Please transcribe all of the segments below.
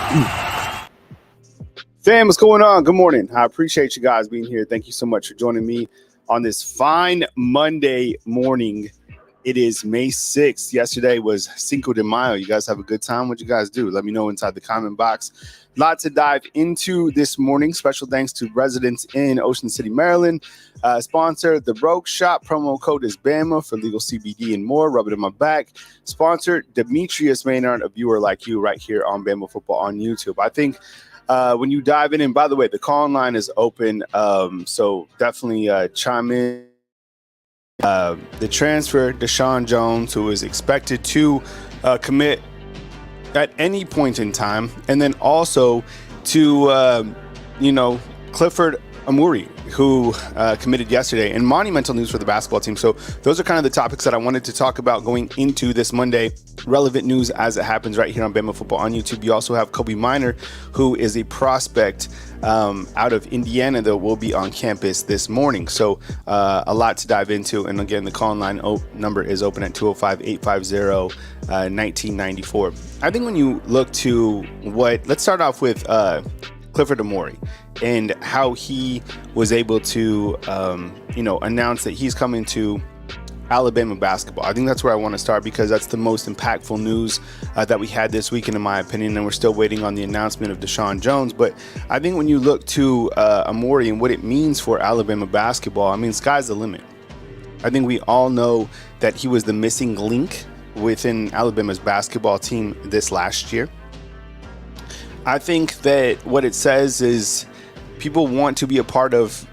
Fam, what's going on? Good morning. I appreciate you guys being here. Thank you so much for joining me on this fine Monday morning. It is May 6th. Yesterday was Cinco de Mayo. You guys have a good time? What'd you guys do? Let me know inside the comment box. Lot to dive into this morning. Special thanks to residents in Ocean City, Maryland. Sponsor, The Broke Shop. Promo code is BAMA for legal CBD and more. Rub it in my back. Sponsor, Demetrius Maynard, a viewer like you right here on Bama Football on YouTube. I think when you dive in, and by the way, the call line is open, so definitely chime in. The transfer, Deshaun Jones, who is expected to commit at any point in time, and then also to, Clifford Amory, who committed yesterday, and monumental news for the basketball team. So those are kind of the topics that I wanted to talk about going into this Monday. Relevant news as it happens right here on Bama Football on YouTube. You also have Kobe Minor, who is a prospect out of Indiana that will be on campus this morning. So a lot to dive into. And again, the call line number is open at 205-850-1994. I think when you look to let's start off with Clifford Amory and how he was able to, announce that he's coming to Alabama basketball. I think that's where I want to start because that's the most impactful news that we had this weekend, in my opinion, and we're still waiting on the announcement of Deshaun Jones. But I think when you look to Amory and what it means for Alabama basketball, I mean, sky's the limit. I think we all know that he was the missing link within Alabama's basketball team this last year. I think that what it says is people want to be a part of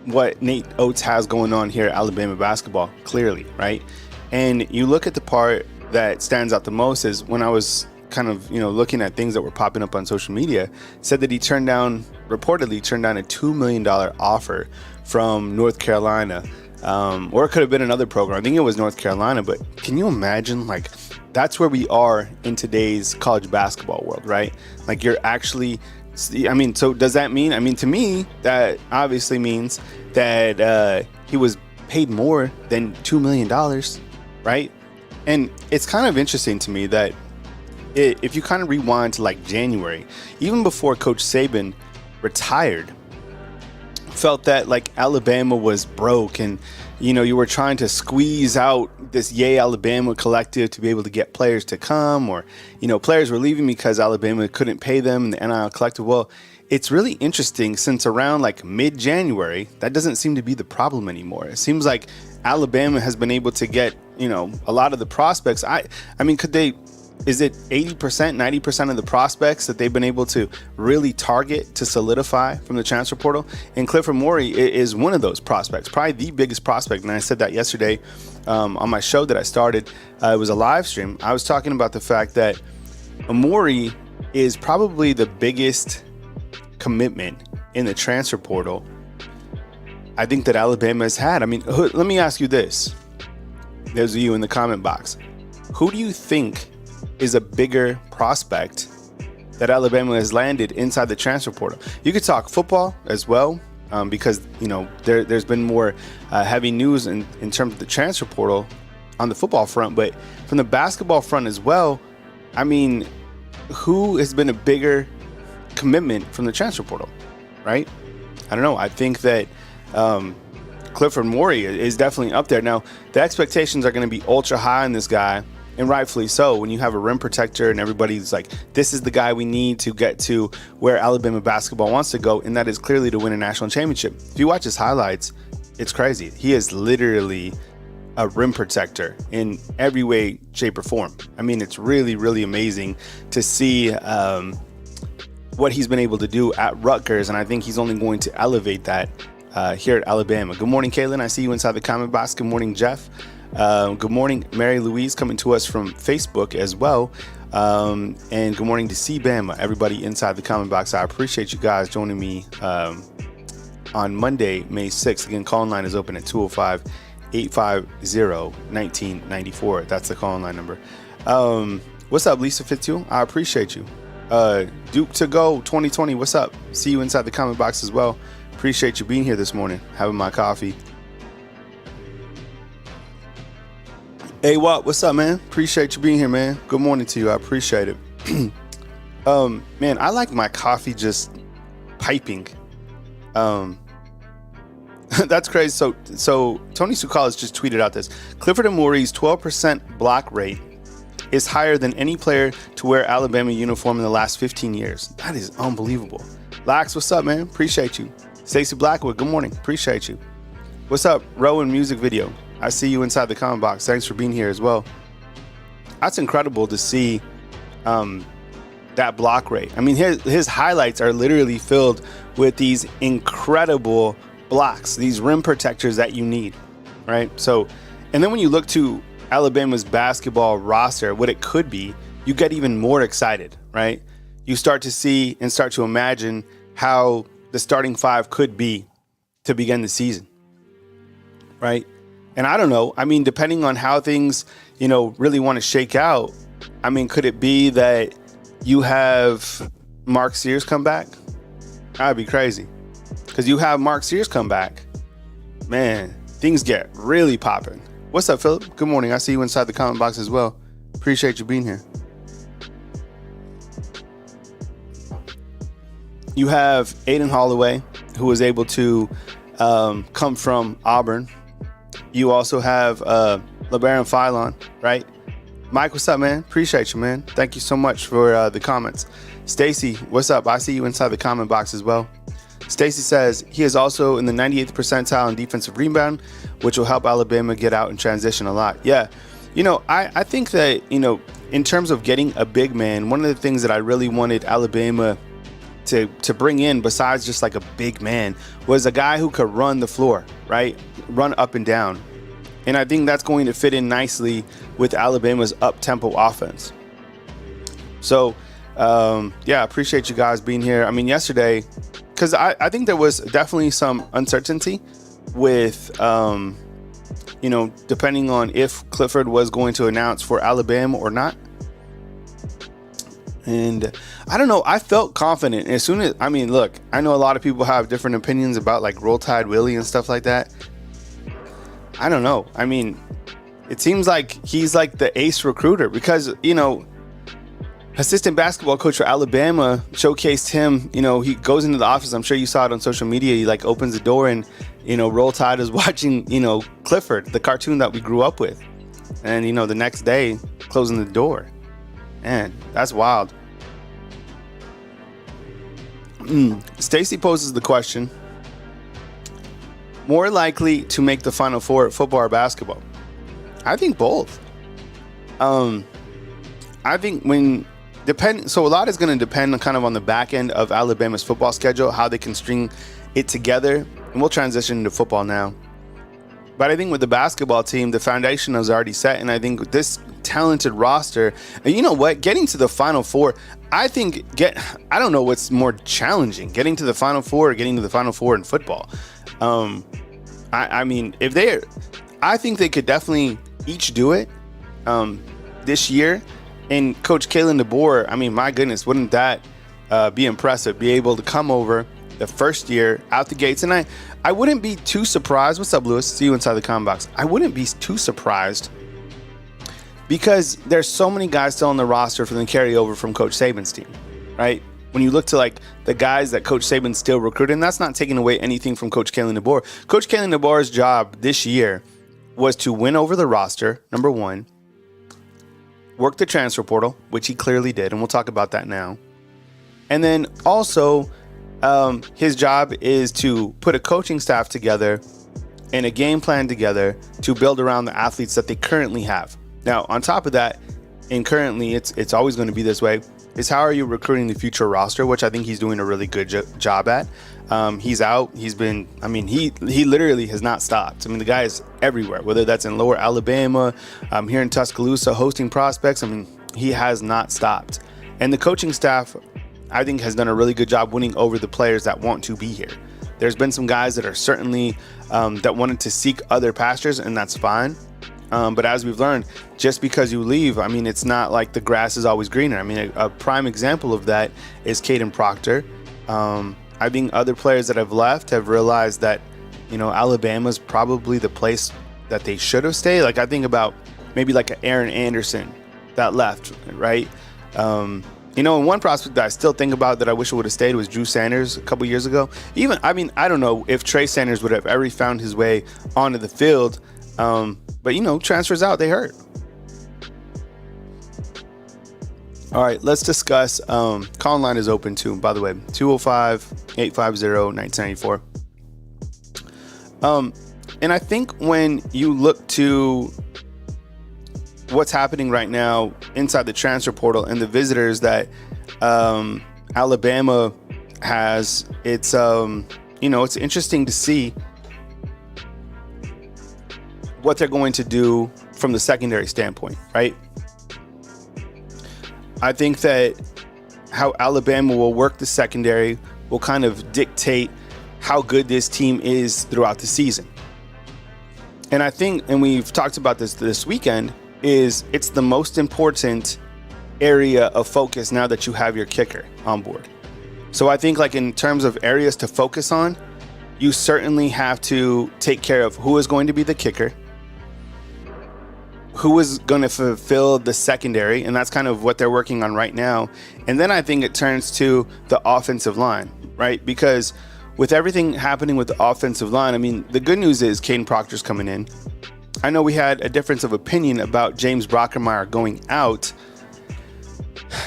what Nate Oats has going on here at Alabama basketball, clearly, right? And you look at the part that stands out the most is when I was kind of, looking at things that were popping up on social media, said that he reportedly turned down a $2 million offer from North Carolina, or it could have been another program. I think it was North Carolina, but can you imagine, that's where we are in today's college basketball world, right? You're actually, so does that mean, to me, that obviously means that he was paid more than $2 million, right? And it's kind of interesting to me that if you kind of rewind to January, even before Coach Saban retired, felt that Alabama was broke and you were trying to squeeze out this Yay Alabama collective to be able to get players to come, or players were leaving because Alabama couldn't pay them in the NIL collective. Well, it's really interesting since around mid-January, that doesn't seem to be the problem anymore. It seems like Alabama has been able to get a lot of the prospects. Is it 80%, 90% of the prospects that they've been able to really target to solidify from the transfer portal? And Clifford Amory is one of those prospects, probably the biggest prospect. And I said that yesterday on my show that I started. It was a live stream. I was talking about the fact that Amory is probably the biggest commitment in the transfer portal I think that Alabama has had. Let me ask you this. There's you in the comment box. Who do you think is a bigger prospect that Alabama has landed inside the transfer portal? You could talk football as well, because there's been more heavy news in terms of the transfer portal on the football front, but from the basketball front as well. Who has been a bigger commitment from the transfer portal, right? I don't know. I think that Clifford Amory is definitely up there. Now, the expectations are going to be ultra high on this guy, and rightfully so. When you have a rim protector and everybody's like, this is the guy we need to get to where Alabama basketball wants to go, and that is clearly to win a national championship. If you watch his highlights, it's crazy. He is literally a rim protector in every way, shape, or form. It's really, really amazing to see what he's been able to do at Rutgers, and I think he's only going to elevate that here at Alabama. Good morning, Kaylin. I see you inside the comment box. Good morning, Jeff. Good morning, Mary Louise, coming to us from Facebook as well. And good morning to C-Bama, everybody inside the comment box. I appreciate you guys joining me on Monday, May 6th. Again, call-in line is open at 205-850-1994. That's the call-in line number. What's up, Lisa Fitzhugh? I appreciate you. Duke to go 2020. What's up? See you inside the comment box as well. Appreciate you being here this morning, having my coffee. Hey, what's up, man? Appreciate you being here, man. Good morning to you. I appreciate it. Man, I like my coffee just piping. That's crazy. So Tony Sukalis just tweeted out this. Clifford Amory's 12% block rate is higher than any player to wear Alabama uniform in the last 15 years. That is unbelievable. Lax, what's up, man? Appreciate you. Stacey Blackwood, good morning. Appreciate you. What's up, Rowan Music Video? I see you inside the comment box. Thanks for being here as well. That's incredible to see that block rate. I mean, his highlights are literally filled with these incredible blocks, these rim protectors that you need, right? So, and then when you look to Alabama's basketball roster, what it could be, you get even more excited, right? You start to see and start to imagine how the starting five could be to begin the season, right? And I don't know. I mean, depending on how things, really want to shake out, I mean, could it be that you have Mark Sears come back? That'd be crazy. Because you have Mark Sears come back, man, things get really popping. What's up, Philip? Good morning. I see you inside the comment box as well. Appreciate you being here. You have Aiden Holloway, who was able to come from Auburn. You also have LeBaron Philon, right? Mike, what's up, man? Appreciate you, man. Thank you so much for the comments. Stacy, what's up? I see you inside the comment box as well. Stacy says he is also in the 98th percentile in defensive rebound, which will help Alabama get out and transition a lot. Yeah, I think that, in terms of getting a big man, one of the things that I really wanted Alabama to bring in, besides just like a big man, was a guy who could run the floor, right? Run up and down. And I think that's going to fit in nicely with Alabama's up-tempo offense. So, yeah, appreciate you guys being here. I mean, yesterday, because I think there was definitely some uncertainty with, depending on if Clifford was going to announce for Alabama or not. And I don't know, I felt confident as soon as, look, I know a lot of people have different opinions about like Roll Tide Willie and stuff like that. I don't know. I mean, it seems like he's like the ace recruiter because, assistant basketball coach for Alabama showcased him. He goes into the office. I'm sure you saw it on social media. He like opens the door and, Roll Tide is watching, Clifford, the cartoon that we grew up with. And, the next day closing the door. Man, that's wild. Stacy poses the question, more likely to make the Final Four at football or basketball? I think both. I think so a lot is going to depend on kind of on the back end of Alabama's football schedule, how they can string it together. And we'll transition into football now. But I think with the basketball team, the foundation is already set. And I think with this talented roster, and you know what, getting to the Final Four, I don't know what's more challenging, getting to the Final Four or getting to the Final Four in football. I think they could definitely each do it this year. And Coach Kalen DeBoer, my goodness, wouldn't that be impressive? Be able to come over the first year out the gates. And I wouldn't be too surprised. What's up, Lewis? See you inside the comment box. I wouldn't be too surprised because there's so many guys still on the roster from the carryover from Coach Saban's team, right? When you look to like the guys that Coach Saban still recruited, and that's not taking away anything from Coach Kalen DeBoer. Coach Kalen DeBoer's job this year was to win over the roster, number one, work the transfer portal, which he clearly did, and we'll talk about that now. And then also, his job is to put a coaching staff together and a game plan together to build around the athletes that they currently have. Now, on top of that, and currently it's always going to be this way, is how are you recruiting the future roster, which I think he's doing a really good job at. He's out. He's been, he literally has not stopped. The guy is everywhere, whether that's in lower Alabama, here in Tuscaloosa, hosting prospects. He has not stopped. And the coaching staff, I think, has done a really good job winning over the players that want to be here. There's been some guys that are certainly that wanted to seek other pastures, and that's fine. But as we've learned, just because you leave, it's not like the grass is always greener. A prime example of that is Caden Proctor. I think other players that have left have realized that, Alabama's probably the place that they should have stayed. Like I think about maybe like Aaron Anderson that left, right? You know, and one prospect that I still think about that I wish it would have stayed was Drew Sanders a couple years ago. I don't know if Trey Sanders would have ever found his way onto the field. But, you know, transfers out, they hurt. All right, let's discuss. Call line is open too, by the way, 205-850-1994. And I think when you look to what's happening right now inside the transfer portal and the visitors that Alabama has, it's it's interesting to see what they're going to do from the secondary standpoint, right? I think that how Alabama will work the secondary will kind of dictate how good this team is throughout the season. And I think, and we've talked about this weekend, it's the most important area of focus now that you have your kicker on board. So I think, like, in terms of areas to focus on, you certainly have to take care of who is going to be the kicker, who is going to fulfill the secondary, and that's kind of what they're working on right now. And then I think it turns to the offensive line, right? Because with everything happening with the offensive line, I mean, the good news is Caden Proctor's coming in. I know we had a difference of opinion about James Brockermeyer going out,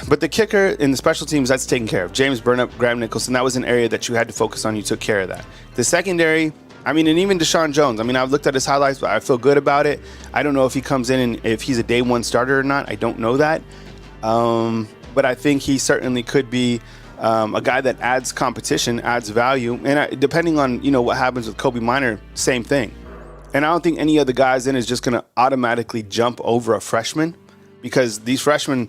but the kicker in the special teams, that's taken care of. James Burnett, Graham Nicholson, that was an area that you had to focus on. You took care of that. The secondary, I mean, and even Deshaun Jones, I mean, I've looked at his highlights, but I feel good about it. I don't know if he comes in and if he's a day one starter or not. I don't know that. But I think he certainly could be a guy that adds competition, adds value. And depending on, what happens with Kobe Minor, same thing. And I don't think any of the guys in is just going to automatically jump over a freshman, because these freshmen,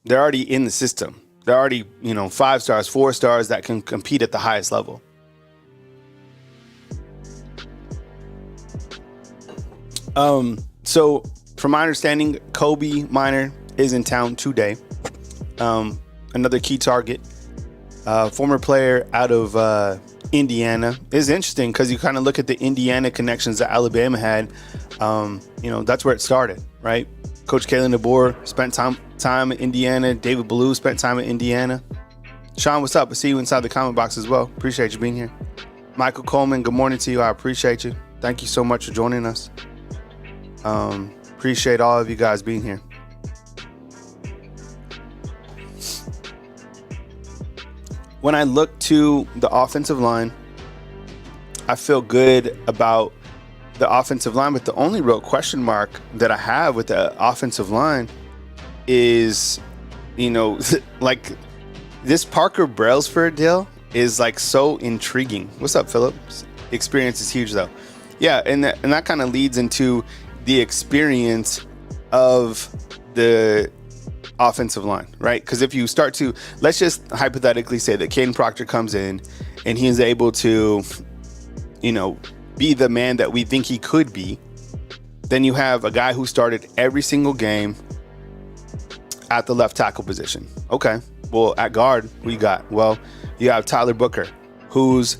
they're already in the system. They're already, 5 stars, 4 stars that can compete at the highest level. So from my understanding, Kobe Minor is in town today. Another key target, former player out of Indiana. Is interesting because you kind of look at the Indiana connections that Alabama had. That's where it started, right? Coach Kalen DeBoer spent time in Indiana. David Ballou spent time in Indiana. Sean, what's up? I see you inside the comment box as well. Appreciate you being here. Michael Coleman, good morning to you. I appreciate you. Thank you so much for joining us. Appreciate all of you guys being here. When I look to the offensive line, I feel good about the offensive line, but the only real question mark that I have with the offensive line is, like, this Parker Brailsford deal is like so intriguing. What's up, Philip? Experience is huge though. Yeah, and that kind of leads into the experience of the offensive line, right? Because if you start to, let's just hypothetically say that Caden Proctor comes in and he is able to, be the man that we think he could be, then you have a guy who started every single game at the left tackle position. Okay, well, at guard, who you got? Well, you have Tyler Booker, who's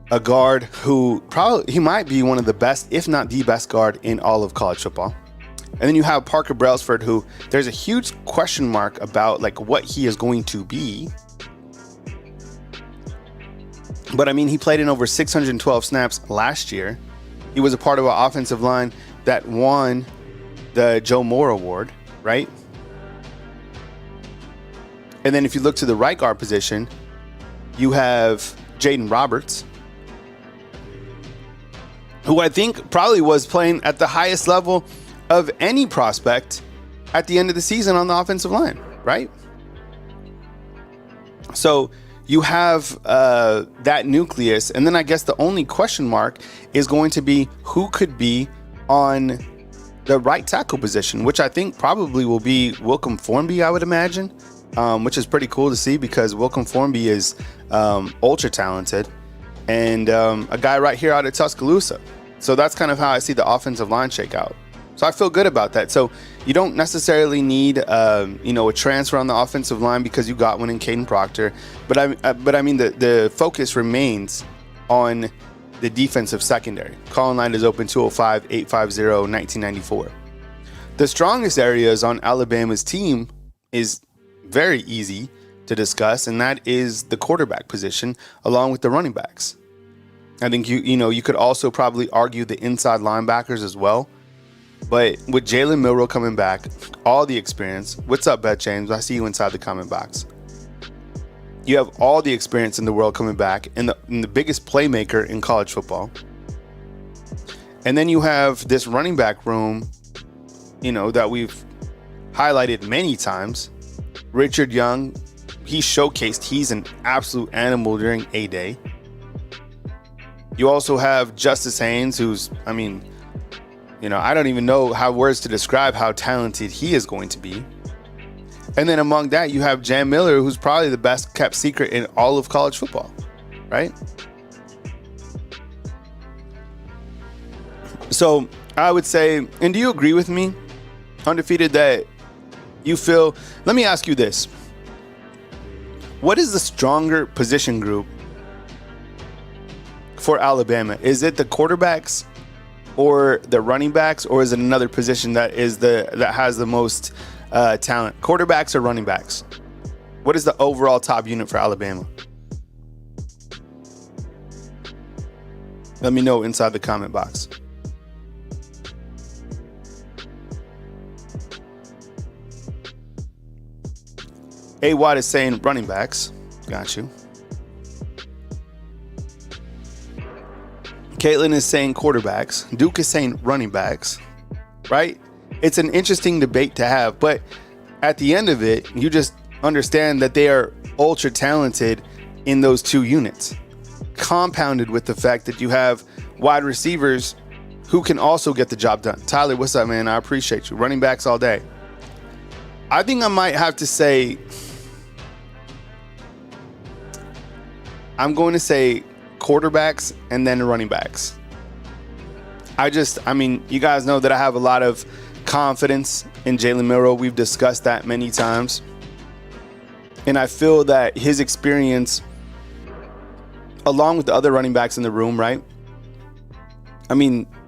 a guard who he might be one of the best, if not the best guard in all of college football. And then you have Parker Brailsford, who there's a huge question mark about, like, what he is going to be. But I mean, he played in over 612 snaps last year. He was a part of an offensive line that won the Joe Moore Award, right? And then if you look to the right guard position, you have Jaden Roberts, who I think probably was playing at the highest level of any prospect at the end of the season on the offensive line, right? So you have that nucleus, and then I guess the only question mark is going to be who could be on the right tackle position, which I think probably will be Wilcom Formby, I would imagine, which is pretty cool to see because Wilcom Formby is ultra talented and a guy right here out of Tuscaloosa. So that's kind of how I see the offensive line shake out. So I feel good about that. So you don't necessarily need, a transfer on the offensive line because you got one in Caden Proctor. But I mean, the focus remains on the defensive secondary. Call line is open 205-850-1994. The strongest areas on Alabama's team is very easy to discuss, and that is the quarterback position along with the running backs. I think you could also probably argue the inside linebackers as well. But with Jalen Milroe coming back, all the experience. What's up, Beth James? I see you inside the comment box. You have all the experience in the world coming back, and the biggest playmaker in college football. And then you have this running back room, that we've highlighted many times. Richard Young, he showcased he's an absolute animal during A-Day. You also have Justice Haynes, who's, I don't even know how words to describe how talented he is going to be. And then among that, you have Jam Miller, who's probably the best kept secret in all of college football, right? So I would say, and do you agree with me, Undefeated, that you feel, let me ask you this. What is the stronger position group for Alabama? Is it the quarterbacks or the running backs, or is it another position that has the most talent? Quarterbacks or running backs? What is the overall top unit for Alabama? Let me know inside the comment box. A. Watt is saying running backs. Got you. Caitlin is saying quarterbacks. Duke is saying running backs. Right? It's an interesting debate to have, but at the end of it, you just understand that they are ultra talented in those two units, compounded with the fact that you have wide receivers who can also get the job done. Tyler, what's up, man? I appreciate you. Running backs all day. I think I might have to say, I'm going to say quarterbacks and then running backs. You guys know that I have a lot of confidence in Jalen Milroe. We've discussed that many times. And I feel that his experience, along with the other running backs in the room, right?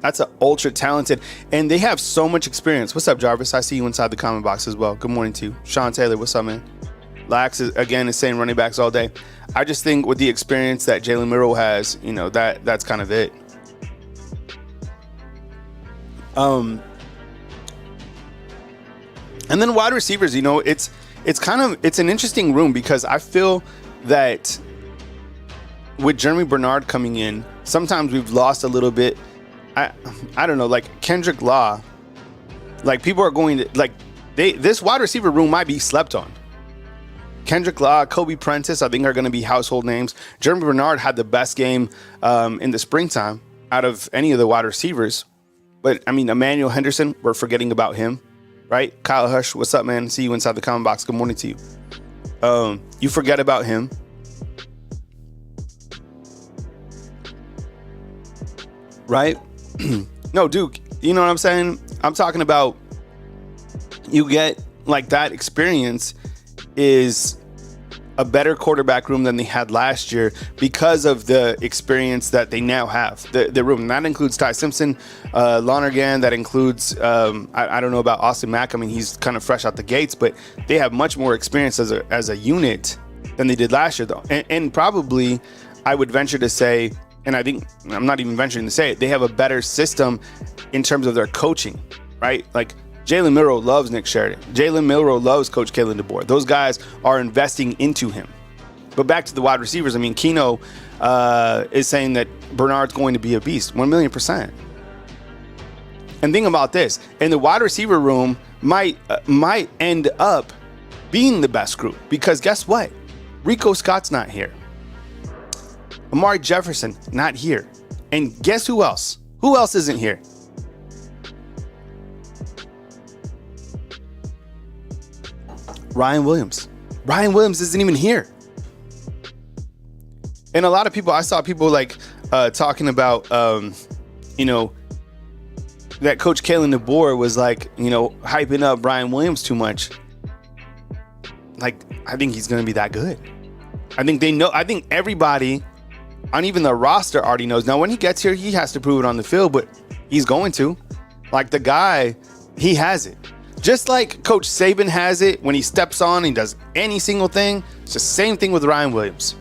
That's an ultra talented, and they have so much experience. What's up, Jarvis? I see you inside the comment box as well. Good morning to you. Sean Taylor, what's up, man? Lax is saying running backs all day. I just think with the experience that Jalen Milroe has, that's kind of it. And then wide receivers, it's an interesting room, because I feel that with Jeremy Bernard coming in, sometimes we've lost a little bit. I don't know, like Kendrick Law, like people are going to this wide receiver room might be slept on. Kendrick Law, Kobe Prentice, I think are going to be household names. Jeremy Bernard had the best game in the springtime out of any of the wide receivers. But Emmanuel Henderson, we're forgetting about him, right? Kyle Hush, what's up, man? See you inside the comment box. Good morning to you. You forget about him. Right? No, Duke, you know what I'm saying? I'm talking about, you get that experience is a better quarterback room than they had last year because of the experience that they now have. The room, and that includes Ty Simpson, Lonergan, that includes, I don't know about Austin Mack. He's kind of fresh out the gates, but they have much more experience as a unit than they did last year, though. And probably, I would venture to say, and I think I'm not even venturing to say it, they have a better system in terms of their coaching, right? Like, Jalen Milroe loves Nick Sheridan. Jalen Milroe loves Coach Kalen DeBoer. Those guys are investing into him. But back to the wide receivers, Keno is saying that Bernard's going to be a beast, 1,000,000%. And think about this, and the wide receiver room might end up being the best group, because guess what? Rico Scott's not here. Amari Jefferson, not here. And guess who else? Who else isn't here? Ryan Williams. Ryan Williams isn't even here. And a lot of people, I saw people talking about, that Coach Kalen DeBoer was hyping up Ryan Williams too much. I think he's going to be that good. I think everybody on even the roster already knows. Now, when he gets here, he has to prove it on the field, but he's going to. The guy, he has it. Just like Coach Saban has it when he steps on and he does any single thing, it's the same thing with Ryan Williams.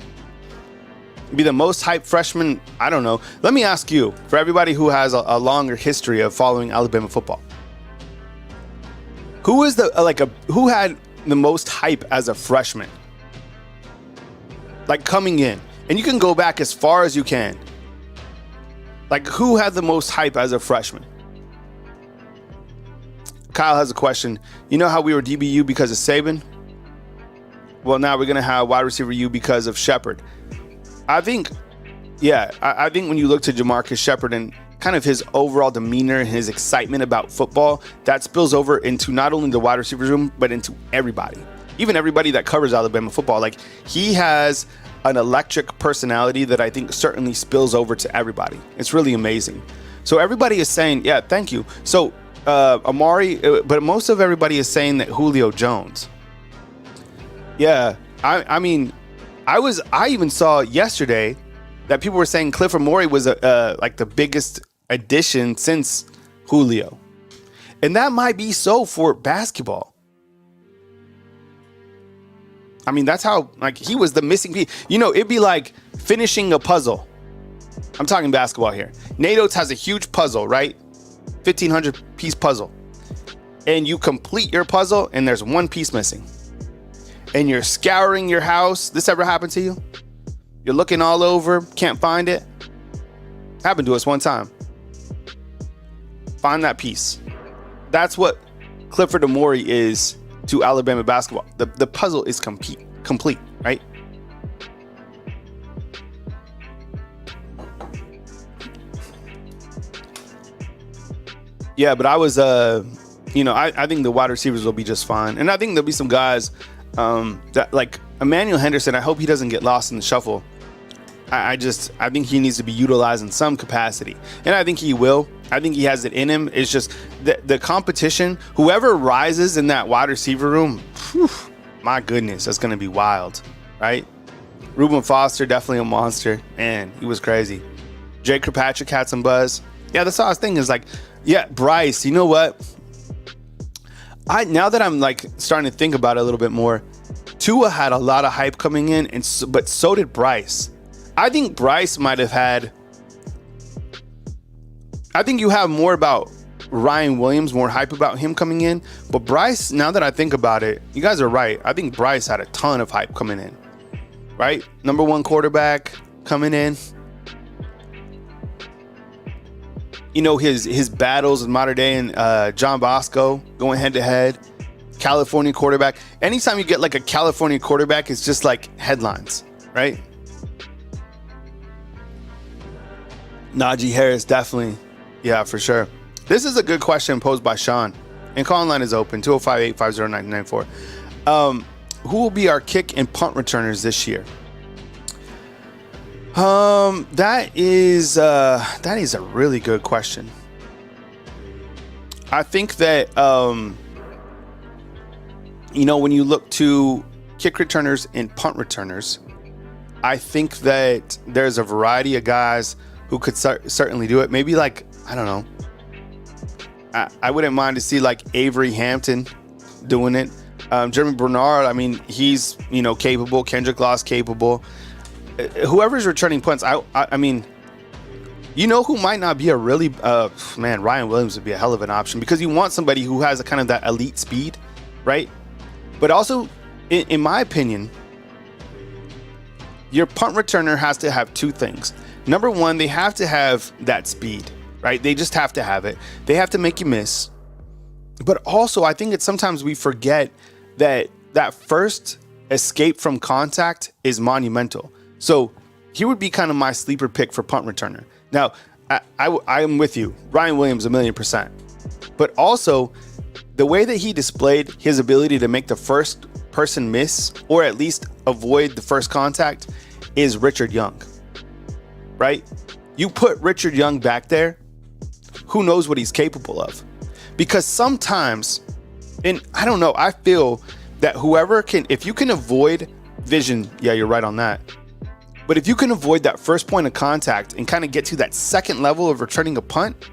Be the most hyped freshman, I don't know. Let me ask you, for everybody who has a longer history of following Alabama football, who is who had the most hype as a freshman? Like coming in, and you can go back as far as you can. Like, who had the most hype as a freshman? Kyle has a question. You know how we were DBU because of Saban? Well, now we're going to have wide receiver U because of Shepard. I think when you look to Jamarcus Shepard and kind of his overall demeanor and his excitement about football, that spills over into not only the wide receivers room, but into everybody. Even everybody that covers Alabama football. Like, he has an electric personality that I think certainly spills over to everybody. It's really amazing. So everybody is saying, yeah, thank you. So Amari, but most of everybody is saying that Julio Jones. Yeah, I mean, I even saw yesterday that people were saying Clifford Amory was like the biggest addition since Julio. And that might be so for basketball. I mean, that's how, like, he was the missing piece. You know, it'd be like finishing a puzzle. I'm talking basketball here. Nate Oats has a huge puzzle, right? 1,500 piece puzzle. And you complete your puzzle and there's one piece missing. And you're scouring your house. This ever happened to you? You're looking all over, can't find it. Happened to us one time. Find that piece. That's what Clifford Amory is to Alabama basketball. The puzzle is complete, right? Yeah, but I was, I think the wide receivers will be just fine. And I think there'll be some guys that, like Emmanuel Henderson, I hope he doesn't get lost in the shuffle. I think he needs to be utilized in some capacity. And I think he will. I think he has it in him. It's just the competition. Whoever rises in that wide receiver room, whew, my goodness, that's going to be wild, right? Reuben Foster, definitely a monster. Man, he was crazy. Jay Kirkpatrick had some buzz. Yeah, that's all I was thinking is like, yeah, Bryce, you know what? Now that I'm like starting to think about it a little bit more, Tua had a lot of hype coming in, but so did Bryce. I think Bryce might have had. I think you have more about Ryan Williams, more hype about him coming in. But Bryce, now that I think about it, you guys are right. I think Bryce had a ton of hype coming in, right? Number one quarterback coming in. You know, his battles in modern day and John Bosco going head to head. California quarterback. Anytime you get like a California quarterback, it's just like headlines, right? Najee Harris, definitely. Yeah, for sure. This is a good question posed by Sean. And call line is open, 205-850-994. Who will be our kick and punt returners this year? That is a really good question. I think that, when you look to kick returners and punt returners, I think that there's a variety of guys who could certainly do it. Maybe like, I don't know. I wouldn't mind to see like Avery Hampton doing it. Jeremy Bernard, I mean, he's, capable. Kendrick Laws capable. Whoever's returning punts, I mean, who might not be a really, Ryan Williams would be a hell of an option because you want somebody who has a kind of that elite speed, right? But also, in my opinion, your punt returner has to have two things. Number one, they have to have that speed, right? They just have to have it. They have to make you miss. But also, I think sometimes we forget that first escape from contact is monumental. So he would be kind of my sleeper pick for punt returner. Now, I am with you. Ryan Williams, 1,000,000%. But also, the way that he displayed his ability to make the first person miss, or at least avoid the first contact, is Richard Young. Right? You put Richard Young back there, who knows what he's capable of? Because sometimes, and I don't know, I feel that if you can avoid vision, yeah, you're right on that. But if you can avoid that first point of contact and kind of get to that second level of returning a punt,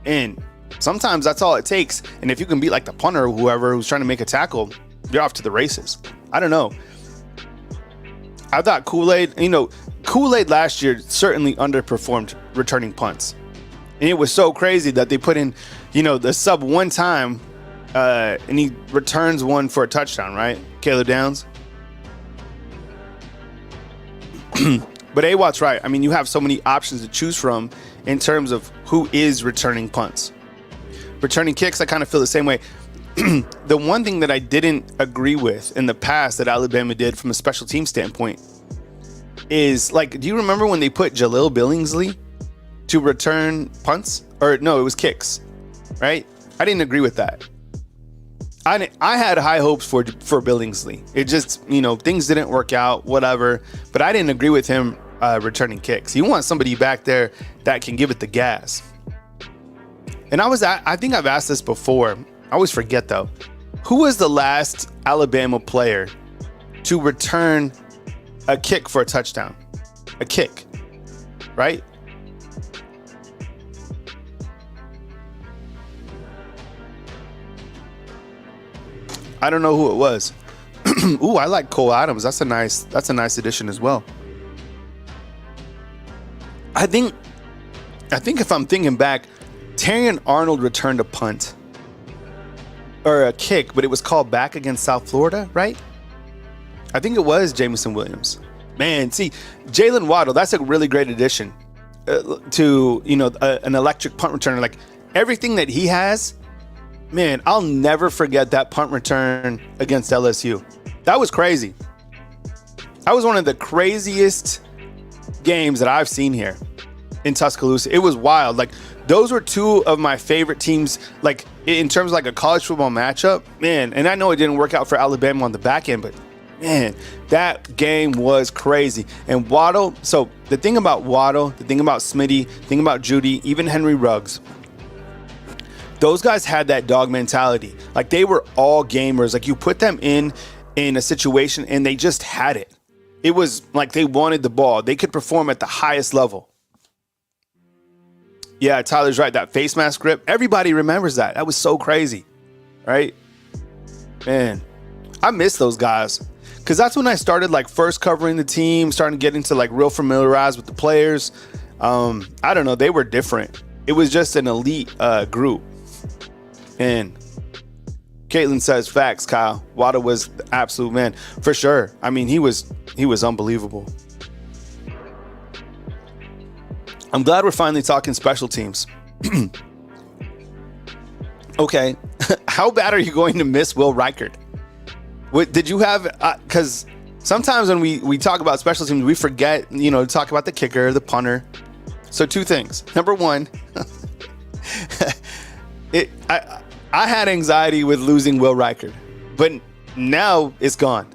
and Sometimes that's all it takes. And if you can beat like the punter or whoever who's trying to make a tackle, you're off to the races. I don't know. I thought Kool-Aid last year certainly underperformed returning punts. And it was so crazy that they put in, the sub one time and he returns one for a touchdown, right? Caleb Downs. But Awatt's right. I mean, you have so many options to choose from in terms of who is returning punts. Returning kicks, I kind of feel the same way. The one thing that I didn't agree with in the past that Alabama did from a special team standpoint is, like, do you remember when they put Jaleel Billingsley to return punts? Or no, it was kicks, right? I didn't agree with that. I had high hopes for Billingsley. It just, things didn't work out, whatever. But I didn't agree with him returning kicks. You want somebody back there that can give it the gas. And I think I've asked this before. I always forget, though. Who was the last Alabama player to return a kick for a touchdown? A kick, right? I don't know who it was. Ooh, I like Cole Adams. That's a nice addition as well. I think if I'm thinking back, Terrion Arnold returned a punt or a kick, but it was called back against South Florida, right? I think it was Jameson Williams. Man, see, Jalen Waddle, that's a really great addition to, an electric punt returner. Like, everything that he has, man, I'll never forget that punt return against LSU. That was crazy. That was one of the craziest games that I've seen here in Tuscaloosa. It was wild. Like, those were two of my favorite teams, like, in terms of like a college football matchup, man. And I know it didn't work out for Alabama on the back end, but man, that game was crazy. And Waddle, so the thing about Waddle, the thing about Smitty, the thing about Judy, even Henry Ruggs, those guys had that dog mentality. Like, they were all gamers. Like, you put them in a situation and they just had it. It was like they wanted the ball. They could perform at the highest level. Yeah, Tyler's right. That face mask grip, everybody remembers that. That was so crazy, right? Man, I miss those guys because that's when I started like first covering the team, starting to get into like real familiarized with the players. I don't know. They were different. It was just an elite group. And Caitlin says facts, Kyle. Waddle was the absolute man for sure. I mean, he was unbelievable. I'm glad we're finally talking special teams. Okay. How bad are you going to miss Will Reichard? What did you have? Because sometimes when we talk about special teams, we forget, to talk about the kicker, the punter. So two things. Number one, I had anxiety with losing Will Reichard, but now it's gone.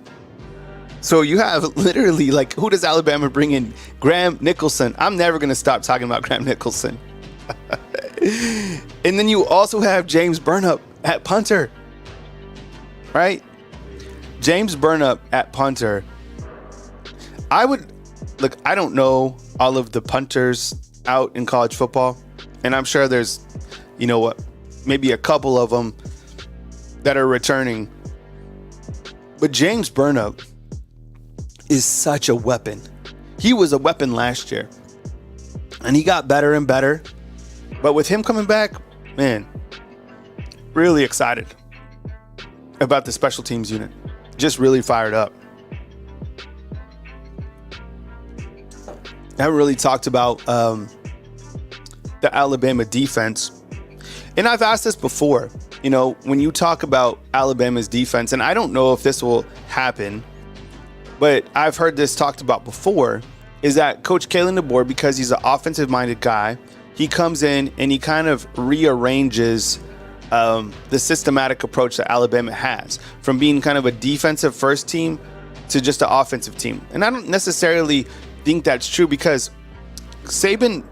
So you have literally, like, who does Alabama bring in? Graham Nicholson. I'm never going to stop talking about Graham Nicholson. And then you also have James Burnup at punter, right? James Burnap at punter. I don't know all of the punters out in college football, and I'm sure there's, maybe a couple of them that are returning. But James Burnap is such a weapon. He was a weapon last year, and he got better and better. But with him coming back, man, really excited about the special teams unit. Just really fired up. I haven't really talked about the Alabama defense. And I've asked this before, when you talk about Alabama's defense, and I don't know if this will happen, but I've heard this talked about before, is that Coach Kalen DeBoer, because he's an offensive-minded guy, he comes in and he kind of rearranges the systematic approach that Alabama has, from being kind of a defensive first team to just an offensive team. And I don't necessarily think that's true, because Saban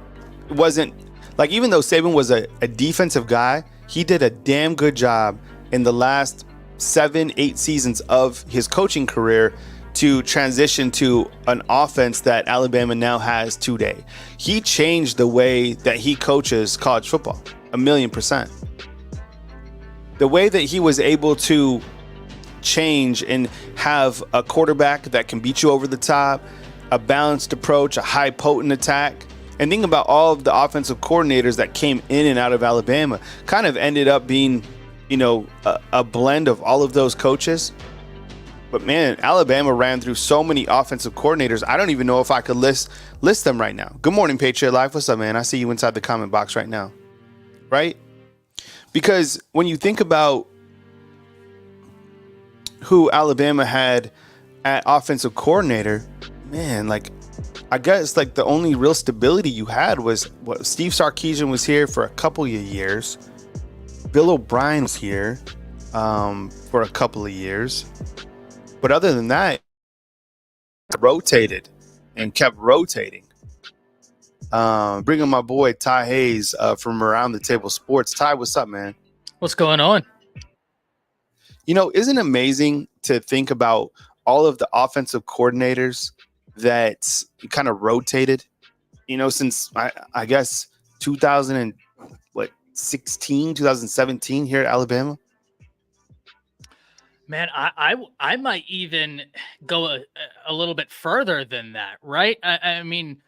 wasn't, like, even though Saban was a defensive guy, he did a damn good job in the last 7-8 seasons of his coaching career to transition to an offense that Alabama now has today. He changed the way that he coaches college football. 1,000,000%. The way that he was able to change and have a quarterback that can beat you over the top, a balanced approach, a high potent attack. And think about all of the offensive coordinators that came in and out of Alabama, kind of ended up being, a blend of all of those coaches. But man, Alabama ran through so many offensive coordinators. I don't even know if I could list them right now. Good morning, Patriot Life. What's up, man? I see you inside the comment box right now. Right? Because when you think about who Alabama had at offensive coordinator, man, like, I guess like the only real stability you had was what Steve Sarkeesian was here for a couple of years. Bill O'Brien was here for a couple of years. But other than that, rotated and kept rotating. Bringing my boy Ty Hayes from Around the Table Sports. Ty, what's up, man? What's going on? Isn't it amazing to think about all of the offensive coordinators that kind of rotated, since I guess 2017 here at Alabama? Man, I might even go a little bit further than that, right? I mean,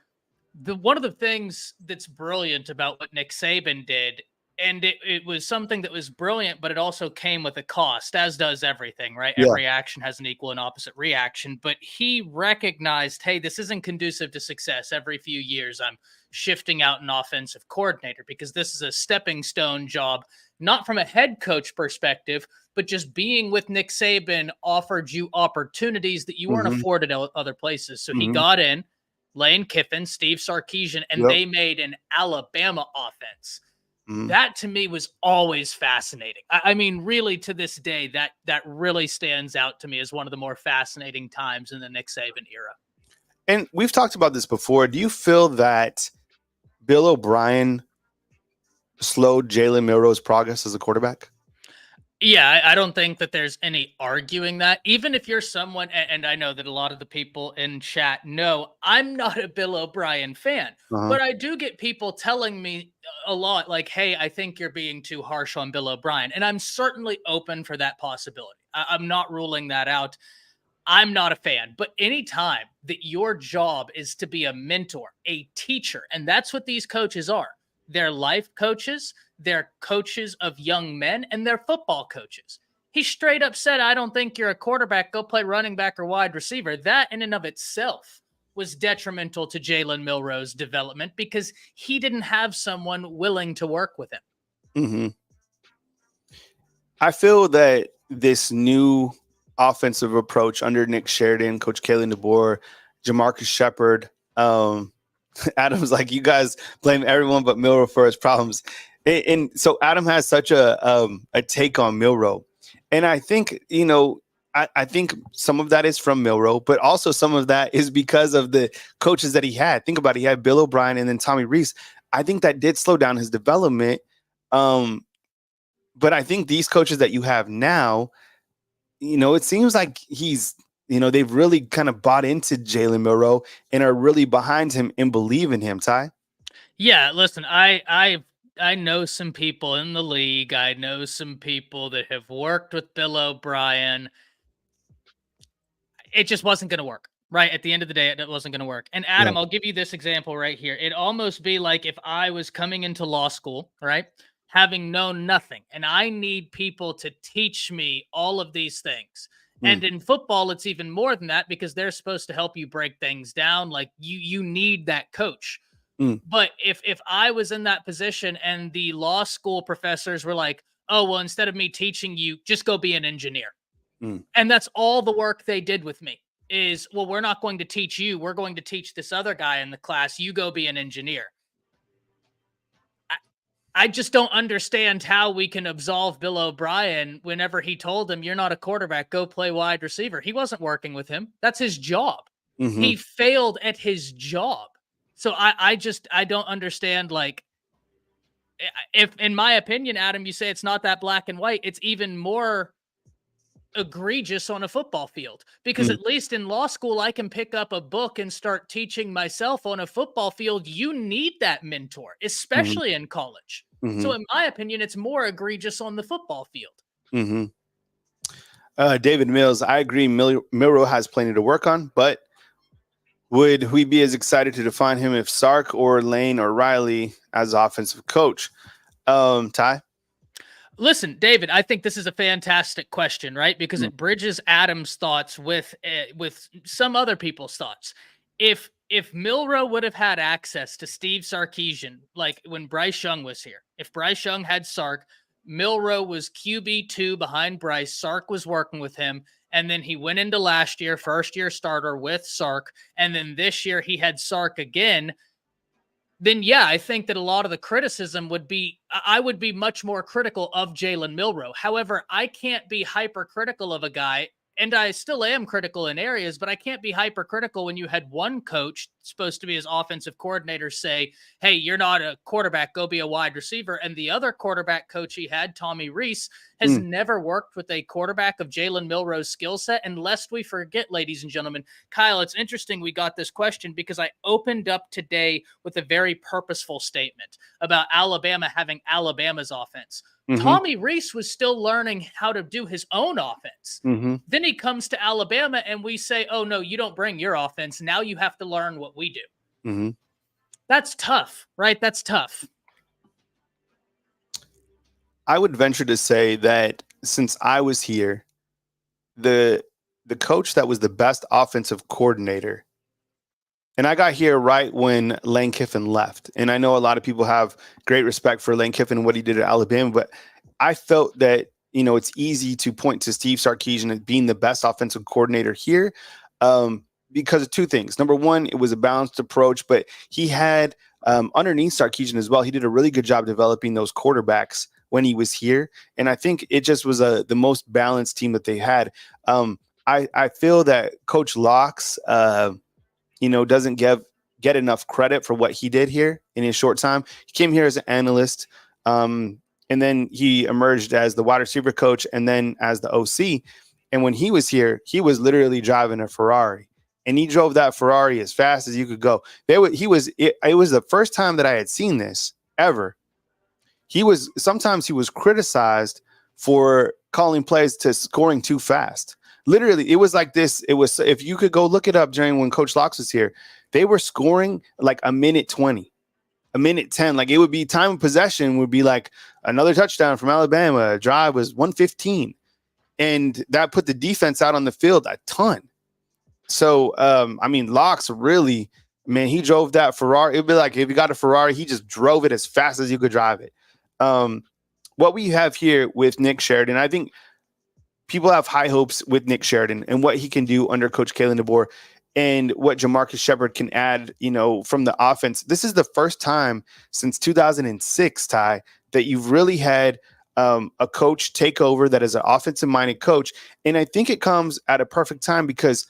one of the things that's brilliant about what Nick Saban did, and it was something that was brilliant, but it also came with a cost, as does everything, right? Yeah. Every action has an equal and opposite reaction. But he recognized, hey, this isn't conducive to success. Every few years, I'm shifting out an offensive coordinator because this is a stepping stone job, not from a head coach perspective, but just being with Nick Saban offered you opportunities that you weren't afforded other places. So he got in, Lane Kiffin, Steve Sarkeesian, and they made an Alabama offense. That to me was always fascinating. I mean, really to this day, that really stands out to me as one of the more fascinating times in the Nick Saban era. And we've talked about this before. Do you feel that Bill O'Brien slowed Jalen Milroe's progress as a quarterback? Yeah, I don't think that there's any arguing that. Even if you're someone, and I know that a lot of the people in chat know I'm not a Bill O'Brien fan, but I do get people telling me a lot like, hey, I think you're being too harsh on Bill O'Brien. And I'm certainly open for that possibility. I'm not ruling that out. I'm not a fan, but anytime that your job is to be a mentor, a teacher, and that's what these coaches are. They're life coaches, they're coaches of young men, and they're football coaches. He straight up said, I don't think you're a quarterback. Go play running back or wide receiver. That in and of itself was detrimental to Jalen Milroe's development because he didn't have someone willing to work with him. I feel that this new offensive approach under Nick Sheridan, Coach Kalen DeBoer, Jamarcus Shepard, Adam's like, you guys blame everyone but Milroe for his problems. And so Adam has such a take on Milroe. And I think, I think some of that is from Milroe, but also some of that is because of the coaches that he had. Think about it. He had Bill O'Brien and then Tommy Rees. I think that did slow down his development. But I think these coaches that you have now, it seems like they've really kind of bought into Jalen Milroe and are really behind him and believe in him, Ty. Yeah, listen, I know some people in the league. I know some people that have worked with Bill O'Brien. It just wasn't going to work, right? At the end of the day, it wasn't going to work. And Adam, I'll give you this example right here. It'd almost be like if I was coming into law school, right? Having known nothing, and I need people to teach me all of these things. And in football, it's even more than that because they're supposed to help you break things down. Like you need that coach. But if I was in that position and the law school professors were like, oh, well, instead of me teaching you, just go be an engineer. And that's all the work they did with me is, well, we're not going to teach you. We're going to teach this other guy in the class. You go be an engineer. I just don't understand how we can absolve Bill O'Brien whenever he told him, you're not a quarterback, go play wide receiver. He wasn't working with him. That's his job. He failed at his job. So I don't understand. Like, if in my opinion, Adam, you say it's not that black and white, it's even more egregious on a football field, because Mm-hmm. at least in law school, I can pick up a book and start teaching myself. On a football field, you need that mentor, especially in college. Mm-hmm. So in my opinion, it's more egregious on the football field. Mm-hmm. David Mills, I agree. Milrow has plenty to work on, but would we be as excited to define him if Sark or Lane or Riley as offensive coach? Ty? Listen, David, I think this is a fantastic question, right? Because it bridges Adam's thoughts with some other people's thoughts. If Milrow would have had access to Steve Sarkeesian, like when Bryce Young was here, if Bryce Young had Sark, Milrow was QB2 behind Bryce, Sark was working with him, and then he went into last year, first year starter with Sark, and then this year he had Sark again, then yeah, I think that a lot of the criticism would be, I would be much more critical of Jalen Milrow. However, I can't be hypercritical of a guy, and I still am critical in areas, but I can't be hypercritical when you had one coach supposed to be his offensive coordinator say, hey, you're not a quarterback, go be a wide receiver. And the other quarterback coach he had, Tommy Rees, has never worked with a quarterback of Jalen Milrow's skill set. And lest we forget, ladies and gentlemen, Kyle, it's interesting we got this question because I opened up today with a very purposeful statement about Alabama having Alabama's offense. Tommy Rees was still learning how to do his own offense. Then he comes to Alabama and we say, oh, no, you don't bring your offense. Now you have to learn what we do. That's tough, right? That's tough. I would venture to say that since I was here, the coach that was the best offensive coordinator, and I got here right when Lane Kiffin left. And I know a lot of people have great respect for Lane Kiffin and what he did at Alabama, but I felt that, it's easy to point to Steve Sarkeesian as being the best offensive coordinator here because of two things. Number one, it was a balanced approach, but he had underneath Sarkeesian as well, he did a really good job developing those quarterbacks when he was here. And I think it just was the most balanced team that they had. I feel that Coach Locke's doesn't get enough credit for what he did here in his short time. He came here as an analyst, and then he emerged as the wide receiver coach and then as the OC. And when he was here, he was literally driving a Ferrari, and he drove that Ferrari as fast as you could go. It was the first time that I had seen this ever. Sometimes he was criticized for calling plays to scoring too fast. Literally, it was like this. It was, if you could go look it up during when Coach Locks was here, they were scoring like a minute 20, a minute 10. Like it would be time of possession would be like another touchdown from Alabama. Drive was 115. And that put the defense out on the field a ton. So, Locks really, man, he drove that Ferrari. It'd be like if you got a Ferrari, he just drove it as fast as you could drive it. What we have here with Nick Sheridan, I think people have high hopes with Nick Sheridan and what he can do under Coach Kalen DeBoer and what Jamarcus Shepard can add, from the offense. This is the first time since 2006, Ty, that you've really had a coach take over that is an offensive-minded coach. And I think it comes at a perfect time because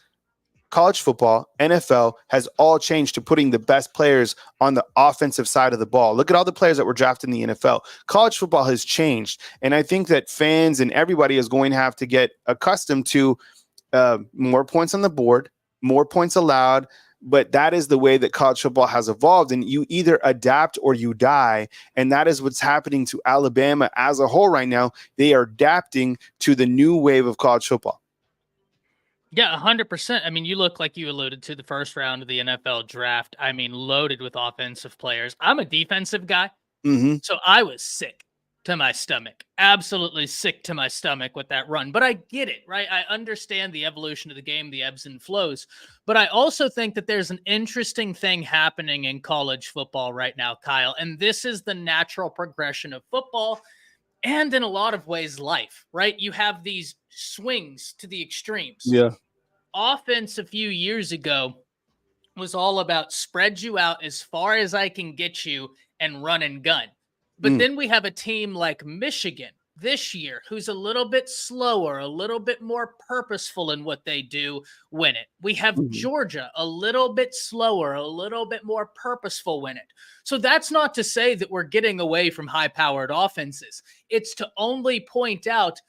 college football, NFL has all changed to putting the best players on the offensive side of the ball. Look at all the players that were drafted in the NFL. College football has changed. And I think that fans and everybody is going to have to get accustomed to more points on the board, more points allowed. But that is the way that college football has evolved. And you either adapt or you die. And that is what's happening to Alabama as a whole right now. They are adapting to the new wave of college football. Yeah, 100%. I mean, you look like you alluded to the first round of the NFL draft. I mean, loaded with offensive players. I'm a defensive guy, so I was sick to my stomach. Absolutely sick to my stomach with that run. But I get it, right? I understand the evolution of the game, the ebbs and flows. But I also think that there's an interesting thing happening in college football right now, Kyle. And this is the natural progression of football and in a lot of ways life, right? You have these swings to the extremes. Yeah. Offense a few years ago was all about spread you out as far as I can get you and run and gun. But then we have a team like Michigan this year who's a little bit slower, a little bit more purposeful in what they do, win it. We have Georgia a little bit slower, a little bit more purposeful, win it. So that's not to say that we're getting away from high-powered offenses. It's to only point out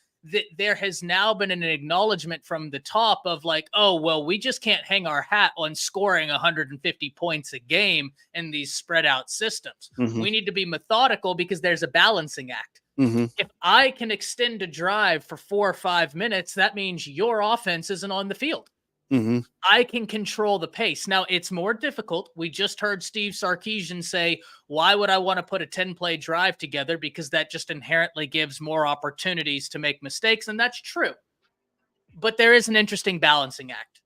there has now been an acknowledgement from the top of like, oh, well, we just can't hang our hat on scoring 150 points a game in these spread out systems. We need to be methodical because there's a balancing act. If I can extend a drive for 4 or 5 minutes, that means your offense isn't on the field. I can control the pace. Now, it's more difficult. We just heard Steve Sarkeesian say, why would I want to put a 10-play drive together? Because that just inherently gives more opportunities to make mistakes. And that's true. But there is an interesting balancing act.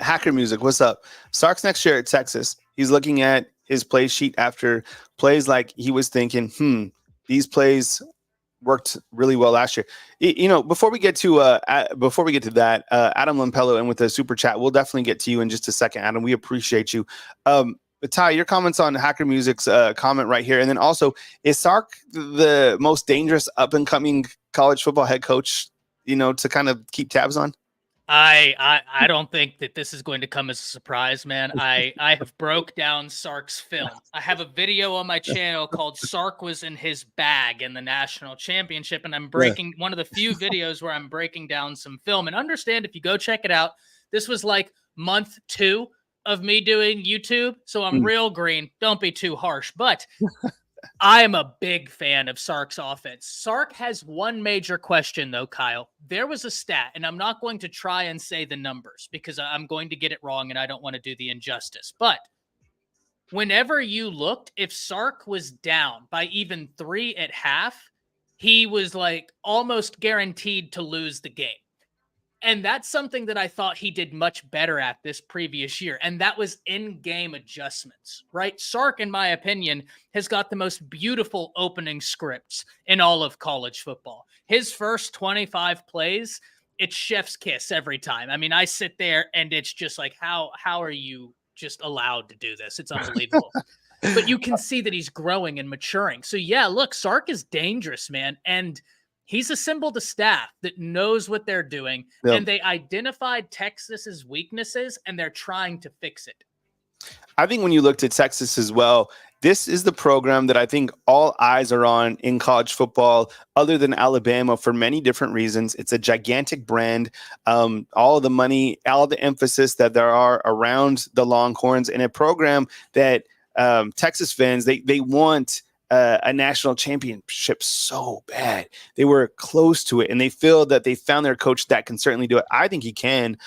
Hacker Music, what's up? Sark's next year at Texas. He's looking at his play sheet after plays like he was thinking, these plays worked really well last year. Before we get to that, Adam Lampello and with the super chat, we'll definitely get to you in just a second, Adam. We appreciate you. But Ty, your comments on Hacker Music's comment right here, and then also, is Sark the most dangerous up and coming college football head coach? To kind of keep tabs on. I don't think that this is going to come as a surprise, man. I have broke down Sark's film. I have a video on my channel called Sark Was in His Bag in the National Championship, and I'm breaking one of the few videos where I'm breaking down some film. And understand, if you go check it out, this was like month 2 of me doing YouTube, so I'm real green. Don't be too harsh, but I am a big fan of Sark's offense. Sark has one major question, though, Kyle. There was a stat, and I'm not going to try and say the numbers because I'm going to get it wrong and I don't want to do the injustice. But whenever you looked, if Sark was down by even 3 at half, he was like almost guaranteed to lose the game. And that's something that I thought he did much better at this previous year. And that was in-game adjustments, right? Sark, in my opinion, has got the most beautiful opening scripts in all of college football. His first 25 plays, it's chef's kiss every time. I mean, I sit there and it's just like, how are you just allowed to do this? It's unbelievable. But you can see that he's growing and maturing. So yeah, look, Sark is dangerous, man. And he's assembled a staff that knows what they're doing, and they identified Texas's weaknesses, and they're trying to fix it. I think when you looked at Texas as well, this is the program that I think all eyes are on in college football, other than Alabama, for many different reasons. It's a gigantic brand. All the money, all the emphasis that there are around the Longhorns, in a program that Texas fans, they want a national championship so bad. They were close to it, and they feel that they found their coach that can certainly do it. I think he can.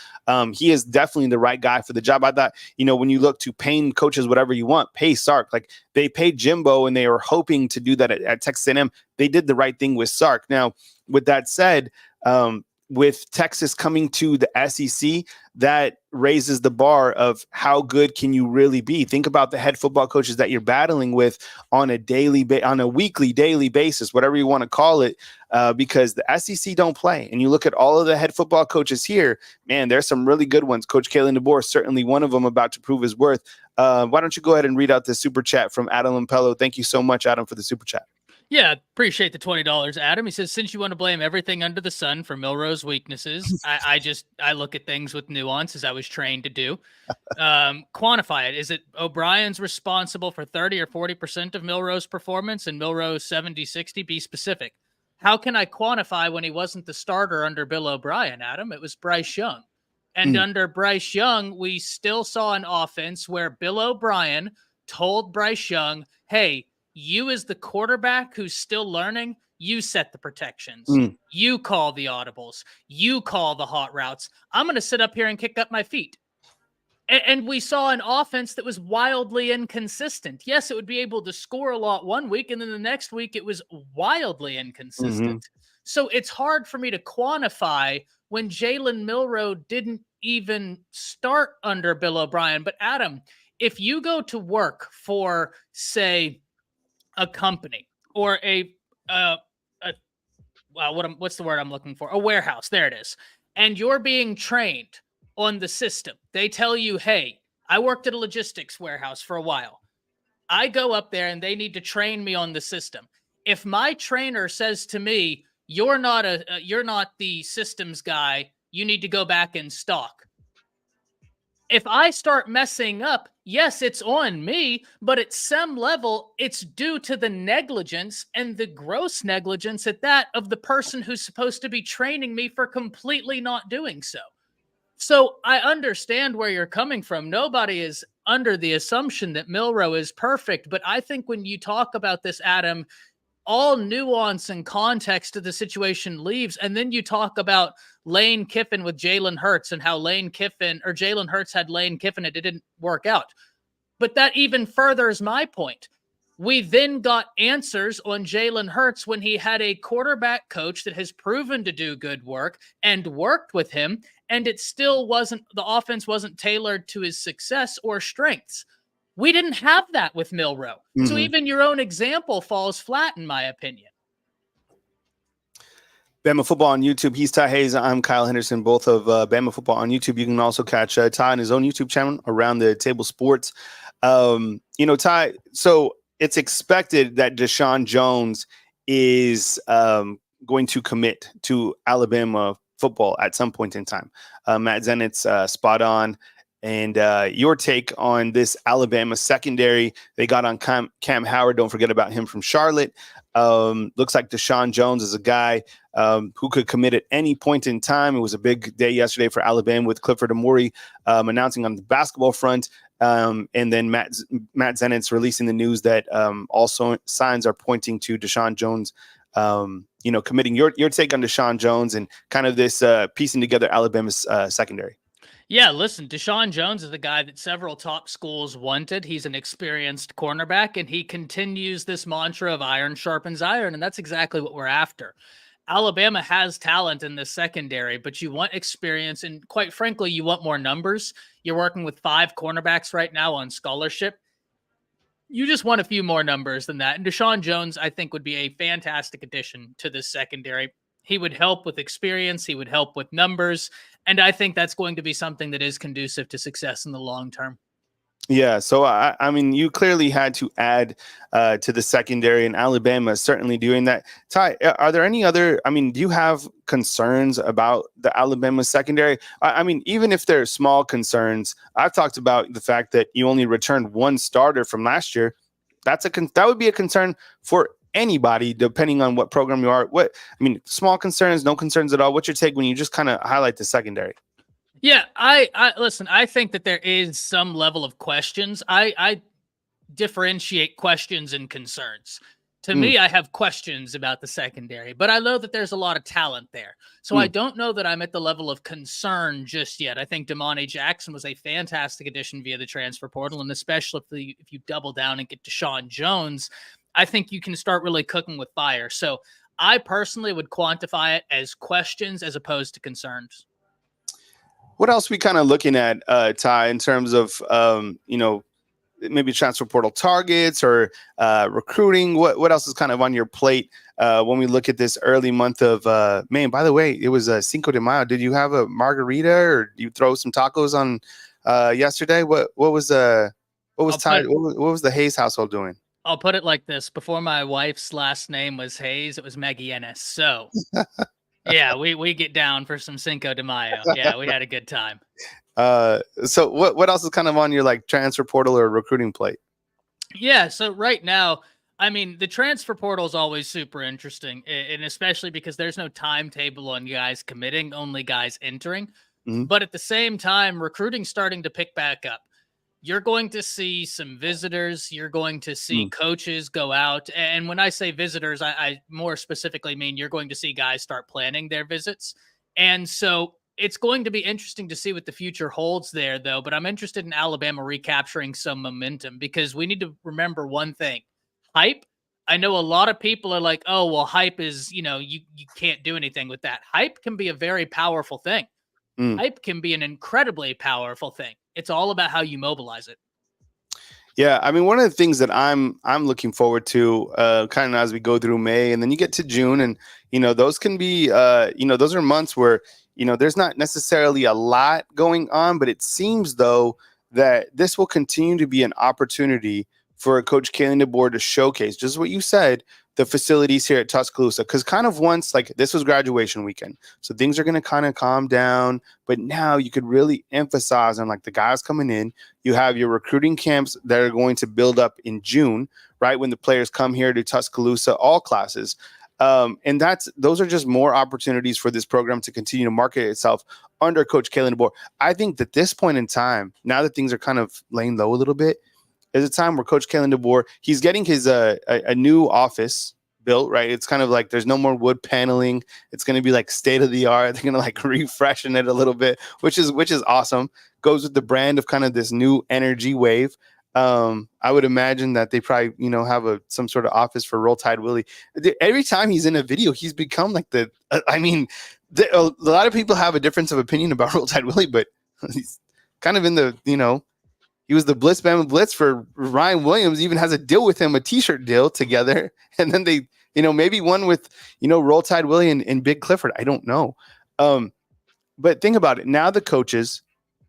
He is definitely the right guy for the job. I thought, when you look to paying coaches whatever you want, pay Sark. Like, they paid Jimbo, and they were hoping to do that at Texas A&M. They did the right thing with Sark. Now, with that said, with Texas coming to the SEC, that raises the bar of how good can you really be. Think about the head football coaches that you're battling with on a weekly, daily basis, whatever you want to call it, because the SEC don't play. And you look at all of the head football coaches here, man, there's some really good ones. Coach Kalen DeBoer, certainly one of them, about to prove his worth. Why don't you go ahead and read out the super chat from Adam Lampello? Thank you so much, Adam, for the super chat. Yeah, appreciate the $20, Adam. He says, since you want to blame everything under the sun for Milroe's weaknesses, I look at things with nuance, as I was trained to do. Quantify it. Is it O'Brien's responsible for 30 or 40% of Milroe's performance and Milroe's 70, 60? Be specific. How can I quantify when he wasn't the starter under Bill O'Brien, Adam? It was Bryce Young. And under Bryce Young, we still saw an offense where Bill O'Brien told Bryce Young, hey, you as the quarterback who's still learning, you set the protections. You call the audibles. You call the hot routes. I'm going to sit up here and kick up my feet. And we saw an offense that was wildly inconsistent. Yes, it would be able to score a lot one week, and then the next week it was wildly inconsistent. So it's hard for me to quantify when Jalen Milroe didn't even start under Bill O'Brien. But Adam, if you go to work for, say, a company or what's the word I'm looking for? A warehouse. There it is. And you're being trained on the system. They tell you, hey, I worked at a logistics warehouse for a while. I go up there and they need to train me on the system. If my trainer says to me, you're not the systems guy, you need to go back in stock. if I start messing up, yes, it's on me, but at some level, it's due to the negligence and the gross negligence at that of the person who's supposed to be training me for completely not doing so. So I understand where you're coming from. Nobody is under the assumption that Milroe is perfect, but I think when you talk about this, Adam, all nuance and context to the situation leaves. And then you talk about Lane Kiffin with Jalen Hurts and how Jalen Hurts had Lane Kiffin. It didn't work out. But that even furthers my point. We then got answers on Jalen Hurts when he had a quarterback coach that has proven to do good work and worked with him, and the offense wasn't tailored to his success or strengths. We didn't have that with Milroe. Mm-hmm. So even your own example falls flat, in my opinion. Bama Football on YouTube. He's Ty Hayes. I'm Kyle Henderson, both of Bama Football on YouTube. You can also catch Ty on his own YouTube channel, Around the Table Sports. Ty, so it's expected that Deshaun Jones is going to commit to Alabama football at some point in time. Matt Zennett's spot on. And your take on this Alabama secondary. They got on Cam Howard. Don't forget about him from Charlotte. Looks like Deshaun Jones is a guy who could commit at any point in time. It was a big day yesterday for Alabama with Clifford Amory announcing on the basketball front. And then Matt Zennett's releasing the news that also signs are pointing to Deshaun Jones, committing. Your take on Deshaun Jones and kind of this piecing together Alabama's secondary. Yeah, listen, Deshaun Jones is the guy that several top schools wanted. He's an experienced cornerback, and he continues this mantra of iron sharpens iron, and that's exactly what we're after. Alabama has talent in the secondary, but you want experience, and quite frankly, you want more numbers. You're working with 5 cornerbacks right now on scholarship. You just want a few more numbers than that, and Deshaun Jones, I think, would be a fantastic addition to this secondary. He would help with experience. He would help with numbers. And I think that's going to be something that is conducive to success in the long term. Yeah. So, I mean, you clearly had to add to the secondary, and Alabama is certainly doing that. Ty, are there any other, do you have concerns about the Alabama secondary? I mean, even if they're small concerns, I've talked about the fact that you only returned 1 starter from last year. That would be a concern for anybody, depending on what program you are. Small concerns, no concerns at all. What's your take when you just kind of highlight the secondary? Yeah, I listen, I think that there is some level of questions. I differentiate questions and concerns. To me, I have questions about the secondary, but I know that there's a lot of talent there. So I don't know that I'm at the level of concern just yet. I think Damani Jackson was a fantastic addition via the transfer portal, and especially if you double down and get Deshaun Jones, I think you can start really cooking with fire. So I personally would quantify it as questions as opposed to concerns. What else we kind of looking at, Ty, in terms of, maybe transfer portal targets or recruiting? What else is kind of on your plate when we look at this early month of May? And by the way, it was Cinco de Mayo. Did you have a margarita or did you throw some tacos on yesterday? What was the Hayes household doing? I'll put it like this. Before my wife's last name was Hayes, it was Maggie Ennis. So, yeah, we get down for some Cinco de Mayo. Yeah, we had a good time. So what else is kind of on your transfer portal or recruiting plate? Yeah, so right now, the transfer portal is always super interesting, and especially because there's no timetable on guys committing, only guys entering. Mm-hmm. But at the same time, recruiting's starting to pick back up. You're going to see some visitors. You're going to see coaches go out. And when I say visitors, I more specifically mean you're going to see guys start planning their visits. And so it's going to be interesting to see what the future holds there, though. But I'm interested in Alabama recapturing some momentum because we need to remember one thing. Hype. I know a lot of people are like, oh, well, hype is, you can't do anything with that. Hype can be a very powerful thing. Hype can be an incredibly powerful thing. It's all about how you mobilize it. Yeah, one of the things that I'm looking forward to kind of as we go through May and then you get to June and, those can be, those are months where, there's not necessarily a lot going on, but it seems, though, that this will continue to be an opportunity for Coach Kalen DeBoer to showcase just what you said, the facilities here at Tuscaloosa, because kind of once, like, this was graduation weekend, so things are going to kind of calm down, but now you could really emphasize on, like, the guys coming in. You have your recruiting camps that are going to build up in June, right, when the players come here to Tuscaloosa, all classes. And those are just more opportunities for this program to continue to market itself under Coach Kalen DeBoer. I think that this point in time, now that things are kind of laying low a little bit, is a time where Coach Kalen DeBoer, he's getting his a new office built, right? It's kind of like there's no more wood paneling. It's going to be like state of the art. They're going to like refreshen it a little bit, which is awesome. Goes with the brand of kind of this new energy wave. I would imagine that they probably, have some sort of office for Roll Tide Willie. Every time he's in a video, he's become like a lot of people have a difference of opinion about Roll Tide Willie, but he's kind of in the, he was the Blitz Bama Blitz for Ryan Williams, even has a deal with him, a t-shirt deal together. And then they, maybe one with, Roll Tide Willie and Big Clifford. I don't know. But think about it. Now the coaches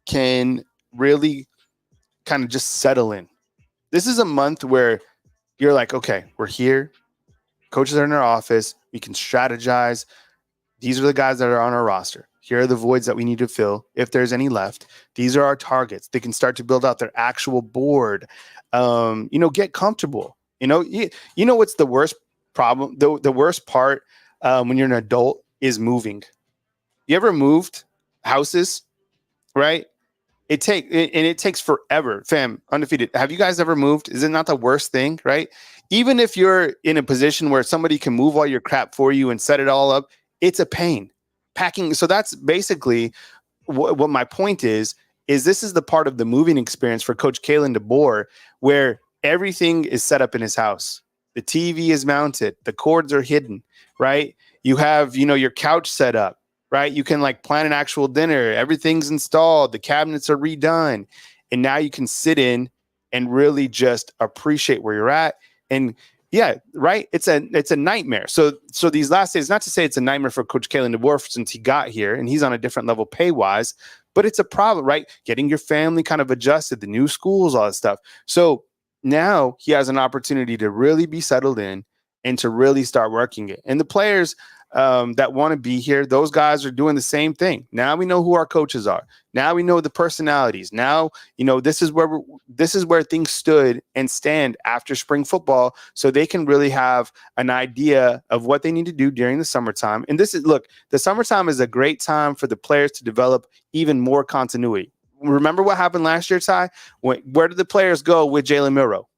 can really kind of just settle in. This is a month where you're like, okay, we're here. Coaches are in our office. We can strategize. These are the guys that are on our roster. Here are the voids that we need to fill, if there's any left. These are our targets. They can start to build out their actual board. Get comfortable. What's the worst problem? The worst part when you're an adult is moving. You ever moved houses, right? It takes forever, fam. Undefeated. Have you guys ever moved? Is it not the worst thing, right? Even if you're in a position where somebody can move all your crap for you and set it all up, it's a pain. Packing. So that's basically what my point is this is the part of the moving experience for Coach Kalen DeBoer where everything is set up in his house. The TV is mounted. The cords are hidden, right? You have, your couch set up. Right? You can like plan an actual dinner. Everything's installed. The cabinets are redone. And now you can sit in and really just appreciate where you're at. And yeah, right. It's a nightmare. So these last days, not to say it's a nightmare for Coach Kalen DeBoer since he got here and he's on a different level pay wise, but it's a problem, right? Getting your family kind of adjusted, the new schools, all that stuff. So now he has an opportunity to really be settled in and to really start working it. And the players that want to be here, those guys are doing the same thing. Now we know who our coaches are. Now we know the personalities. Now, this is where things stood and stand after spring football, so they can really have an idea of what they need to do during the summertime. And the summertime is a great time for the players to develop even more continuity. Remember what happened last year, Ty? Where did the players go with Jalen Milroe?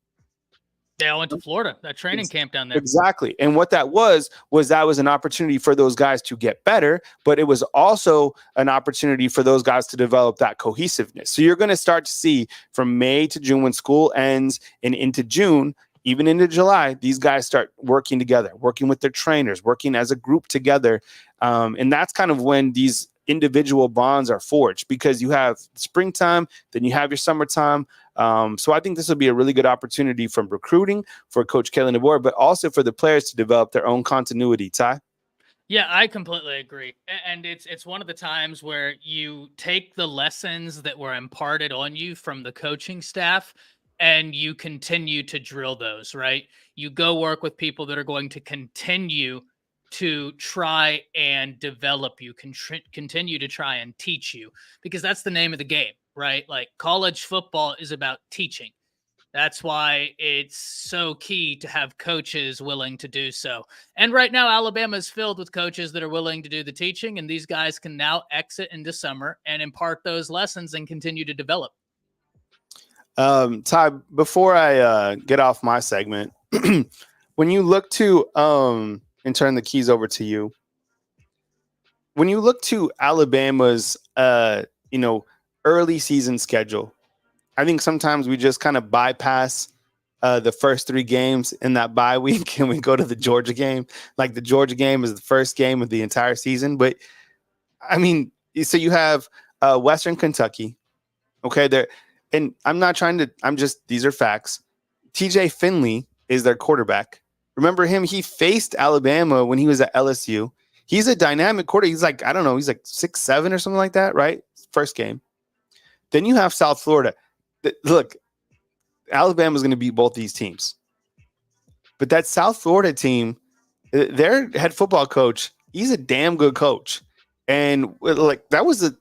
They all went to Florida, that training camp down there. Exactly. And what that was an opportunity for those guys to get better, but it was also an opportunity for those guys to develop that cohesiveness. So you're going to start to see from May to June when school ends and into June, even into July, these guys start working together, working with their trainers, working as a group together. And that's kind of when these individual bonds are forged, because you have springtime, then you have your summertime. So I think this will be a really good opportunity from recruiting for Coach Kalen DeBoer, but also for the players to develop their own continuity. Ty? Yeah, I completely agree. And it's one of the times where you take the lessons that were imparted on you from the coaching staff and you continue to drill those, right? You go work with people that are going to continue to try and develop you, continue to try and teach you, because that's the name of the game, right? Like college football is about teaching. That's why it's so key to have coaches willing to do so. And right now, Alabama is filled with coaches that are willing to do the teaching, and these guys can now exit into summer and impart those lessons and continue to develop. Ty, before I get off my segment, when you look to and turn the keys over to you, when you look to Alabama's early season schedule, I think sometimes we just kind of bypass the first three games in that bye week and we go to the Georgia game. Like the Georgia game is the first game of the entire season. But I mean, so you have Western Kentucky. Okay, there, and these are facts. TJ Finley is their quarterback. Remember him? He faced Alabama when he was at LSU. He's a dynamic quarterback. He's like, I don't know, he's like 6'7" or something like that, right? First game. Then you have South Florida. Look, Alabama's going to beat both these teams. But that South Florida team, their head football coach, he's a damn good coach. And like that was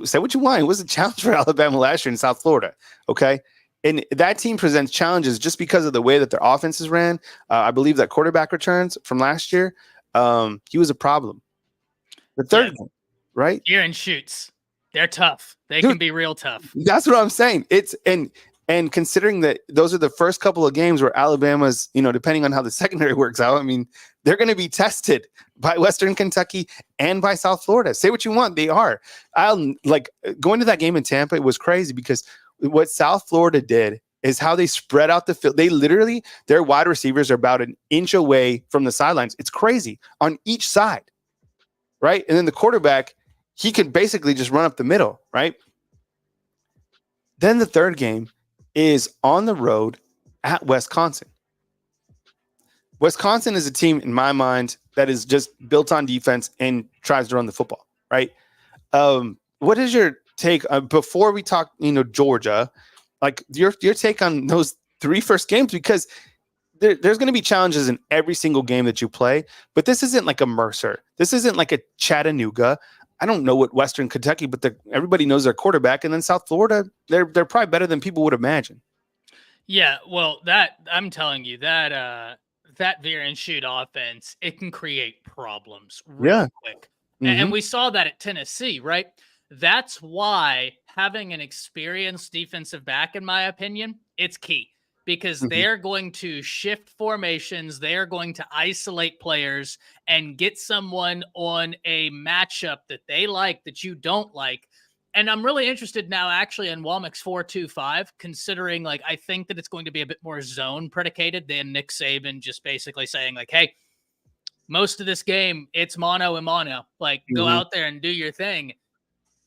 say what you want. It was a challenge for Alabama last year in South Florida. Okay. And that team presents challenges just because of the way that their offenses ran. I believe that quarterback returns from last year, he was a problem. The third game, right? Fear and shoots. They're tough. They Dude, can be real tough. That's what I'm saying. It's and considering that those are the first couple of games where Alabama's, depending on how the secondary works out, I mean, they're going to be tested by Western Kentucky and by South Florida. Say what you want, they are. I'll like going to that game in Tampa. It was crazy because what South Florida did is how they spread out the field. They literally, their wide receivers are about an inch away from the sidelines. It's crazy on each side, right? And then the quarterback, he can basically just run up the middle, right? Then the third game is on the road at Wisconsin. Wisconsin is a team, in my mind, that is just built on defense and tries to run the football, right? What is your take before we talk, Georgia, like your take on those three first games? Because there's going to be challenges in every single game that you play, but this isn't like a Mercer. This isn't like a Chattanooga. I don't know what Western Kentucky, but everybody knows their quarterback. And then South Florida, they're probably better than people would imagine. Yeah, well, that I'm telling you that veer and shoot offense, it can create problems real quick. Mm-hmm. And we saw that at Tennessee, right? That's why having an experienced defensive back, in my opinion, it's key. Because they're going to shift formations, they're going to isolate players and get someone on a matchup that they like that you don't like. And I'm really interested now actually in Womack's 4-2-5, considering like I think that it's going to be a bit more zone predicated than Nick Saban just basically saying like, hey, most of this game, it's mano and mono. Like, go out there and do your thing.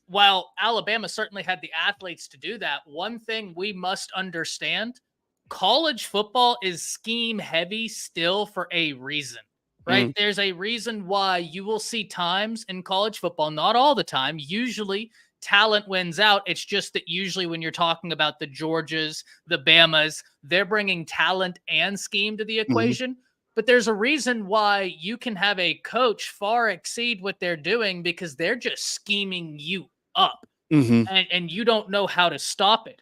While Alabama certainly had the athletes to do that, one thing we must understand, college football is scheme heavy still for a reason, right? There's a reason why you will see times in college football, not all the time, usually talent wins out. It's just that usually when you're talking about the Georgias, the Bamas, they're bringing talent and scheme to the equation. But there's a reason why you can have a coach far exceed what they're doing because they're just scheming you up and you don't know how to stop it.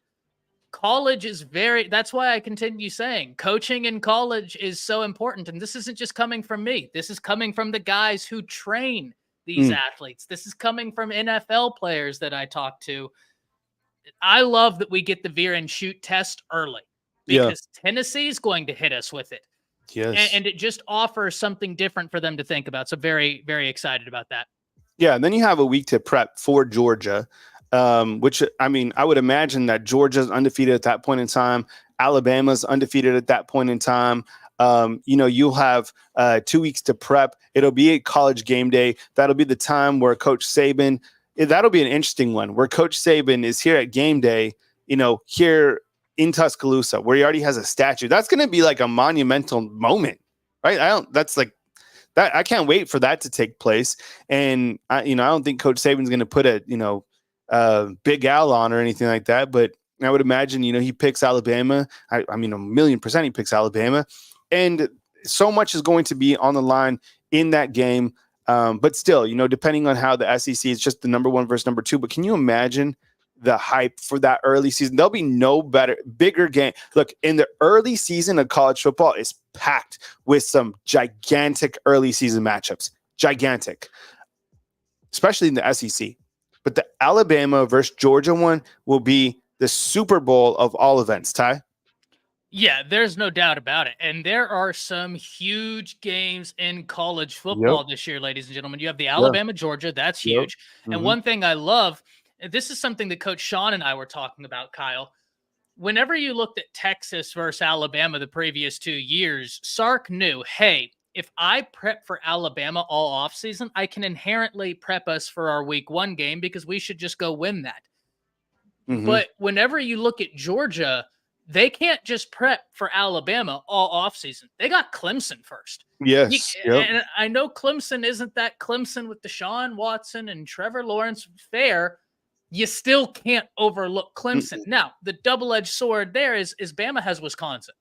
College is that's why I continue saying coaching in college is so important. And this isn't just coming from me. This is coming from the guys who train these athletes. This is coming from NFL players that I talk to. I love that we get the veer and shoot test early because Tennessee is going to hit us with it. Yes. And it just offers something different for them to think about. So very, very excited about that. Yeah. And then you have a week to prep for Georgia. Which, I mean, I would imagine that Georgia's undefeated at that point in time. Alabama's undefeated at that point in time. You'll have 2 weeks to prep. It'll be a college game day. That'll be the time where Coach Saban, that'll be an interesting one, where Coach Saban is here at game day, here in Tuscaloosa, where he already has a statue. That's going to be like a monumental moment, right? I can't wait for that to take place. And I don't think Coach Saban's going to put Big Al on or anything like that, but I would imagine, he picks Alabama. I mean, 1,000,000% he picks Alabama, and so much is going to be on the line in that game. But still, depending on how the SEC is just the number one versus number two, but can you imagine the hype for that early season? There'll be no bigger game. Look, in the early season of college football is packed with some gigantic early season matchups, gigantic, especially in the SEC. But the Alabama versus Georgia one will be the Super Bowl of all events, Ty. Yeah, there's no doubt about it. And there are some huge games in college football this year, ladies and gentlemen. You have the Alabama, Georgia. That's huge. And one thing I love, and this is something that Coach Sean and I were talking about, Kyle. Whenever you looked at Texas versus Alabama the previous 2 years, Sark knew, hey, if I prep for Alabama all offseason, I can inherently prep us for our week 1 game because we should just go win that. But whenever you look at Georgia, they can't just prep for Alabama all offseason. They got Clemson first. Yes. And I know Clemson isn't that Clemson with Deshaun Watson and Trevor Lawrence fair. You still can't overlook Clemson. Now, the double-edged sword there is Bama has Wisconsin.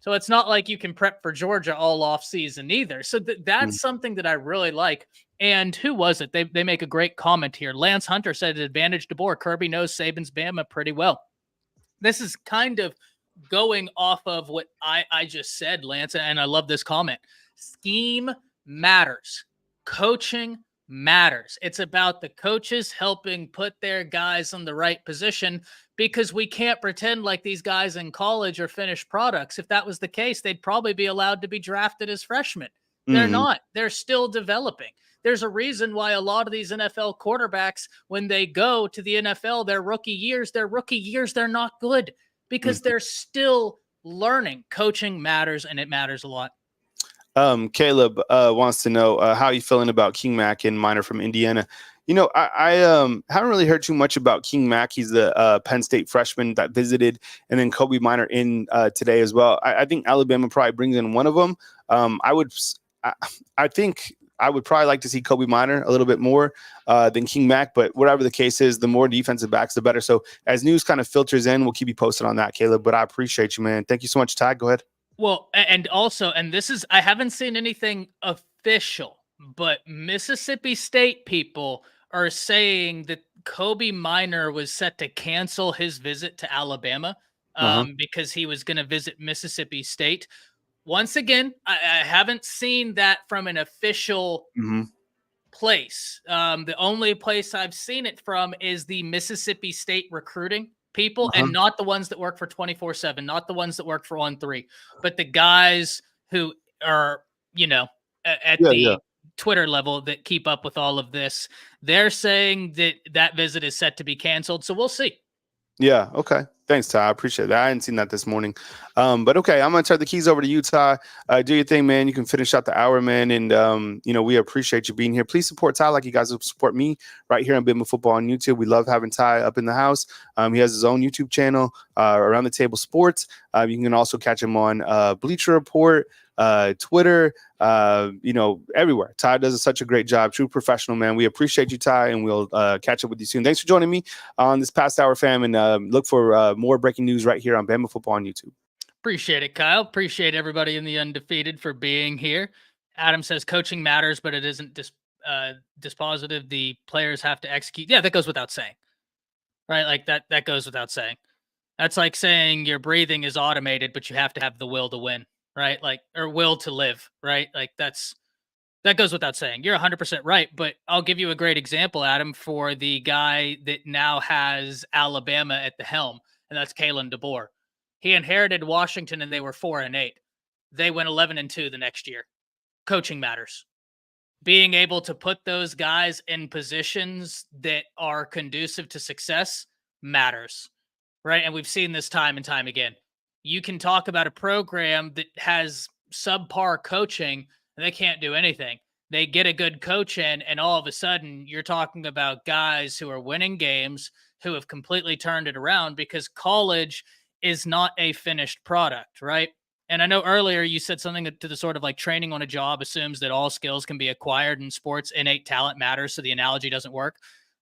So it's not like you can prep for Georgia all off season either. So Mm. that's something that I really like. And who was it? They make a great comment here. Lance Hunter said advantage DeBoer. Kirby knows Saban's Bama pretty well. This is kind of going off of what I just said, Lance, and I love this comment. Scheme matters. Coaching matters. It's about the coaches helping put their guys in the right position, because we can't pretend like these guys in college are finished products. If that was the case, they'd probably be allowed to be drafted as freshmen. They're Mm-hmm. not. They're still developing. There's a reason why a lot of these NFL quarterbacks, when they go to the NFL, their rookie years, they're not good, because Mm-hmm. they're still learning. Coaching matters, and it matters a lot. Caleb wants to know how you feeling about King Mack and Minor from Indiana. I haven't really heard too much about King Mack. He's the Penn State freshman that visited, and then Kobe Minor in today as well. I think Alabama probably brings in one of them. I think I would probably like to see Kobe Minor a little bit more than King Mack, but whatever the case is, the more defensive backs, the better. So as news kind of filters in, we'll keep you posted on that, Caleb. But I appreciate you, man. Thank you so much, Ty. Go ahead. Well, and also, and this is, I haven't seen anything official, but Mississippi State people are saying that Kobe Minor was set to cancel his visit to Alabama Uh-huh. because he was going to visit Mississippi State. Once again, I haven't seen that from an official Mm-hmm. place. The only place I've seen it from is the Mississippi State recruiting people, Uh-huh. and not the ones that work for 24/7, not the ones that work for On3, but the guys who are, at Yeah, yeah. the Twitter level that keep up with all of this. They're saying that that visit is set to be canceled. So we'll see. Yeah. Okay. Thanks, Ty. I appreciate that. I hadn't seen that this morning. But okay, I'm gonna turn the keys over to you, Ty. Do your thing, man. You can finish out the hour, man. And we appreciate you being here. Please support Ty like you guys will support me right here on Bama Football on YouTube. We love having Ty up in the house. He has his own YouTube channel, Around the Table Sports. You can also catch him on Bleacher Report, Twitter, everywhere. Ty does such a great job. True professional, man. We appreciate you, Ty, and we'll catch up with you soon. Thanks for joining me on this past hour, fam, and look for more breaking news right here on Bama Football on YouTube. Appreciate it, Kyle. Appreciate everybody in the Undefeated for being here. Adam says coaching matters, but it isn't dispositive. The players have to execute. Yeah, that goes without saying, right? Like that goes without saying. That's like saying your breathing is automated, but you have to have the will to win, right? Like, or will to live, right? Like that goes without saying. You're 100% right, but I'll give you a great example, Adam, for the guy that now has Alabama at the helm, and that's Kalen DeBoer. He inherited Washington, and they were 4-8. They went 11-2 the next year. Coaching matters. Being able to put those guys in positions that are conducive to success matters, right? And we've seen this time and time again. You can talk about a program that has subpar coaching, and they can't do anything. They get a good coach in, and all of a sudden, you're talking about guys who are winning games, who have completely turned it around, because college is not a finished product, right? And I know earlier you said something to the sort of like training on a job assumes that all skills can be acquired in sports. Innate talent matters, so the analogy doesn't work.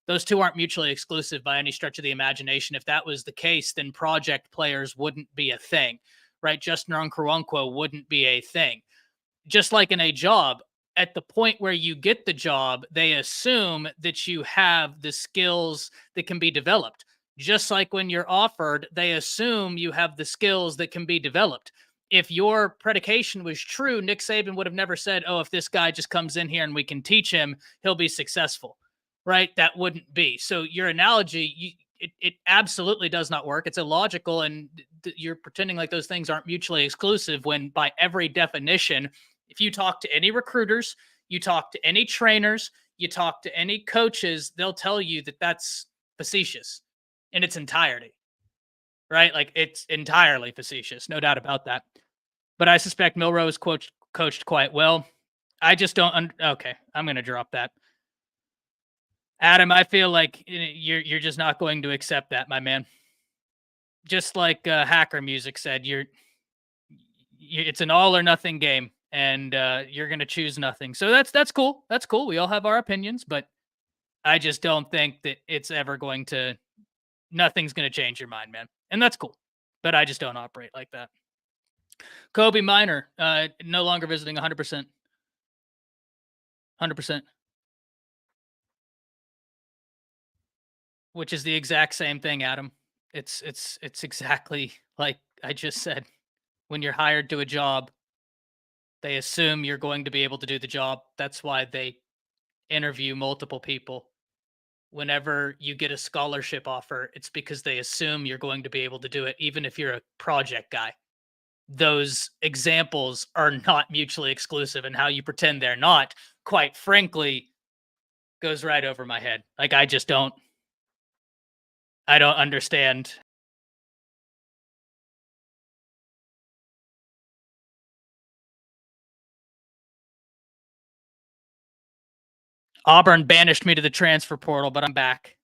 Those two aren't mutually exclusive by any stretch of the imagination. If that was the case, then project players wouldn't be a thing, right? Justin Nwankwo wouldn't be a thing. Just like in a job, at the point where you get the job, they assume that you have the skills that can be developed. Just like when you're offered, they assume you have the skills that can be developed. If your predication was true, Nick Saban would have never said, oh, if this guy just comes in here and we can teach him, he'll be successful, right? That wouldn't be. So your analogy, it absolutely does not work. It's illogical, and you're pretending like those things aren't mutually exclusive when, by every definition, if you talk to any recruiters, you talk to any trainers, you talk to any coaches, they'll tell you that that's facetious in its entirety, right? Like it's entirely facetious, no doubt about that. But I suspect Milrose coached quite well. I just don't. Okay, I'm going to drop that. Adam, I feel like you're just not going to accept that, my man. Just like Hacker Music said, it's an all or nothing game, and you're going to choose nothing. So that's cool. That's cool. We all have our opinions, but I just don't think that it's ever going to. Nothing's going to change your mind, man, and that's cool. But I just don't operate like that. Kobe Minor, no longer visiting 100%. 100%. Which is the exact same thing, Adam. It's exactly like I just said. When you're hired to a job, they assume you're going to be able to do the job. That's why they interview multiple people. Whenever you get a scholarship offer, it's because they assume you're going to be able to do it, even if you're a project guy. Those examples are not mutually exclusive, and how you pretend they're not, quite frankly, goes right over my head. Like I don't understand. Auburn banished me to the transfer portal, but I'm back.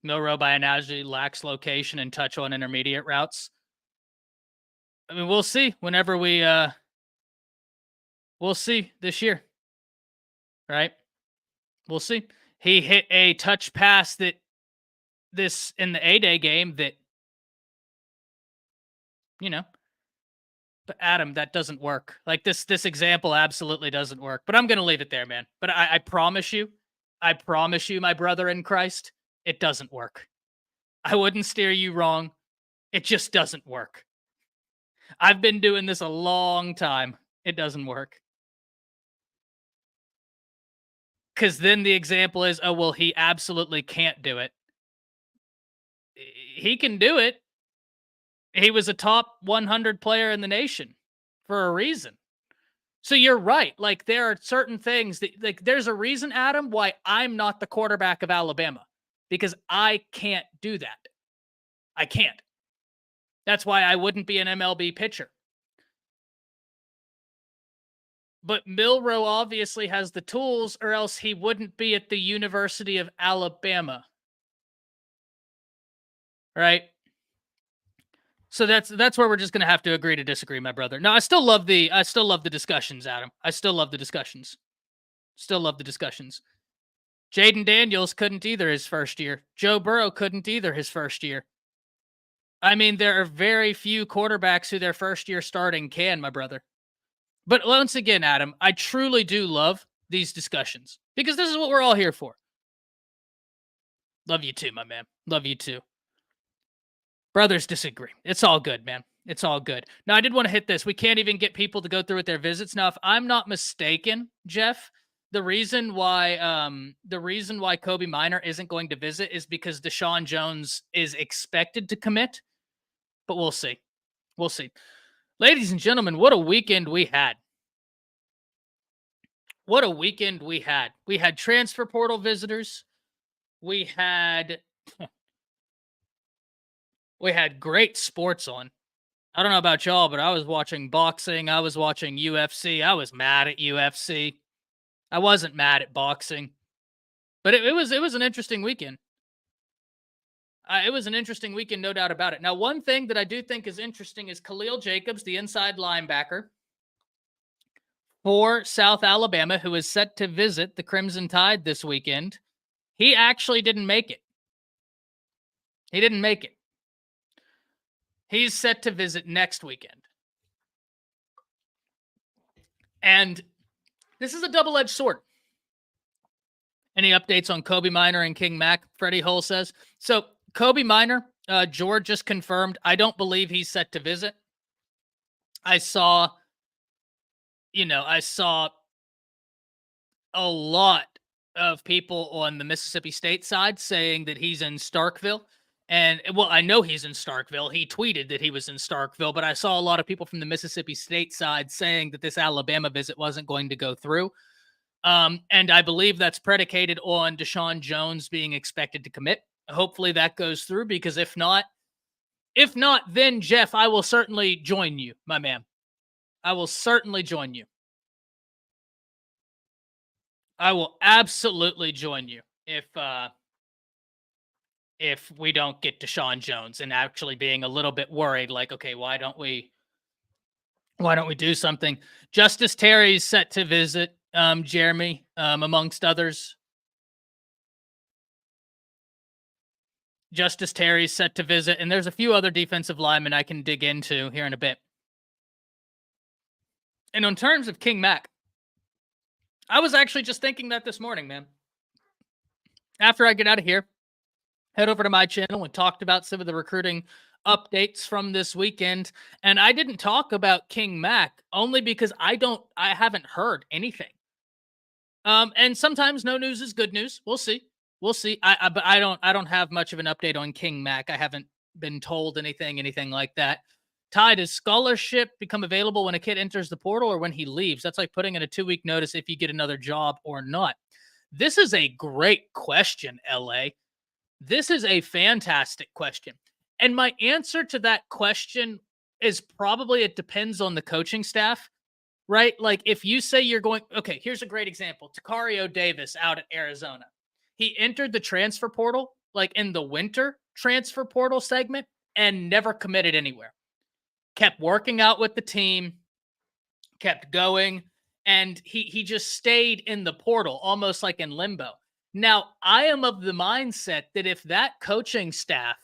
Milrow by analogy lacks location and touch on intermediate routes. I mean, we'll see whenever we'll see this year. Right? We'll see. He hit a touch pass that this in the A-Day game that, you know, but Adam, that doesn't work. Like this example absolutely doesn't work. But I'm gonna leave it there, man. But I promise you, my brother in Christ, it doesn't work. I wouldn't steer you wrong. It just doesn't work. I've been doing this a long time. It doesn't work. Because then the example is, oh, well, he absolutely can't do it. He can do it. He was a top 100 player in the nation for a reason. So you're right. Like, there are certain things that, like, there's a reason, Adam, why I'm not the quarterback of Alabama, because I can't do that. I can't. That's why I wouldn't be an MLB pitcher. But Milrow obviously has the tools, or else he wouldn't be at the University of Alabama. Right? So that's where we're just gonna have to agree to disagree, my brother. No, I still love the discussions, Adam. I still love the discussions. Still love the discussions. Jaden Daniels couldn't either his first year. Joe Burrow couldn't either his first year. I mean, there are very few quarterbacks who their first year starting can, my brother. But once again, Adam, I truly do love these discussions because this is what we're all here for. Love you too, my man. Love you too. Brothers disagree. It's all good, man. It's all good. Now, I did want to hit this. We can't even get people to go through with their visits. Now, if I'm not mistaken, Jeff, the reason why Kobe Minor isn't going to visit is because Deshaun Jones is expected to commit, but we'll see. We'll see. Ladies and gentlemen, what a weekend we had. What a weekend we had. We had transfer portal visitors. We had great sports on. I don't know about y'all, but I was watching boxing. I was watching UFC. I was mad at UFC. I wasn't mad at boxing, but it was an interesting weekend. It was an interesting weekend, no doubt about it. Now, one thing that I do think is interesting is Khalil Jacobs, the inside linebacker for South Alabama, who is set to visit the Crimson Tide this weekend. He actually didn't make it. He didn't make it. He's set to visit next weekend. And this is a double-edged sword. Any updates on Kobe Minor and King Mac? Freddie Hull says. So Kobe Minor, George just confirmed. I don't believe he's set to visit. I saw a lot of people on the Mississippi State side saying that he's in Starkville. And, well, I know he's in Starkville. He tweeted that he was in Starkville, but I saw a lot of people from the Mississippi State side saying that this Alabama visit wasn't going to go through. And I believe that's predicated on Deshaun Jones being expected to commit. Hopefully that goes through, because if not, then Jeff, I will certainly join you, my man. I will certainly join you. I will absolutely join you if we don't get Deshaun Jones, and actually being a little bit worried, like, okay, why don't we do something? Justice Terry's set to visit Jeremy, amongst others. Justice Terry's set to visit, and there's a few other defensive linemen I can dig into here in a bit. And in terms of King Mac, I was actually just thinking that this morning, man. After I get out of here, head over to my channel and talked about some of the recruiting updates from this weekend. And I didn't talk about King Mac only because I haven't heard anything. And sometimes no news is good news. We'll see. We'll see. But I don't have much of an update on King Mac. I haven't been told anything like that. Ty, does scholarship become available when a kid enters the portal or when he leaves? That's like putting in a 2-week notice if you get another job or not. This is a great question, LA. This is a fantastic question. And my answer to that question is probably it depends on the coaching staff, right? Like if you say you're going, okay, here's a great example. Tacario Davis out at Arizona. He entered the transfer portal, like in the winter transfer portal segment, and never committed anywhere. Kept working out with the team, kept going, and he just stayed in the portal, almost like in limbo. Now, I am of the mindset that if that coaching staff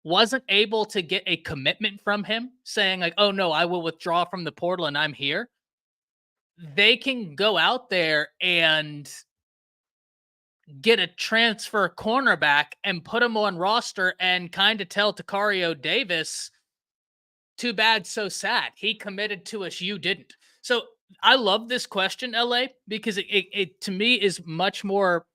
wasn't able to get a commitment from him saying like, oh no, I will withdraw from the portal and I'm here, they can go out there and get a transfer cornerback and put him on roster and kind of tell Tacario Davis, too bad, so sad. He committed to us, you didn't. So I love this question, LA, because it to me is much more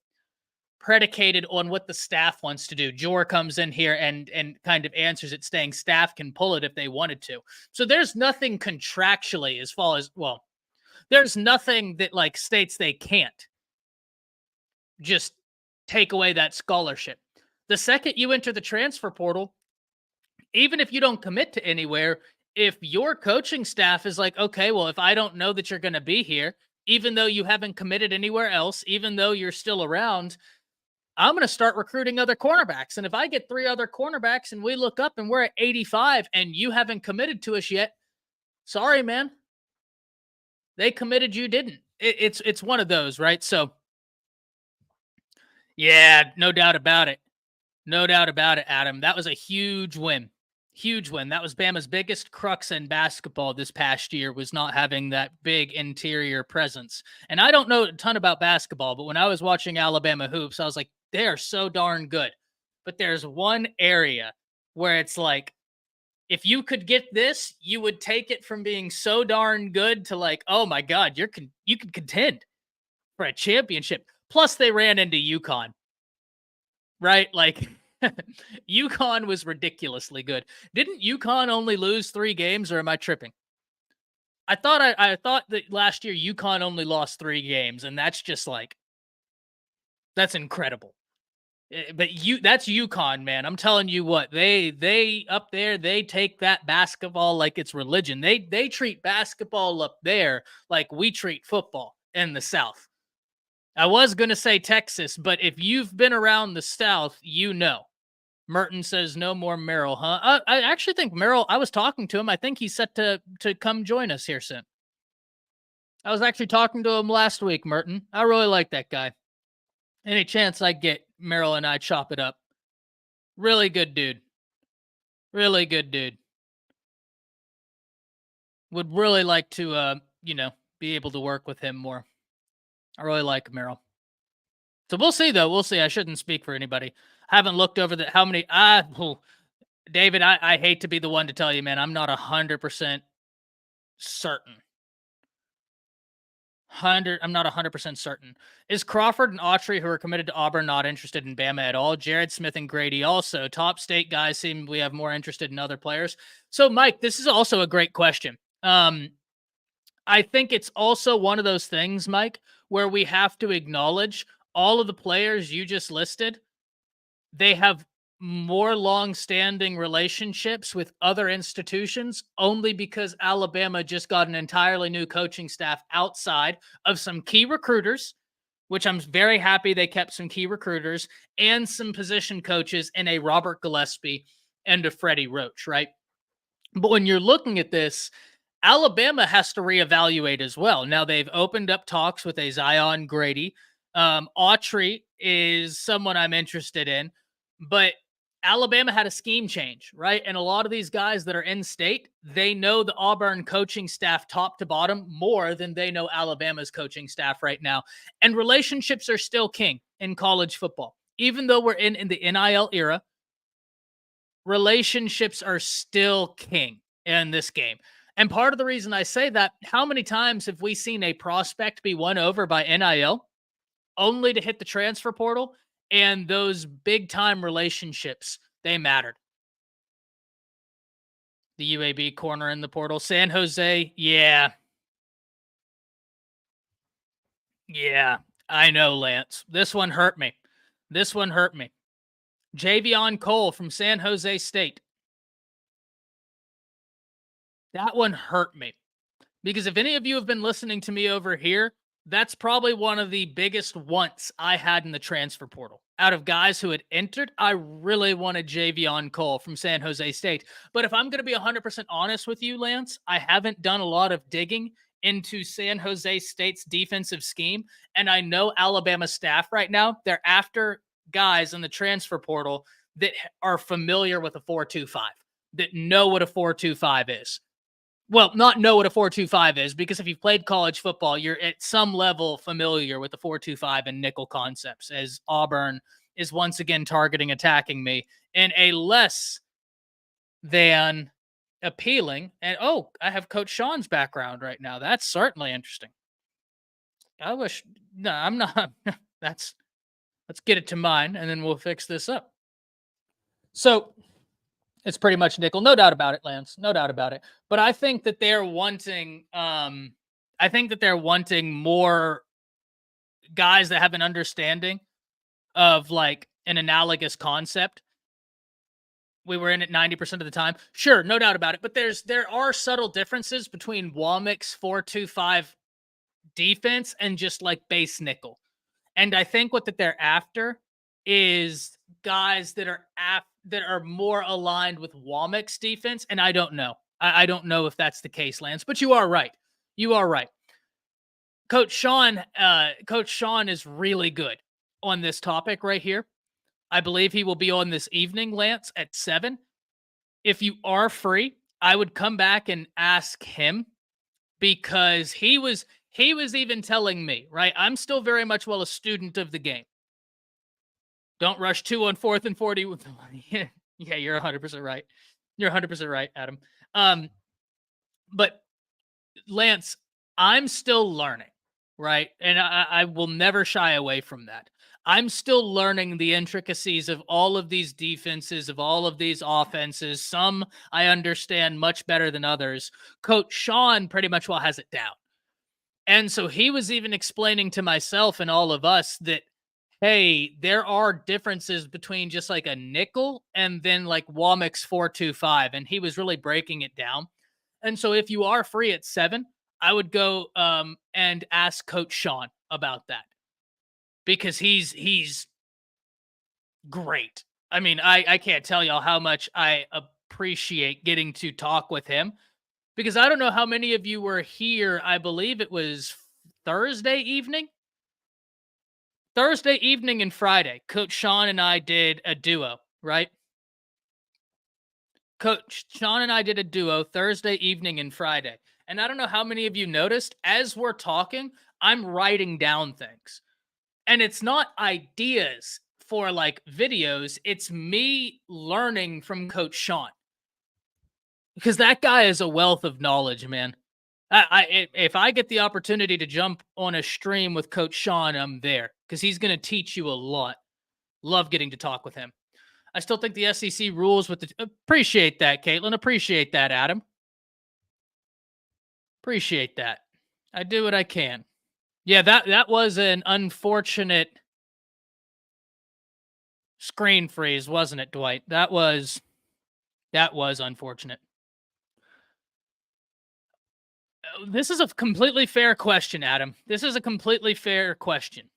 predicated on what the staff wants to do. Jor comes in here and kind of answers it, saying staff can pull it if they wanted to. So there's nothing contractually as far as, well, there's nothing that like states they can't just take away that scholarship. The second you enter the transfer portal, even if you don't commit to anywhere, if your coaching staff is like, okay, well, if I don't know that you're going to be here, even though you haven't committed anywhere else, even though you're still around, I'm going to start recruiting other cornerbacks. And if I get 3 other cornerbacks and we look up and we're at 85 and you haven't committed to us yet, sorry, man. They committed, you didn't. It's one of those, right? So, yeah, no doubt about it. No doubt about it, Adam. That was a huge win. Huge win. That was Bama's biggest crux in basketball this past year, was not having that big interior presence. And I don't know a ton about basketball, but when I was watching Alabama hoops, I was like, they are so darn good. But there's one area where it's like, if you could get this, you would take it from being so darn good to like, oh my God, you could contend for a championship. Plus, they ran into UConn, right? Like, UConn was ridiculously good. Didn't UConn only lose 3 games, or am I tripping? I thought that last year UConn only lost 3 games, and that's just like, that's incredible. But that's UConn, man. I'm telling you what, they up there, they take that basketball like it's religion. They treat basketball up there like we treat football in the South. I was going to say Texas, but if you've been around the South, you know. Merton says no more Merrill, huh? I actually think Merrill, I was talking to him. I think he's set to come join us here soon. I was actually talking to him last week, Merton. I really like that guy. Any chance I get, Merrill and I chop it up. Really good dude. Really good dude. Would really like to, be able to work with him more. I really like Merrill. So we'll see, though. We'll see. I shouldn't speak for anybody. I haven't looked over how many. David, I hate to be the one to tell you, man. I'm not 100% certain. I'm not 100% certain. Is Crawford and Autry, who are committed to Auburn, not interested in Bama at all? Jared Smith and Grady also. Top state guys seem we have more interested in other players. So, Mike, this is also a great question. I think it's also one of those things, Mike, where we have to acknowledge all of the players you just listed. They have more long-standing relationships with other institutions only because Alabama just got an entirely new coaching staff outside of some key recruiters, which I'm very happy they kept some key recruiters, and some position coaches in a Robert Gillespie and a Freddie Roach, right? But when you're looking at this, Alabama has to reevaluate as well. Now, they've opened up talks with a Zion Grady. Autry is someone I'm interested in, but Alabama had a scheme change, right? And a lot of these guys that are in state, they know the Auburn coaching staff top to bottom more than they know Alabama's coaching staff right now. And relationships are still king in college football. Even though we're in the NIL era, relationships are still king in this game. And part of the reason I say that, how many times have we seen a prospect be won over by NIL only to hit the transfer portal, and those big time relationships, they mattered. The UAB corner in the portal. San Jose, yeah. Yeah, I know, Lance. This one hurt me. This one hurt me. Javion Cole from San Jose State. That one hurt me. Because if any of you have been listening to me over here, that's probably one of the biggest wants I had in the transfer portal. Out of guys who had entered, I really wanted Javion Cole from San Jose State. But if I'm going to be 100% honest with you, Lance, I haven't done a lot of digging into San Jose State's defensive scheme. And I know Alabama staff right now, they're after guys in the transfer portal that are familiar with a 4-2-5, that know what a 4-2-5 is. Well, not know what a 4-2-5 is, because if you've played college football, you're at some level familiar with the 4-2-5 and nickel concepts, as Auburn is once again targeting attacking me in a less than appealing. And I have Coach Sean's background right now. That's certainly interesting. I wish no, I'm not. Let's get it to mine and then we'll fix this up. So it's pretty much nickel, no doubt about it, Lance. No doubt about it. But I think that they're wanting more guys that have an understanding of like an analogous concept. We were in it 90% of the time. Sure, no doubt about it. But there are subtle differences between Womack's 4-2-5 defense and just like base nickel. And I think what that they're after is guys that are more aligned with Womack's defense. And I don't know. I don't know if that's the case, Lance, but you are right. You are right. Coach Sean is really good on this topic right here. I believe he will be on this evening, Lance, at 7. If you are free, I would come back and ask him, because he was even telling me, right? I'm still very much a student of the game. Don't rush 2 on 4th and 40 with the money. Yeah, you're 100% right. You're 100% right, Adam. But Lance, I'm still learning, right? And I will never shy away from that. I'm still learning the intricacies of all of these defenses, of all of these offenses. Some I understand much better than others. Coach Sean pretty much has it down. And so he was even explaining to myself and all of us that, hey, there are differences between just like a nickel and then like Womack's 4-2-5. And he was really breaking it down. And so if you are free at 7, I would go and ask Coach Sean about that, because he's great. I mean, I can't tell y'all how much I appreciate getting to talk with him, because I don't know how many of you were here. I believe it was Thursday evening and Friday. Coach Sean and I did a duo, right? Coach Sean and I did a duo Thursday evening and Friday. And I don't know how many of you noticed, as we're talking, I'm writing down things. And it's not ideas for like videos. It's me learning from Coach Sean, because that guy is a wealth of knowledge, man. If I get the opportunity to jump on a stream with Coach Sean, I'm there, because he's going to teach you a lot. Love getting to talk with him. I still think the SEC rules with the... Appreciate that, Caitlin. Appreciate that, Adam. Appreciate that. I do what I can. Yeah, that was an unfortunate screen freeze, wasn't it, Dwight? That was unfortunate. This is a completely fair question, Adam. This is a completely fair question.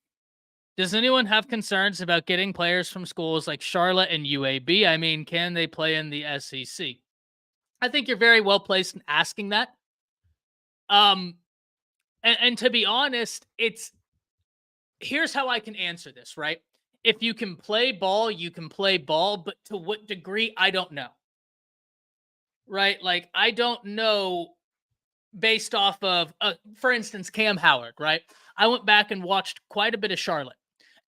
Does anyone have concerns about getting players from schools like Charlotte and UAB? I mean, can they play in the SEC? I think you're very well placed in asking that. And to be honest, here's how I can answer this, right? if you can play ball, you can play ball, but to what degree, I don't know. Right? Like, I don't know based off of, for instance, Cam Howard, right? I went back and watched quite a bit of Charlotte.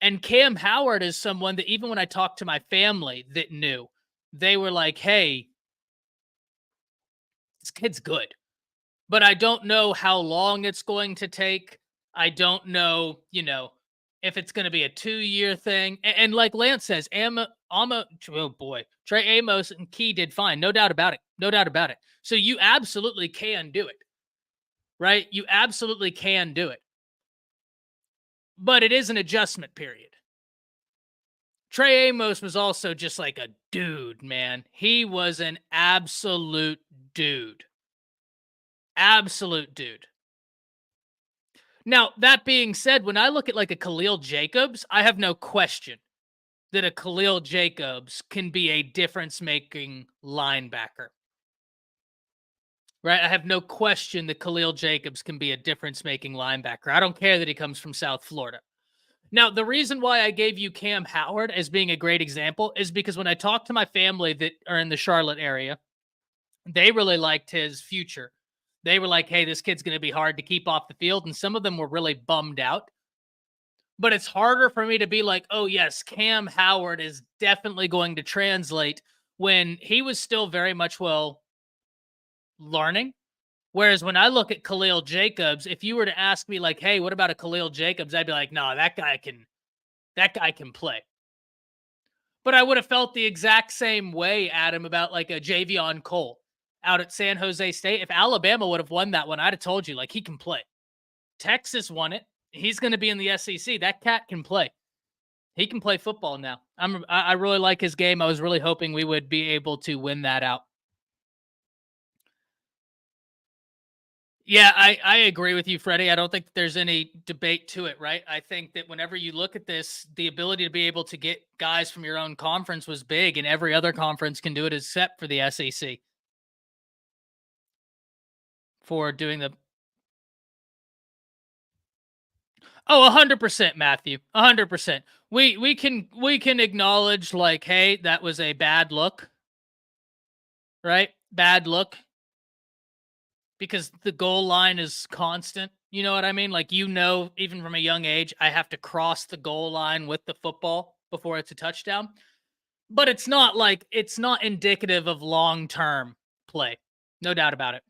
And Cam Howard is someone that even when I talked to my family that knew, they were like, hey, this kid's good. But I don't know how long it's going to take. I don't know, if it's going to be a 2-year thing. And like Lance says, oh boy, Trey Amos and Key did fine. No doubt about it. No doubt about it. So you absolutely can do it, right? You absolutely can do it. But it is an adjustment period. Trey Amos was also just like a dude, man. He was an absolute dude. Absolute dude. Now, that being said, when I look at like a Khalil Jacobs, I have no question that a Khalil Jacobs can be a difference-making linebacker. Right? I have no question that Khalil Jacobs can be a difference-making linebacker. I don't care that he comes from South Florida. Now, the reason why I gave you Cam Howard as being a great example is because when I talked to my family that are in the Charlotte area, they really liked his future. They were like, hey, this kid's going to be hard to keep off the field. And some of them were really bummed out. But it's harder for me to be like, oh, yes, Cam Howard is definitely going to translate when he was still very much, learning. Whereas when I look at Khalil Jacobs, if you were to ask me like, hey, what about a Khalil Jacobs? I'd be like, no, that guy can play. But I would have felt the exact same way, Adam, about like a Javion Cole out at San Jose State. If Alabama would have won that one, I'd have told you, like, he can play. Texas won it. He's going to be in the SEC. That cat can play. He can play football now. I really like his game. I was really hoping we would be able to win that out. Yeah, I agree with you, Freddie. I don't think there's any debate to it, right? I think that whenever you look at this, the ability to be able to get guys from your own conference was big, and every other conference can do it except for the SEC for doing the. Oh, 100%, Matthew. 100%. We can acknowledge like, hey, that was a bad look, right? Bad look. Because the goal line is constant. You know what I mean? Like, even from a young age, I have to cross the goal line with the football before it's a touchdown. But it's not indicative of long-term play. No doubt about it.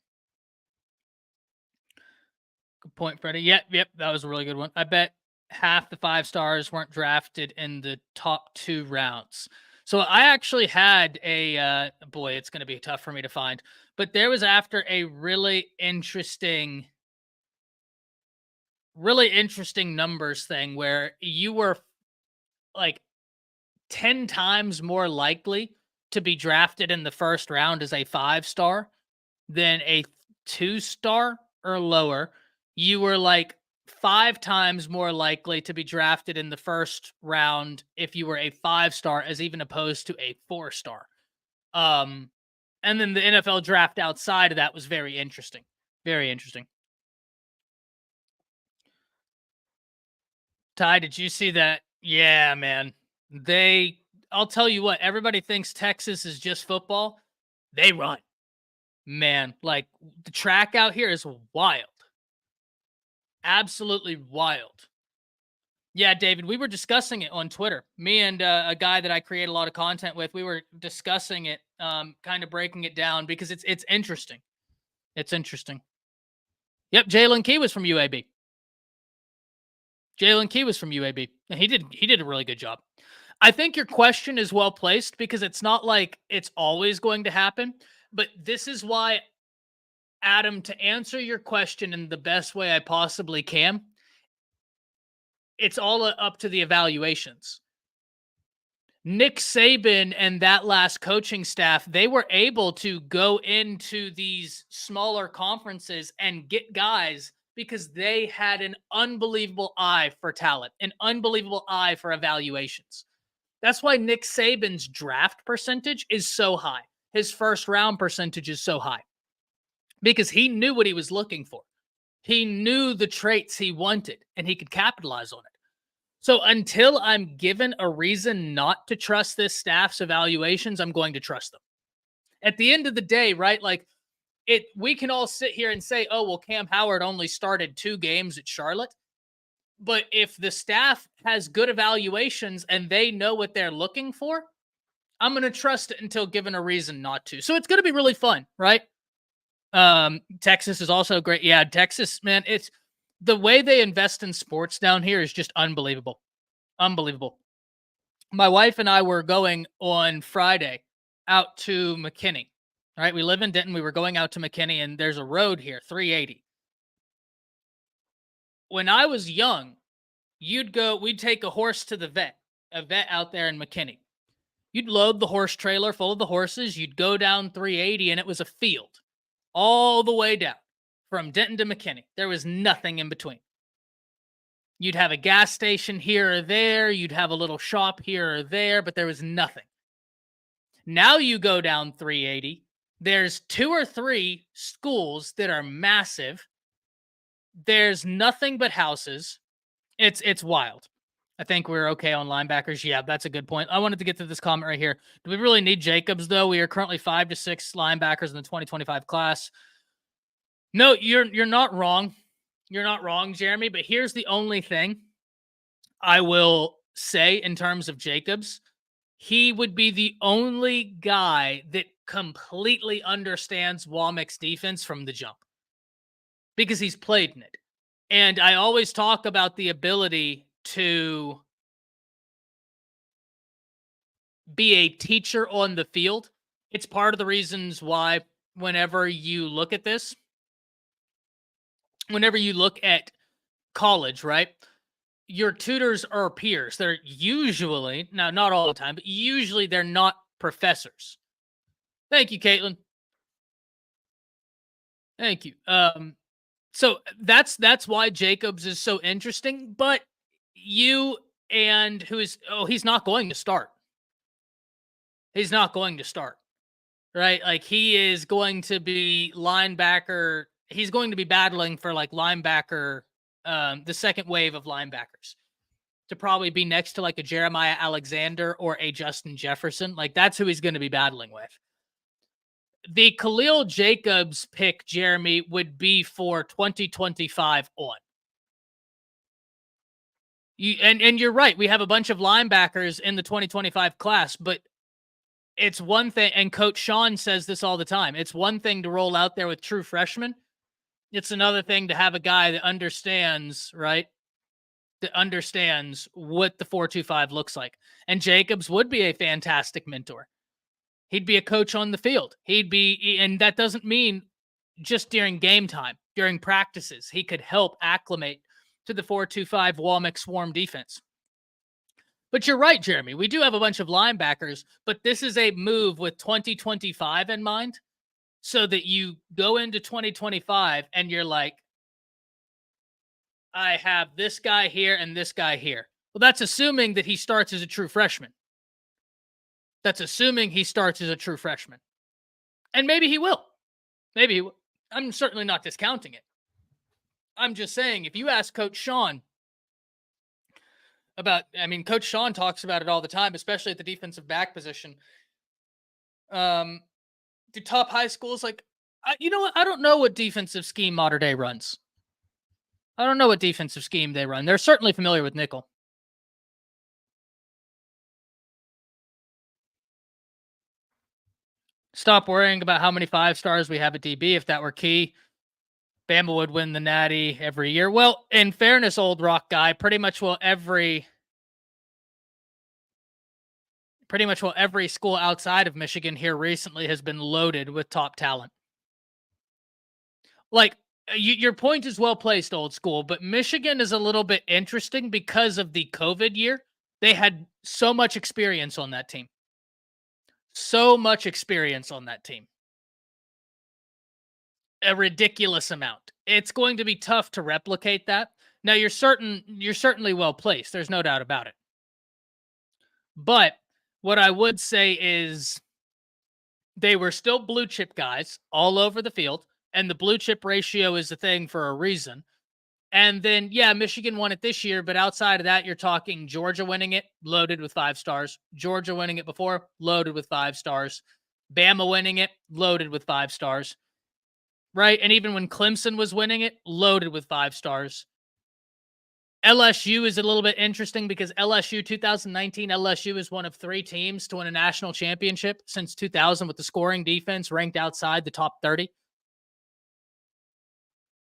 Good point, Freddie. Yep. That was a really good one. I bet half the 5 stars weren't drafted in the top 2 rounds. So I actually had boy, it's going to be tough for me to find, but there was after a really interesting numbers thing where you were like 10 times more likely to be drafted in the first round as a 5-star than a 2-star or lower. You were like 5 times more likely to be drafted in the first round if you were a 5-star as even opposed to a 4-star. And then the NFL draft outside of that was very interesting. Very interesting. Ty, did you see that? Yeah, man. I'll tell you what, everybody thinks Texas is just football. They run. Man, like the track out here is wild. Absolutely wild. Yeah, David, we were discussing it on Twitter. Me and a guy that I create a lot of content with, we were discussing it, kind of breaking it down because it's interesting. It's interesting. Yep, Jalen Key was from UAB. And he did a really good job. I think your question is well placed because it's not like it's always going to happen, but this is why, Adam, to answer your question in the best way I possibly can, it's all up to the evaluations. Nick Saban and that last coaching staff, they were able to go into these smaller conferences and get guys because they had an unbelievable eye for talent, an unbelievable eye for evaluations. That's why Nick Saban's draft percentage is so high. His first round percentage is so high because he knew what he was looking for. He knew the traits he wanted and he could capitalize on it. So until I'm given a reason not to trust this staff's evaluations, I'm going to trust them. At the end of the day, right? Like we can all sit here and say, oh, well, Cam Howard only started 2 games at Charlotte. But if the staff has good evaluations and they know what they're looking for, I'm going to trust it until given a reason not to. So it's going to be really fun, right? Texas is also great. Yeah, Texas, man, it's the way they invest in sports down here is just unbelievable. Unbelievable. My wife and I were going on Friday out to McKinney. Right? We live in Denton. We were going out to McKinney, and there's a road here, 380. When I was young, we'd take a horse to the vet, a vet out there in McKinney. You'd load the horse trailer full of the horses. You'd go down 380, and it was a field all the way down from Denton to McKinney. There was nothing in between. You'd have a gas station here or there. You'd have a little shop here or there, but there was nothing. Now you go down 380. There's 2 or 3 schools that are massive. There's nothing but houses. It's wild. I think we're okay on linebackers. Yeah, that's a good point. I wanted to get to this comment right here. Do we really need Jacobs, though? We are currently 5 to 6 linebackers in the 2025 class. No, you're not wrong. You're not wrong, Jeremy. But here's the only thing I will say in terms of Jacobs. He would be the only guy that completely understands Womack's defense from the jump because he's played in it. And I always talk about the ability to be a teacher on the field. It's part of the reasons why whenever you look at this, whenever you look at college, right? Your tutors are peers. They're usually, now not all the time, but usually they're not professors. Thank you, Caitlin. Thank you. So that's why Jacobs is so interesting. But he's not going to start. He's not going to start. Right? Like he is going to be linebacker. He's going to be battling for like linebacker, the second wave of linebackers to probably be next to like a Jeremiah Alexander or a Justin Jefferson. Like that's who he's going to be battling with. The Khalil Jacobs pick, Jeremy, would be for 2025 on. And you're right. We have a bunch of linebackers in the 2025 class, but it's one thing, and Coach Sean says this all the time. It's one thing to roll out there with true freshmen. It's another thing to have a guy that understands, right? That understands what the 4.25 looks like. And Jacobs would be a fantastic mentor. He'd be a coach on the field. And that doesn't mean just during game time, during practices. He could help acclimate to the 4.25 Womack swarm defense. But you're right, Jeremy. We do have a bunch of linebackers, but this is a move with 2025 in mind so that you go into 2025 and you're like, I have this guy here and this guy here. Well, that's assuming that he starts as a true freshman. That's assuming he starts as a true freshman. And maybe he will. Maybe he will. I'm certainly not discounting it. I'm just saying, if you ask Coach Sean Coach Sean talks about it all the time, especially at the defensive back position. Do top high schools you know what? I don't know what defensive scheme Mater Dei runs. I don't know what defensive scheme they run. They're certainly familiar with nickel. Stop worrying about how many 5 stars we have at DB. If that were key, Bama would win the Natty every year. Well, in fairness, old rock guy, pretty much every school outside of Michigan here recently has been loaded with top talent. Like, your point is well placed, old school, but Michigan is a little bit interesting because of the COVID year. They had so much experience on that team. So much experience on that team. A ridiculous amount. It's going to be tough to replicate that. Now, you're certainly well placed. There's no doubt about it. But what I would say is they were still blue chip guys all over the field, and the blue chip ratio is a thing for a reason. And then, yeah, Michigan won it this year, but outside of that, you're talking Georgia winning it, loaded with 5 stars. Georgia winning it before, loaded with 5 stars. Bama winning it, loaded with 5 stars. Right? And even when Clemson was winning it, loaded with 5 stars. LSU is a little bit interesting because LSU 2019, LSU is one of 3 teams to win a national championship since 2000 with the scoring defense ranked outside the top 30.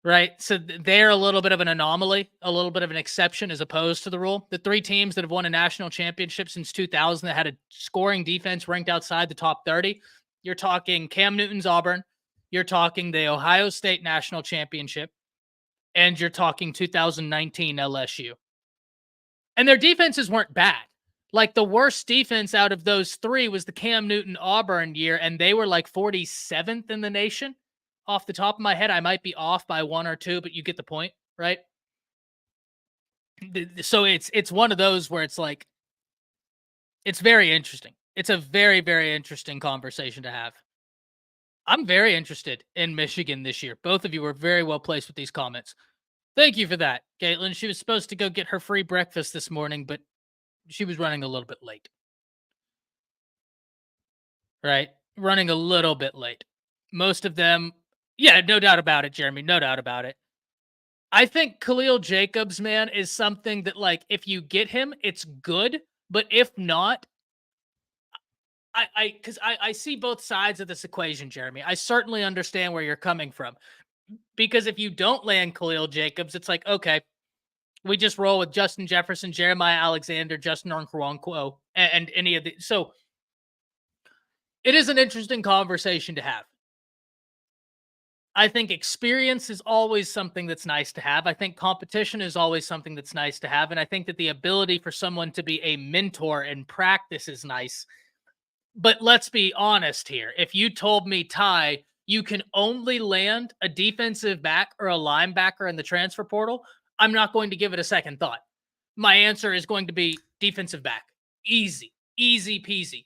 Right. So they're a little bit of an anomaly, a little bit of an exception as opposed to the rule. The 3 teams that have won a national championship since 2000 that had a scoring defense ranked outside the top 30. You're talking Cam Newton's Auburn. You're talking the Ohio State National Championship. And you're talking 2019 LSU. And their defenses weren't bad. Like the worst defense out of those 3 was the Cam Newton Auburn year, and they were like 47th in the nation. Off the top of my head, I might be off by 1 or 2, but you get the point, right? So it's one of those where it's like, it's very interesting. It's a very, very interesting conversation to have. I'm very interested in Michigan this year. Both of you were very well placed with these comments. Thank you for that, Caitlin. She was supposed to go get her free breakfast this morning, but she was running a little bit late. Right? Running a little bit late. Most of them, yeah, no doubt about it, Jeremy. No doubt about it. I think Khalil Jacobs, man, is something that, like, if you get him, it's good. But if not, I see both sides of this equation, Jeremy. I certainly understand where you're coming from. Because if you don't land Khalil Jacobs, it's like, okay, we just roll with Justin Jefferson, Jeremiah Alexander, Justin Nkwonkwo, and any of the. So it is an interesting conversation to have. I think experience is always something that's nice to have. I think competition is always something that's nice to have. And I think that the ability for someone to be a mentor in practice is nice. But let's be honest here. If you told me, Ty, you can only land a defensive back or a linebacker in the transfer portal, I'm not going to give it a second thought. My answer is going to be defensive back. Easy peasy.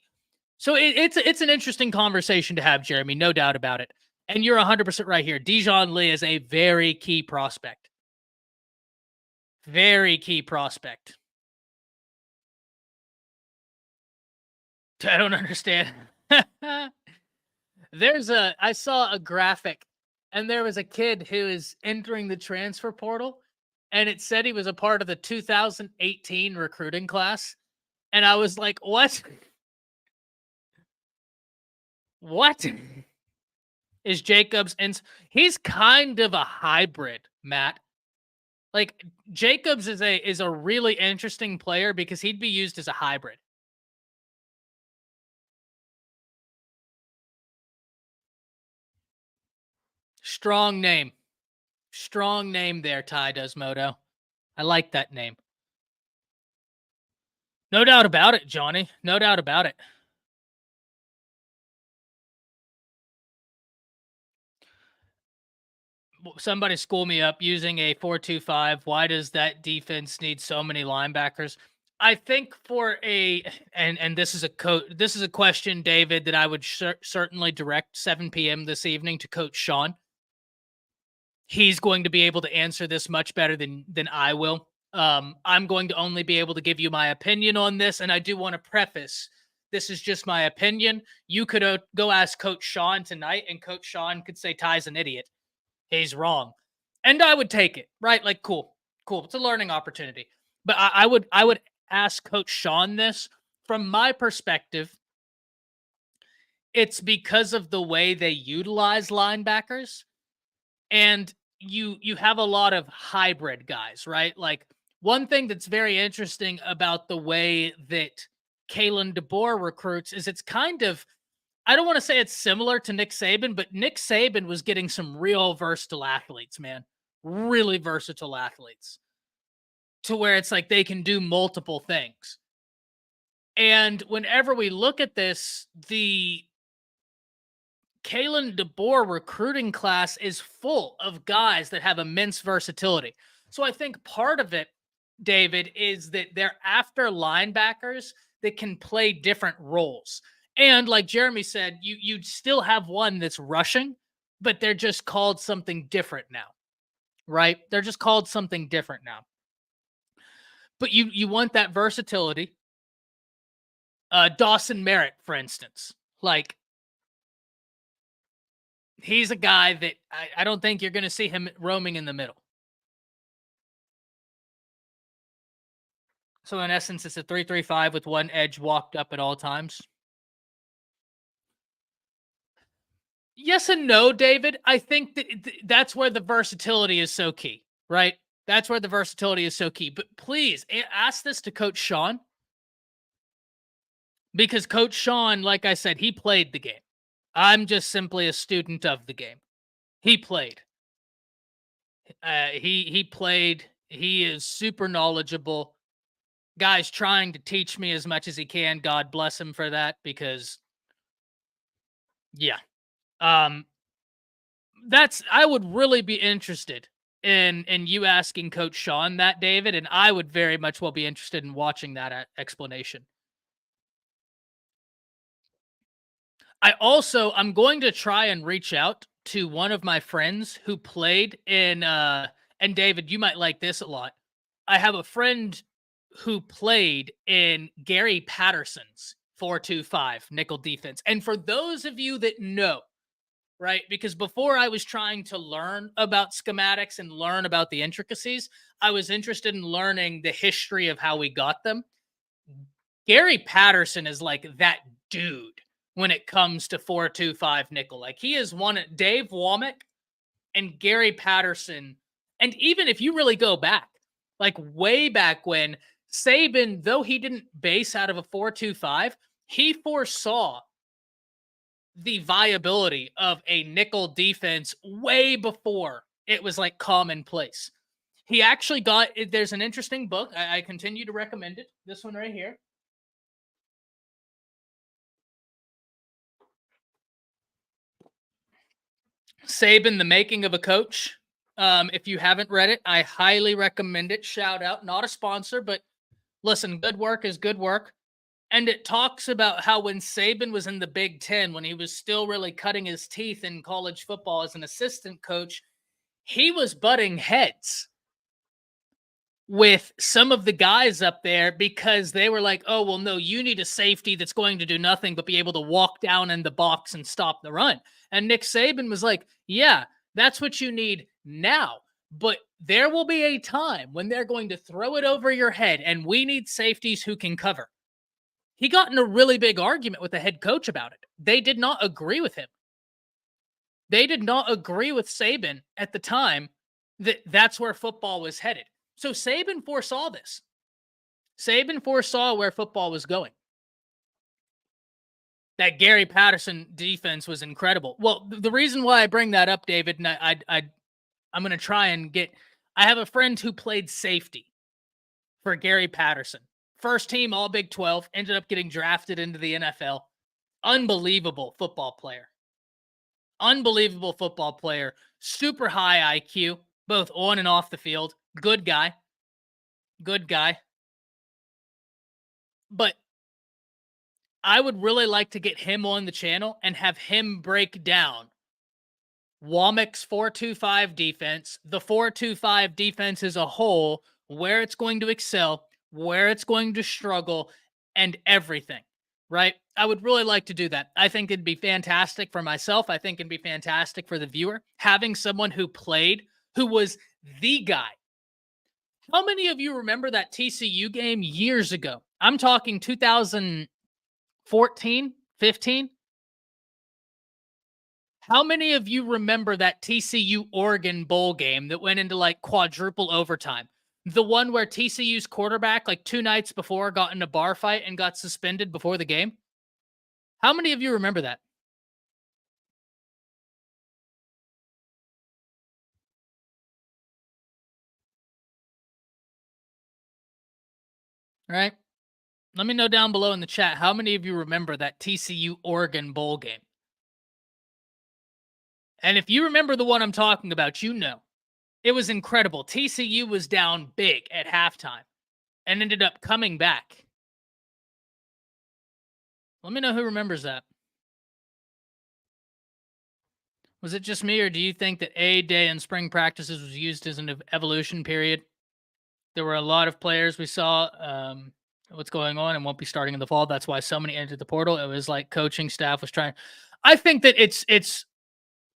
So it's an interesting conversation to have, Jeremy, no doubt about it. And you're 100% right here. Dijon Lee is a very key prospect. Very key prospect. I don't understand. I saw a graphic and there was a kid who is entering the transfer portal and it said he was a part of the 2018 recruiting class. And I was like, what? What? Is Jacobs, and he's kind of a hybrid, Matt. Like Jacobs is a really interesting player because he'd be used as a hybrid. Strong name. Strong name there, Ty Desmodo. I like that name. No doubt about it, Johnny. No doubt about it. Somebody school me up using a 4-2-5. Why does that defense need so many linebackers? I think for and this is a question, David, that I would certainly direct 7 p.m. this evening to Coach Sean. He's going to be able to answer this much better than I will. I'm going to only be able to give you my opinion on this, and I do want to preface, this is just my opinion. You could go ask Coach Sean tonight, and Coach Sean could say Ty's an idiot. He's wrong. And I would take it, right? Like, cool. It's a learning opportunity. But I would ask Coach Sean this. From my perspective, it's because of the way they utilize linebackers. And you have a lot of hybrid guys, right? Like, one thing that's very interesting about the way that Kalen DeBoer recruits is it's kind of, I don't want to say it's similar to Nick Saban, but Nick Saban was getting some real versatile athletes, man. Really versatile athletes. To where it's like they can do multiple things. And whenever we look at this, the Kalen DeBoer recruiting class is full of guys that have immense versatility. So I think part of it, David, is that they're after linebackers that can play different roles. And like Jeremy said, you'd still have one that's rushing, but they're just called something different now. right? They're just called something different now. But you want that versatility. Dawson Merritt, for instance, like he's a guy that I don't think you're going to see him roaming in the middle. So in essence, it's a 3-3-5 with one edge walked up at all times. Yes and no, David. I think that that's where the versatility is so key, right? That's where the versatility is so key. But please ask this to Coach Sean, because Coach Sean, like I said, he played the game. I'm just simply a student of the game. He played. He played. He is super knowledgeable. Guy's trying to teach me as much as he can. God bless him for that, because yeah. Um that's I would really be interested in you asking Coach Sean that, David, and I would very much well be interested in watching that explanation. I'm going to try and reach out to one of my friends who played in and David, you might like this a lot. I have a friend who played in Gary Patterson's 4-2-5 nickel defense. And for those of you that know, right? Because before I was trying to learn about schematics and learn about the intricacies, I was interested in learning the history of how we got them. Gary Patterson is like that dude when it comes to 4-2-5 nickel. Like he is one. Dave Womack and Gary Patterson. And even if you really go back, like way back when, Saban, though he didn't base out of a 4-2-5, he foresaw the viability of a nickel defense way before it was like commonplace. He actually there's an interesting book. I continue to recommend it. This one right here. Saban, The Making of a Coach. If you haven't read it, I highly recommend it. Shout out, not a sponsor, but listen, good work is good work. And it talks about how when Saban was in the Big Ten, when he was still really cutting his teeth in college football as an assistant coach, he was butting heads with some of the guys up there because they were like, oh, well, no, you need a safety that's going to do nothing but be able to walk down in the box and stop the run. And Nick Saban was like, yeah, that's what you need now. But there will be a time when they're going to throw it over your head, and we need safeties who can cover. He got in a really big argument with the head coach about it. They did not agree with him. They did not agree with Saban at the time that that's where football was headed. So Saban foresaw this. Saban foresaw where football was going. That Gary Patterson defense was incredible. Well, the reason why I bring that up, David, and I'm going to try and get. I have a friend who played safety for Gary Patterson. First team All Big 12, ended up getting drafted into the NFL. Unbelievable football player. Unbelievable football player. Super high IQ, both on and off the field. Good guy. Good guy. But I would really like to get him on the channel and have him break down Womack's 4-2-5 defense, the 4-2-5 defense as a whole, where it's going to excel, where it's going to struggle, and everything, right? I would really like to do that. I think it'd be fantastic for myself. I think it'd be fantastic for the viewer. Having someone who played, who was the guy. How many of you remember that TCU game years ago? I'm talking 2014, 15. How many of you remember that TCU Oregon bowl game that went into like quadruple overtime? The one where TCU's quarterback, like 2 nights before, got in a bar fight and got suspended before the game? How many of you remember that? All right. Let me know down below in the chat. How many of you remember that TCU Oregon bowl game? And if you remember the one I'm talking about, you know. It was incredible. TCU was down big at halftime and ended up coming back. Let me know who remembers that. Was it just me, or do you think that A day in spring practices was used as an evolution period? There were a lot of players we saw what's going on and won't be starting in the fall. That's why so many entered the portal. It was like coaching staff was trying. I think that it's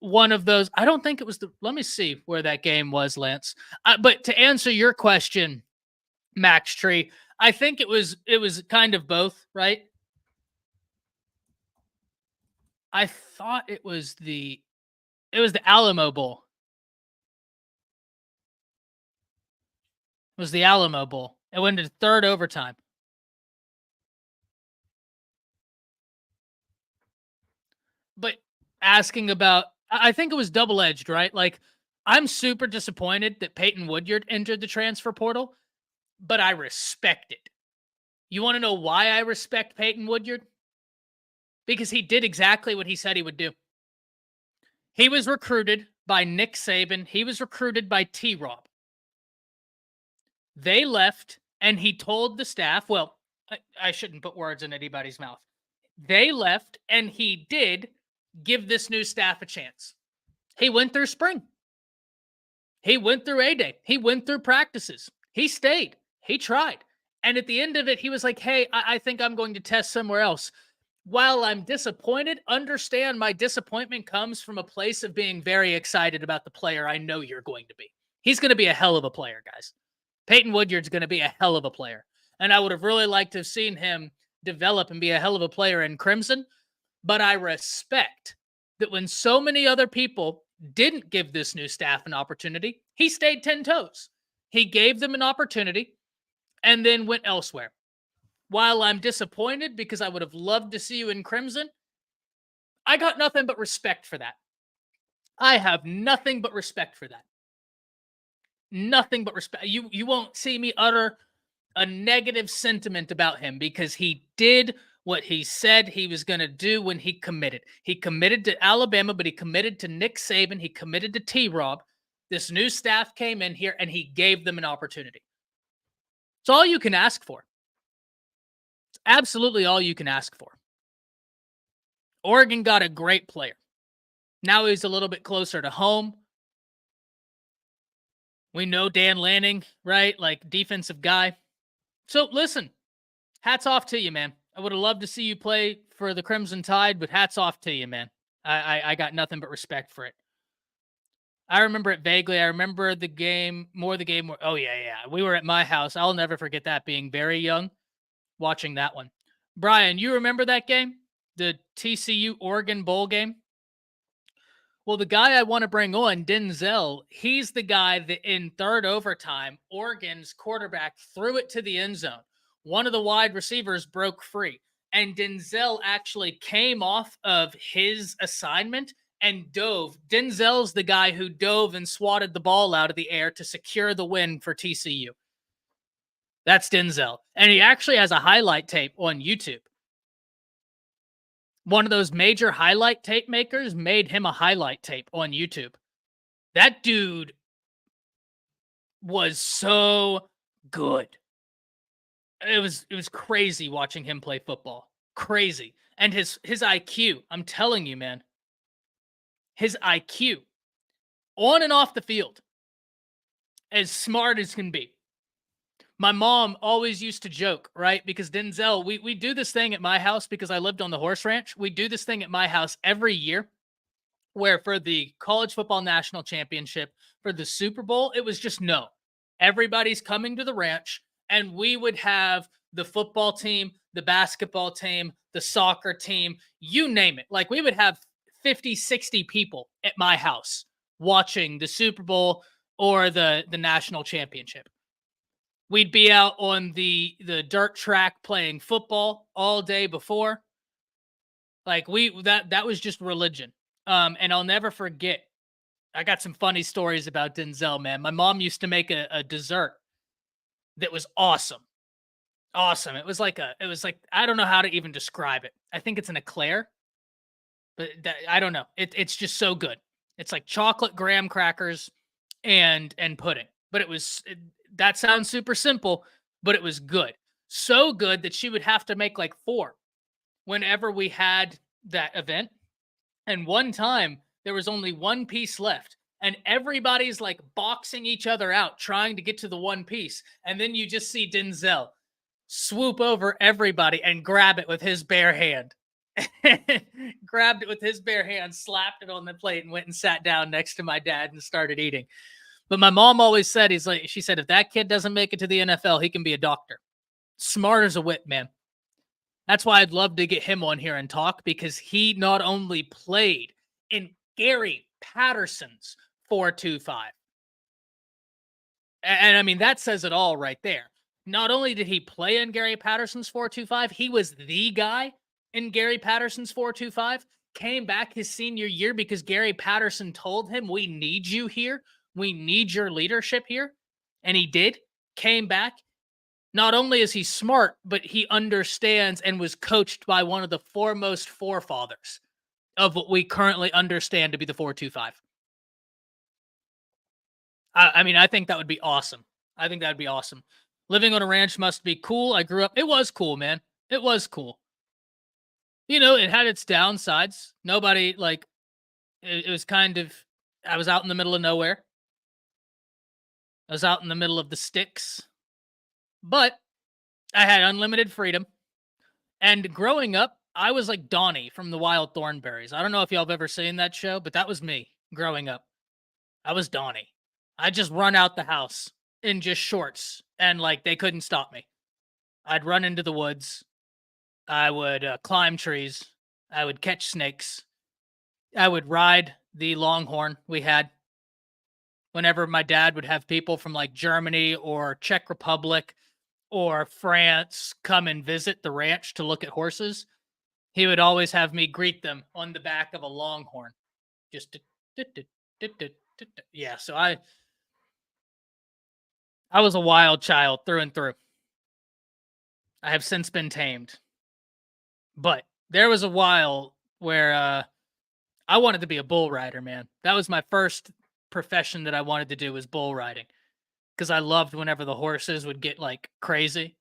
one of those. I don't think it was the. Let me see where that game was, Lance. But to answer your question, Max Tree, I think it was kind of both, right? I thought it was the Alamo Bowl. It was the Alamo Bowl. It went to third overtime. But asking about, I think it was double edged, right? Like, I'm super disappointed that Peyton Woodyard entered the transfer portal, but I respect it. You want to know why I respect Peyton Woodyard? Because he did exactly what he said he would do. He was recruited by Nick Saban, he was recruited by T Rob. They left, and he told the staff, well, I shouldn't put words in anybody's mouth. They left, and he did give this new staff a chance. He went through spring. He went through A Day. He went through practices. He stayed. He tried. And at the end of it, he was like, hey, I think I'm going to test somewhere else. While I'm disappointed, understand my disappointment comes from a place of being very excited about the player I know you're going to be. He's going to be a hell of a player, guys. Peyton Woodyard's going to be a hell of a player. And I would have really liked to have seen him develop and be a hell of a player in Crimson. But I respect that when so many other people didn't give this new staff an opportunity, he stayed 10 toes. He gave them an opportunity and then went elsewhere. While I'm disappointed because I would have loved to see you in Crimson, I got nothing but respect for that. I have nothing but respect for that. Nothing but respect. You won't see me utter a negative sentiment about him because he did what he said he was going to do when he committed. He committed to Alabama, but he committed to Nick Saban. He committed to T-Rob. This new staff came in here and he gave them an opportunity. It's all you can ask for. It's absolutely all you can ask for. Oregon got a great player. Now he's a little bit closer to home. We know Dan Lanning, right? Like defensive guy. So listen, hats off to you, man. I would have loved to see you play for the Crimson Tide, but hats off to you, man. I got nothing but respect for it. I remember it vaguely. I remember the game, oh, yeah. We were at my house. I'll never forget that, being very young, watching that one. Brian, you remember that game? The TCU Oregon Bowl game? Well, the guy I want to bring on, Denzel, he's the guy that in third overtime, Oregon's quarterback threw it to the end zone. One of the wide receivers broke free, and Denzel actually came off of his assignment and dove. Denzel's the guy who dove and swatted the ball out of the air to secure the win for TCU. That's Denzel. And he actually has a highlight tape on YouTube. One of those major highlight tape makers made him a highlight tape on YouTube. That dude was so good. It was crazy watching him play football. Crazy. And his IQ, I'm telling you, man. His IQ on and off the field, as smart as can be. My mom always used to joke, right? Because Denzel, we do this thing at my house because I lived on the horse ranch. We do this thing at my house every year where for the college football national championship, for the Super Bowl, it was just no. Everybody's coming to the ranch, and we would have the football team, the basketball team, the soccer team, you name it. Like we would have 50, 60 people at my house watching the Super Bowl or the national championship. We'd be out on the dirt track playing football all day before. Like that was just religion. And I'll never forget. I got some funny stories about Denzel, man. My mom used to make a dessert that was awesome. Awesome. It was like I don't know how to even describe it. I think it's an eclair, but I don't know. It's just so good. It's like chocolate graham crackers and pudding. But that sounds super simple, but it was good. So good that she would have to make like 4 whenever we had that event. And one time there was only one piece left. And everybody's like boxing each other out, trying to get to the one piece. And then you just see Denzel swoop over everybody and grab it with his bare hand. Grabbed it with his bare hand, slapped it on the plate, and went and sat down next to my dad and started eating. But my mom always said, she said, if that kid doesn't make it to the NFL, he can be a doctor. Smart as a whip, man. That's why I'd love to get him on here and talk, because he not only played in Gary Patterson's 4.25, and I mean, that says it all right there. Not only did he play in Gary Patterson's 4.25, he was the guy in Gary Patterson's 4.25, came back his senior year because Gary Patterson told him, we need you here. We need your leadership here. And he did, came back. Not only is he smart, but he understands and was coached by one of the foremost forefathers of what we currently understand to be the 4.25. I mean, I think that would be awesome. I think that'd be awesome. Living on a ranch must be cool. I grew up. It was cool, man. It was cool. You know, it had its downsides. Nobody, like, it was kind of, I was out in the middle of nowhere. I was out in the middle of the sticks. But I had unlimited freedom. And growing up, I was like Donnie from the Wild Thornberrys. I don't know if y'all have ever seen that show, but that was me growing up. I was Donnie. I just run out the house in just shorts, and like they couldn't stop me. I'd run into the woods. I would climb trees. I would catch snakes. I would ride the Longhorn we had. Whenever my dad would have people from like Germany or Czech Republic or France come and visit the ranch to look at horses, he would always have me greet them on the back of a Longhorn. Just yeah, so I was a wild child through and through. I have since been tamed. But there was a while where I wanted to be a bull rider, man. That was my first profession that I wanted to do, was bull riding. Because I loved whenever the horses would get like crazy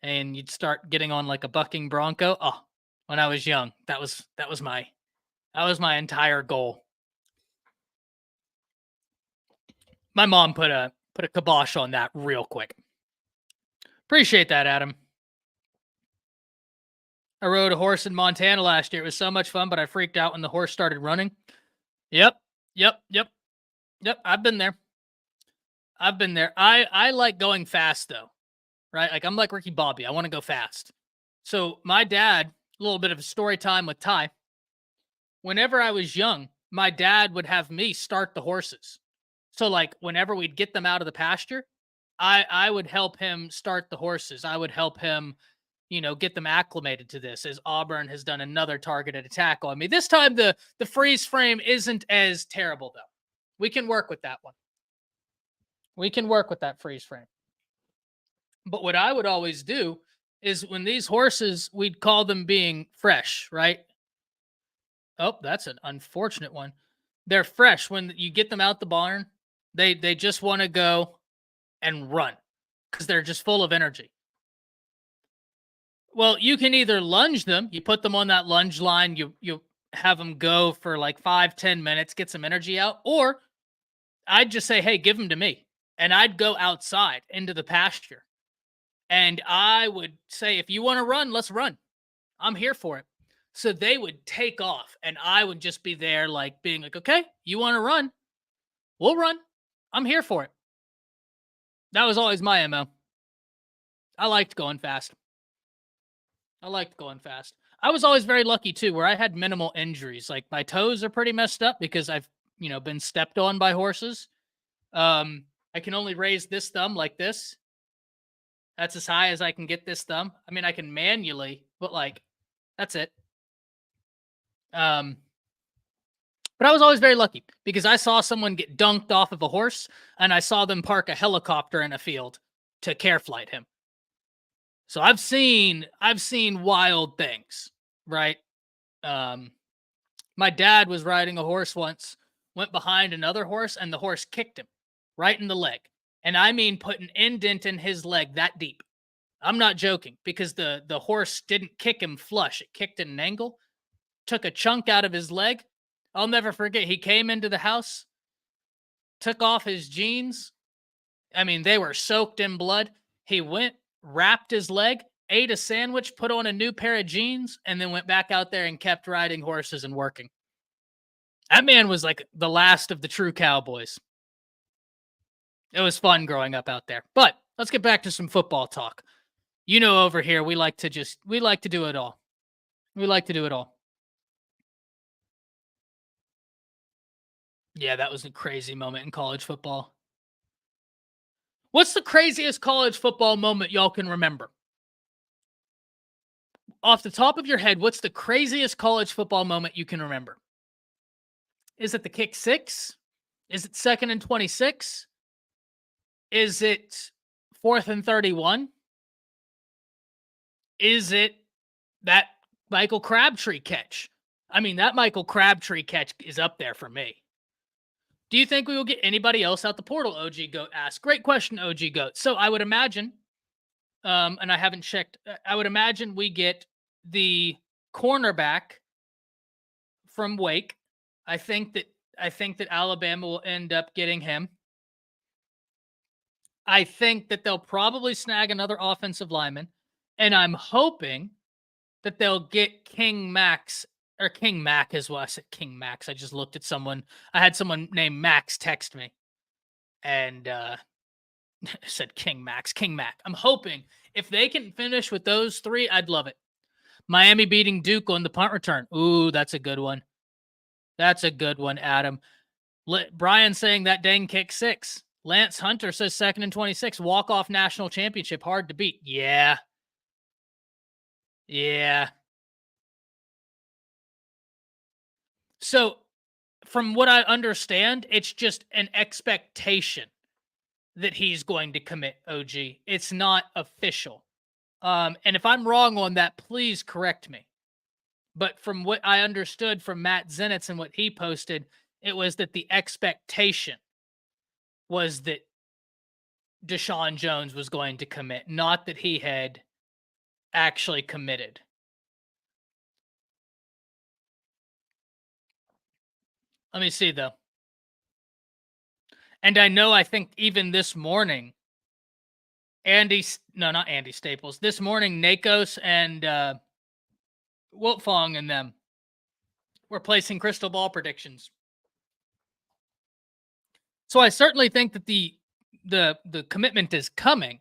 and you'd start getting on like a bucking bronco. Oh, when I was young, that was my entire goal. My mom put a kibosh on that real quick. Appreciate that, Adam. I rode a horse in Montana last year. It was so much fun, but I freaked out when the horse started running. Yep. I've been there. I like going fast though, right? Like I'm like Ricky Bobby. I want to go fast. So my dad, a little bit of a story time with Ty. Whenever I was young, my dad would have me start the horses. So like whenever we'd get them out of the pasture, I would help him start the horses. I would help him, get them acclimated to this, as Auburn has done another targeted attack on me. This time the freeze frame isn't as terrible though. We can work with that one. We can work with that freeze frame. But what I would always do is when these horses, we'd call them being fresh, right? Oh, that's an unfortunate one. They're fresh. When you get them out the barn, they just want to go and run because they're just full of energy. Well, you can either lunge them, you put them on that lunge line, you have them go for like 5-10 minutes, get some energy out, or I'd just say, hey, give them to me. And I'd go outside into the pasture. And I would say, if you want to run, let's run. I'm here for it. So they would take off. And I would just be there like being like, okay, you want to run? We'll run. I'm here for it. That was always my MO. I liked going fast. I was always very lucky too, where I had minimal injuries. Like my toes are pretty messed up because I've, been stepped on by horses. I can only raise this thumb like this. That's as high as I can get this thumb. I mean, I can manually, but like, that's it. But I was always very lucky because I saw someone get dunked off of a horse and I saw them park a helicopter in a field to care flight him. So I've seen wild things, right? My dad was riding a horse once, went behind another horse, and the horse kicked him right in the leg. And I mean put an indent in his leg that deep. I'm not joking, because the horse didn't kick him flush. It kicked at an angle, took a chunk out of his leg. I'll never forget. He came into the house, took off his jeans. I mean, they were soaked in blood. He went, wrapped his leg, ate a sandwich, put on a new pair of jeans, and then went back out there and kept riding horses and working. That man was like the last of the true cowboys. It was fun growing up out there. But let's get back to some football talk. You know, over here, we like to do it all. We like to do it all. Yeah, that was a crazy moment in college football. What's the craziest college football moment y'all can remember? Off the top of your head, what's the craziest college football moment you can remember? Is it the kick six? Is it 2nd and 26? Is it 4th and 31? Is it that Michael Crabtree catch? I mean, that Michael Crabtree catch is up there for me. Do you think we will get anybody else out the portal? OG Goat asked. Great question, OG Goat. So I would imagine, and I haven't checked, I would imagine we get the cornerback from Wake. I think that Alabama will end up getting him. I think that they'll probably snag another offensive lineman, and I'm hoping that they'll get King Max, or King Mac as well. I said King Max. I just looked at someone. I had someone named Max text me, and said King Max, King Mac. I'm hoping if they can finish with those three, I'd love it. Miami beating Duke on the punt return. Ooh, that's a good one. That's a good one, Adam. Brian saying that dang kick six. Lance Hunter says 2nd and 26. Walk-off national championship. Hard to beat. Yeah. Yeah. So, from what I understand, it's just an expectation that he's going to commit, OG. It's not official. And if I'm wrong on that, please correct me. But from what I understood from Matt Zenitz and what he posted, it was that the expectation was that Deshaun Jones was going to commit, not that he had actually committed. Let me see, though. And I think even this morning, not Andy Staples. This morning, Nakos and Wiltfong and them were placing crystal ball predictions. So I certainly think that the commitment is coming.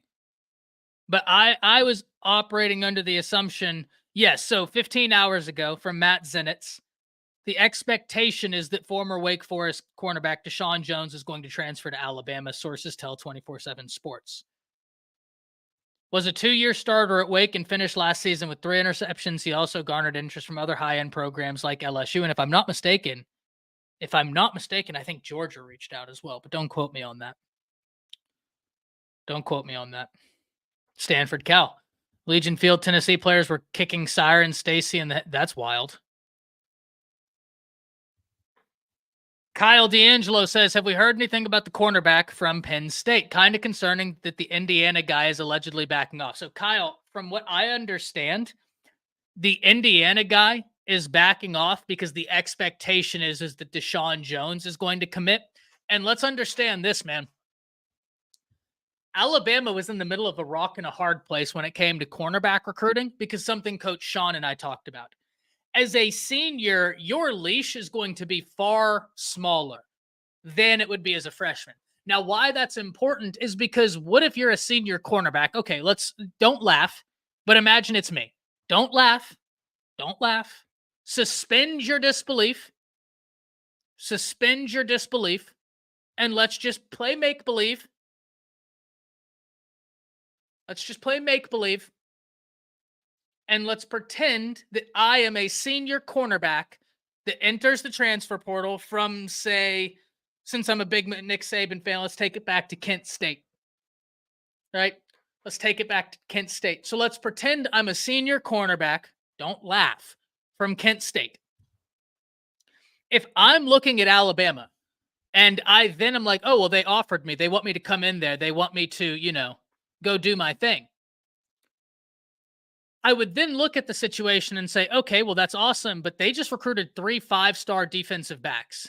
But I was operating under the assumption, yes, so 15 hours ago from Matt Zenitz, the expectation is that former Wake Forest cornerback Deshaun Jones is going to transfer to Alabama, sources tell 24/7 Sports. Was a 2-year starter at Wake and finished last season with 3 interceptions. He also garnered interest from other high-end programs like LSU. And if I'm not mistaken, I think Georgia reached out as well. But don't quote me on that. Don't quote me on that. Stanford Cal. Legion Field, Tennessee players were kicking Siren Stacy, and that's wild. Kyle D'Angelo says, have we heard anything about the cornerback from Penn State? Kind of concerning that the Indiana guy is allegedly backing off. So, Kyle, from what I understand, the Indiana guy is backing off because the expectation is that Deshaun Jones is going to commit. And let's understand this, man. Alabama was in the middle of a rock and a hard place when it came to cornerback recruiting because something Coach Sean and I talked about. As a senior, your leash is going to be far smaller than it would be as a freshman. Now, why that's important is because what if you're a senior cornerback? Okay, don't laugh, but imagine it's me. Don't laugh. Don't laugh. Suspend your disbelief. Suspend your disbelief. And let's just play make-believe. Let's just play make-believe. And let's pretend that I am a senior cornerback that enters the transfer portal from, say, since I'm a big Nick Saban fan, let's take it back to Kent State. Right? Let's take it back to Kent State. So let's pretend I'm a senior cornerback. Don't laugh. From Kent State. If I'm looking at Alabama and I'm like, oh, well, they offered me. They want me to come in there. They want me to, go do my thing. I would then look at the situation and say, okay, well, that's awesome, but they just recruited 3 5-star defensive backs.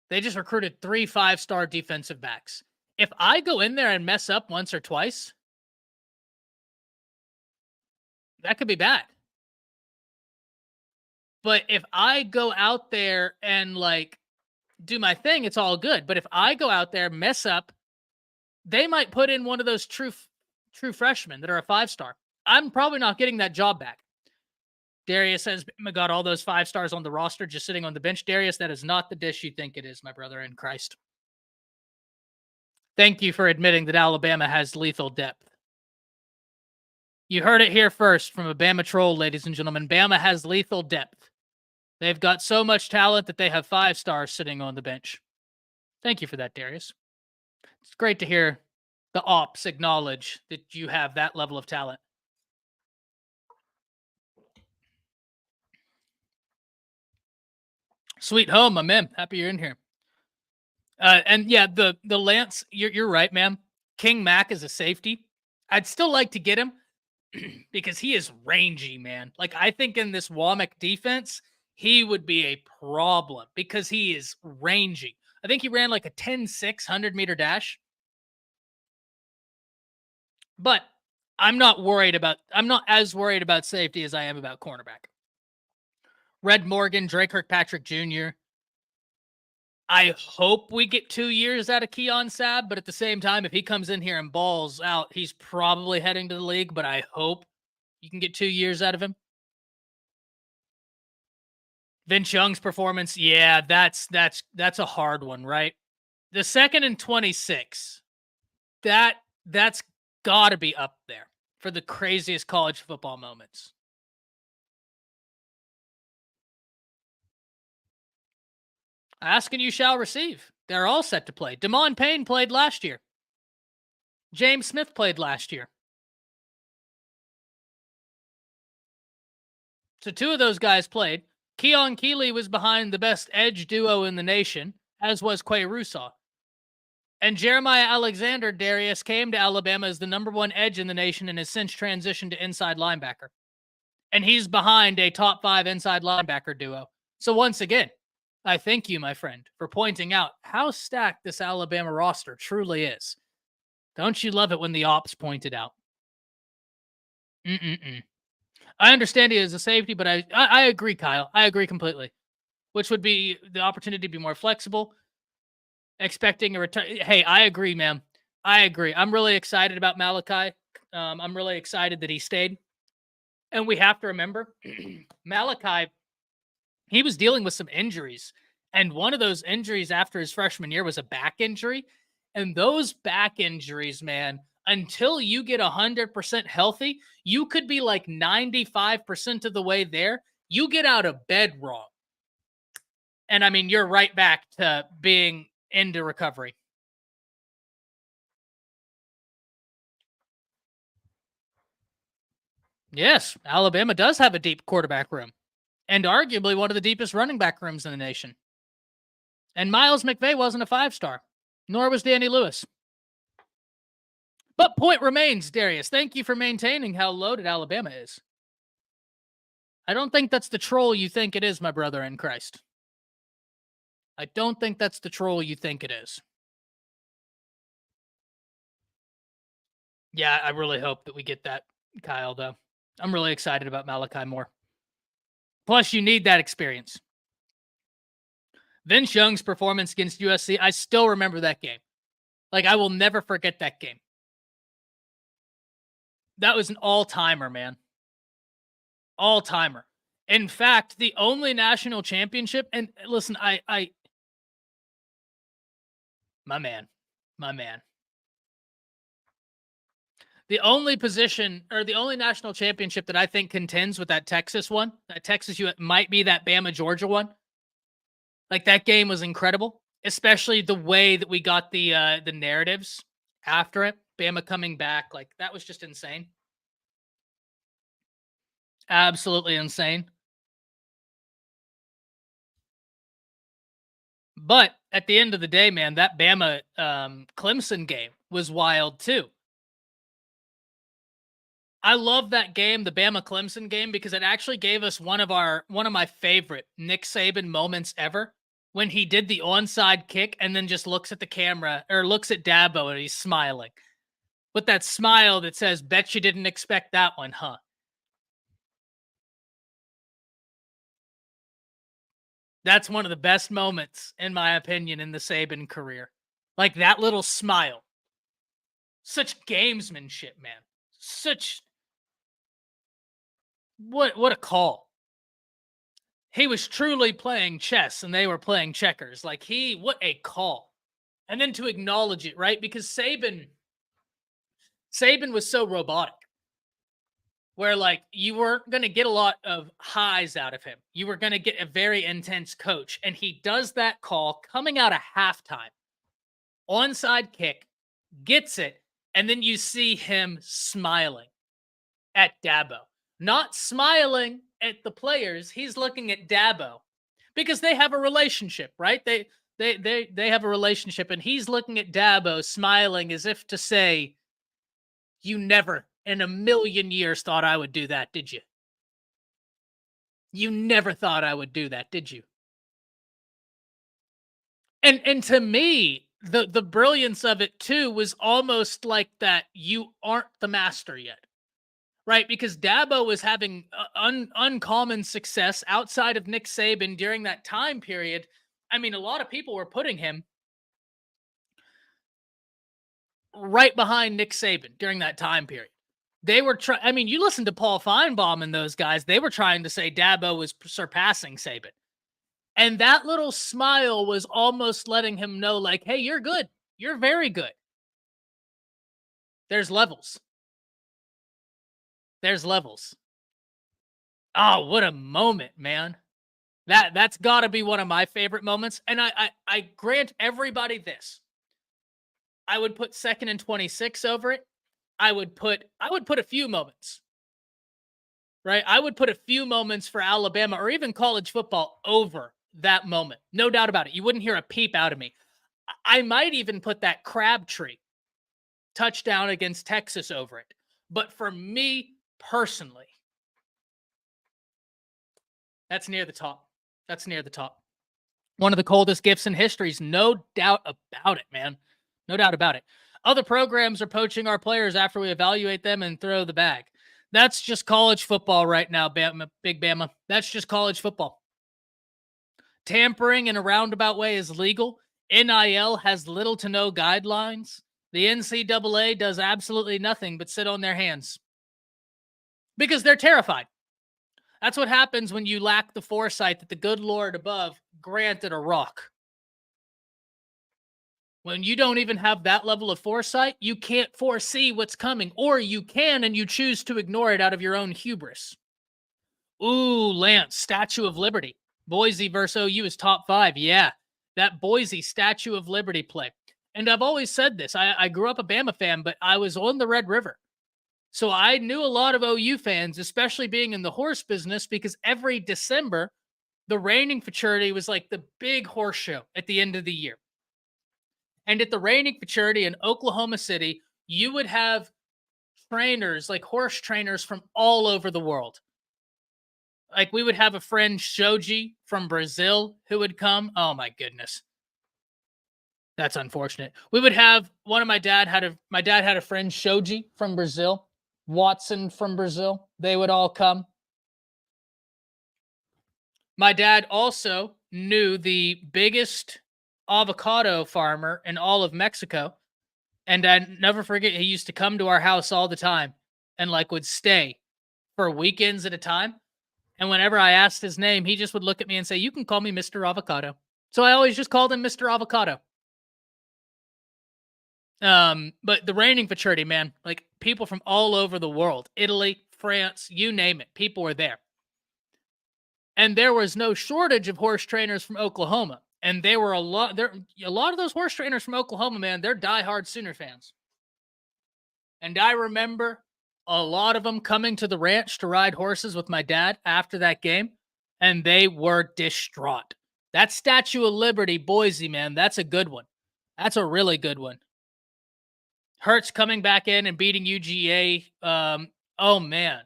They just recruited 3 5-star defensive backs. If I go in there and mess up once or twice, that could be bad. But if I go out there and like do my thing, it's all good. But if I go out there, mess up, they might put in one of those true freshmen that are a 5-star. I'm probably not getting that job back. Darius says, got all those 5 stars on the roster just sitting on the bench. Darius, that is not the dish you think it is, my brother in Christ. Thank you for admitting that Alabama has lethal depth. You heard it here first from a Bama troll, ladies and gentlemen. Bama has lethal depth. They've got so much talent that they have 5 stars sitting on the bench. Thank you for that, Darius. It's great to hear the ops acknowledge that you have that level of talent. Sweet home, my man. Happy you're in here. And yeah, the Lance, you're right, man. King Mac is a safety. I'd still like to get him because he is rangy, man. Like, I think in this Womack defense, he would be a problem because he is rangy. I think he ran like a 10-6 100-meter dash. But I'm not as worried about safety as I am about cornerback. Red Morgan, Drake Kirkpatrick Jr. I hope we get 2 years out of Keon Sabb, but at the same time, if he comes in here and balls out, he's probably heading to the league, but I hope you can get 2 years out of him. Vince Young's performance, yeah, that's a hard one, right? The 2nd and 26, that's got to be up there for the craziest college football moments. Ask and you shall receive. They're all set to play. Damon Payne played last year. James Smith played last year. So 2 of those guys played. Keon Keeley was behind the best edge duo in the nation, as was Quay Russaw. And Jeremiah Alexander, Darius, came to Alabama as the number 1 edge in the nation and has since transitioned to inside linebacker. And he's behind a top 5 inside linebacker duo. So once again, I thank you, my friend, for pointing out how stacked this Alabama roster truly is. Don't you love it when the ops point it out? I understand he is a safety, but I agree, Kyle. I agree completely. Which would be the opportunity to be more flexible, expecting a return. Hey, I agree, man. I agree. I'm really excited about Malachi. I'm really excited that he stayed. And we have to remember, Malachi, he was dealing with some injuries. And one of those injuries after his freshman year was a back injury. And those back injuries, man, until you get 100% healthy, you could be like 95% of the way there. You get out of bed wrong. And I mean, you're right back to being into recovery. Yes, Alabama does have a deep quarterback room and arguably one of the deepest running back rooms in the nation. And Miles McVay wasn't a 5-star, nor was Danny Lewis. But point remains, Darius. Thank you for maintaining how loaded Alabama is. I don't think that's the troll you think it is, my brother in Christ. I don't think that's the troll you think it is. Yeah, I really hope that we get that, Kyle, though. I'm really excited about Malachi Moore. Plus, you need that experience. Vince Young's performance against USC, I still remember that game. Like, I will never forget that game. That was an all-timer, man. All-timer. In fact, the only national championship, and listen, my man. The only position or the only national championship that I think contends with that Texas one, that Texas might be that Bama Georgia one. Like, that game was incredible, especially the way that we got the narratives after it. Bama coming back, like, that was just insane. Absolutely insane. But at the end of the day, man, that Bama Clemson game was wild too. I love that game, the Bama Clemson game, because it actually gave us one of my favorite Nick Saban moments ever when he did the onside kick and then just looks at the camera or looks at Dabo and he's smiling with that smile that says, "Bet you didn't expect that one, huh?" That's one of the best moments, in my opinion, in the Saban career. Like that little smile. Such gamesmanship, man. Such what a call. He was truly playing chess and they were playing checkers. Like what a call. And then to acknowledge it, right? Because Saban was so robotic where like you weren't going to get a lot of highs out of him. You were going to get a very intense coach. And he does that call coming out of halftime, onside kick, gets it, and then you see him smiling at Dabo. Not smiling at the players, he's looking at Dabo because they have a relationship, right? They have a relationship, and he's looking at Dabo, smiling as if to say, "You never in a million years thought I would do that, did you? You never thought I would do that, did you?" And to me, the brilliance of it too was almost like that you aren't the master yet. Right, because Dabo was having uncommon success outside of Nick Saban during that time period. I mean, a lot of people were putting him right behind Nick Saban during that time period. They were trying. I mean, you listen to Paul Feinbaum and those guys. They were trying to say Dabo was surpassing Saban, and that little smile was almost letting him know, like, "Hey, you're good. You're very good." There's levels. There's levels. Oh, what a moment, man. That's got to be one of my favorite moments. And I grant everybody this. I would put second and 26 over it. I would put a few moments. Right? I would put a few moments for Alabama or even college football over that moment. No doubt about it. You wouldn't hear a peep out of me. I might even put that Crabtree touchdown against Texas over it. But for me personally, that's near the top. That's near the top. One of the coldest gifts in history, no doubt about it, man. No doubt about it. Other programs are poaching our players after we evaluate them and throw the bag. That's just college football right now, Bama, Big Bama. That's just college football. Tampering in a roundabout way is legal. NIL has little to no guidelines. The NCAA does absolutely nothing but sit on their hands because they're terrified. That's what happens when you lack the foresight that the good Lord above granted a rock. When you don't even have that level of foresight, you can't foresee what's coming, or you can and you choose to ignore it out of your own hubris. Ooh, Lance, Statue of Liberty. Boise versus OU is top 5. Yeah, that Boise Statue of Liberty play. And I've always said this. I grew up a Bama fan, but I was on the Red River. So I knew a lot of OU fans, especially being in the horse business, because every December, the reining futurity was like the big horse show at the end of the year. And at the reining futurity in Oklahoma City, you would have trainers, like horse trainers from all over the world. Like we would have a friend Shoji from Brazil who would come. Oh my goodness. That's unfortunate. We would have my dad had a friend Shoji from Brazil, Watson from Brazil. They would all come. My dad also knew the biggest avocado farmer in all of Mexico. And I never forget, he used to come to our house all the time and like would stay for weekends at a time. And whenever I asked his name, he just would look at me and say, "You can call me Mr. Avocado." So I always just called him Mr. Avocado. But the reining futurity, man, like people from all over the world, Italy, France, you name it, people were there. And there was no shortage of horse trainers from Oklahoma. And there were a lot of those horse trainers from Oklahoma, man, they're diehard Sooner fans. And I remember a lot of them coming to the ranch to ride horses with my dad after that game, and they were distraught. That Statue of Liberty, Boise, man, that's a good one. That's a really good one. Hurts coming back in and beating UGA Oh man,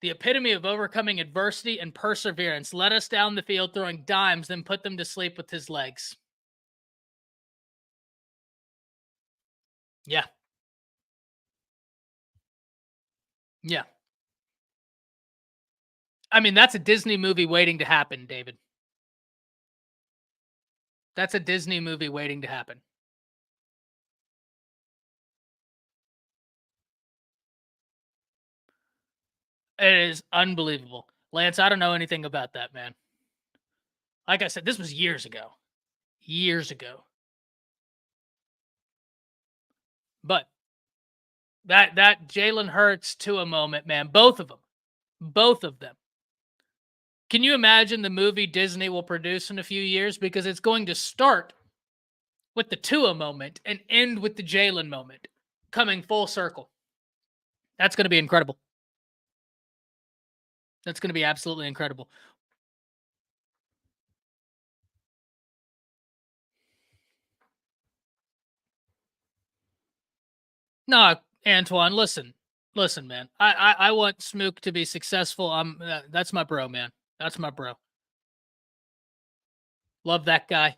the epitome of overcoming adversity and perseverance led us down the field throwing dimes, then put them to sleep with his legs. Yeah, yeah. I mean, that's a Disney movie waiting to happen, David. That's a Disney movie waiting to happen. It is unbelievable. Lance, I don't know anything about that, man. Like I said, this was years ago. Years ago. But that Jalen Hurts to a moment, man. Both of them. Both of them. Can you imagine the movie Disney will produce in a few years? Because it's going to start with the Tua moment and end with the Jalen moment, coming full circle. That's going to be incredible. That's going to be absolutely incredible. No, Antoine, listen, man. I want Smook to be successful. That's my bro, man. That's my bro. Love that guy.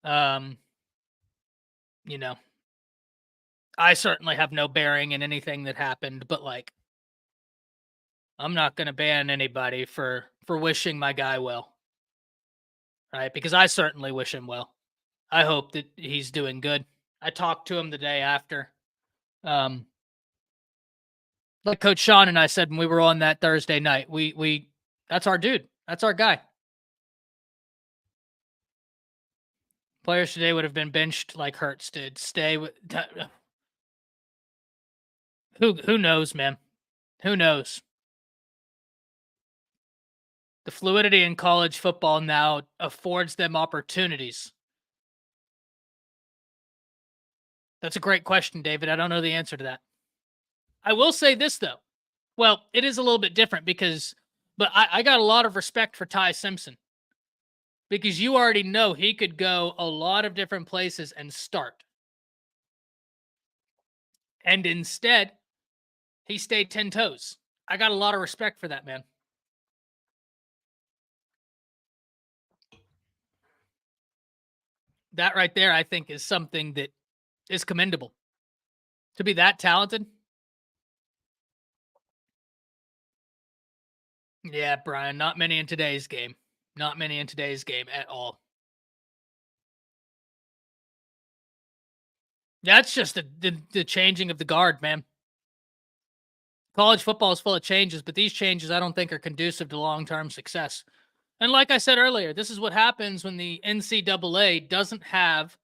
Um, you know, I certainly have no bearing in anything that happened, but like, I'm not going to ban anybody for wishing my guy well, right? Because I certainly wish him well. I hope that he's doing good. I talked to him the day after. Um, like Coach Sean and I said when we were on that Thursday night, we that's our dude. That's our guy. Players today would have been benched like Hurts did. Stay with who knows, man. Who knows? The fluidity in college football now affords them opportunities. That's a great question, David. I don't know the answer to that. I will say this though. Well, it is a little bit different but I got a lot of respect for Ty Simpson because you already know he could go a lot of different places and start. And instead, he stayed 10 toes. I got a lot of respect for that, man. That right there, I think, is something that is commendable. To be that talented. Yeah, Brian, not many in today's game. Not many in today's game at all. That's just the changing of the guard, man. College football is full of changes, but these changes I don't think are conducive to long-term success. And like I said earlier, this is what happens when the NCAA doesn't have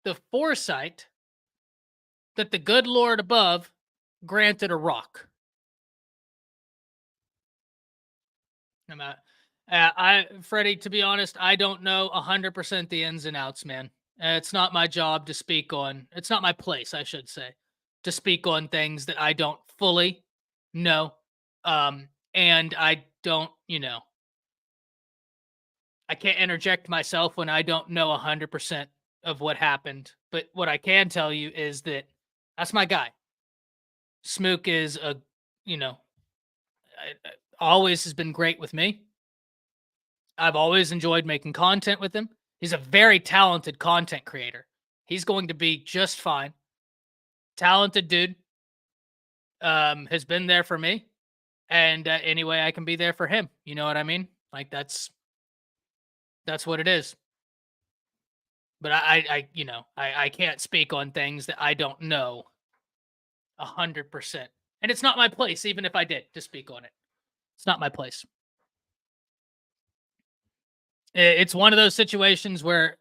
the foresight that the good Lord above granted a rock. Freddie, to be honest, I don't know 100% the ins and outs, man. It's not my job to speak on. It's not my place, I should say, to speak on things that I don't fully know. And I don't, I can't interject myself when I don't know 100% of what happened. But what I can tell you is that that's my guy. Smook is always has been great with me. I've always enjoyed making content with him. He's a very talented content creator. He's going to be just fine. Talented dude. Has been there for me. And anyway, I can be there for him. You know what I mean? Like that's what it is. But I can't speak on things that I don't know 100%. And it's not my place, even if I did, to speak on it. It's not my place. It's one of those situations where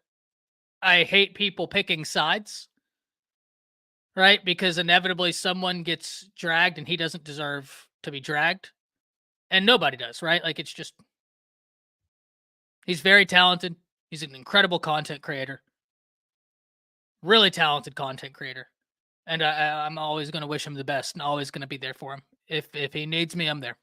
I hate people picking sides, right? Because inevitably someone gets dragged and he doesn't deserve to be dragged. And nobody does, right? Like it's just, he's very talented. He's an incredible content creator. Really talented content creator. And I'm always going to wish him the best and always going to be there for him. If he needs me, I'm there.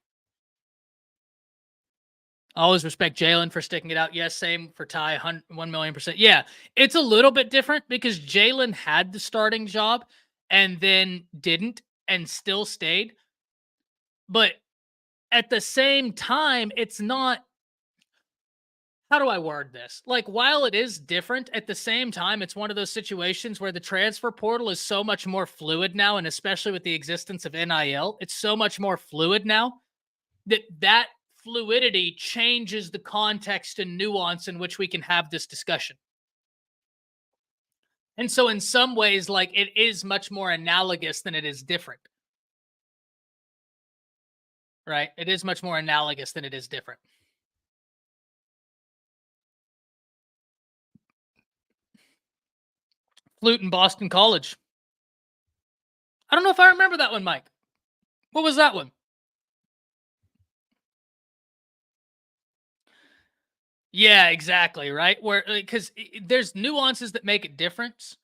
Always respect Jalen for sticking it out. Yes, same for Ty, 1,000,000%. Yeah, it's a little bit different because Jalen had the starting job and then didn't and still stayed. But at the same time, it's not, how do I word this? Like, while it is different, at the same time, it's one of those situations where the transfer portal is so much more fluid now, and especially with the existence of NIL, it's so much more fluid now that fluidity changes the context and nuance in which we can have this discussion. And so in some ways, like, it is much more analogous than it is different. Right? It is much more analogous than it is different. Flute in Boston College. I don't know if I remember that one, Mike. What was that one? Yeah, exactly. Right. Where, because there's nuances that make it different,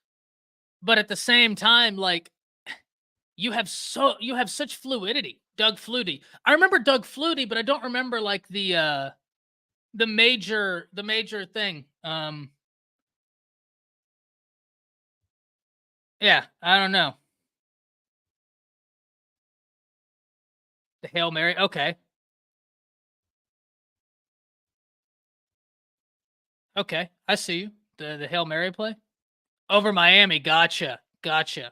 but at the same time, like, you have such fluidity. Doug Flutie. I remember Doug Flutie, but I don't remember like the major thing. Yeah, I don't know. The Hail Mary. Okay. Okay. I see you. The Hail Mary play over Miami. Gotcha. Gotcha.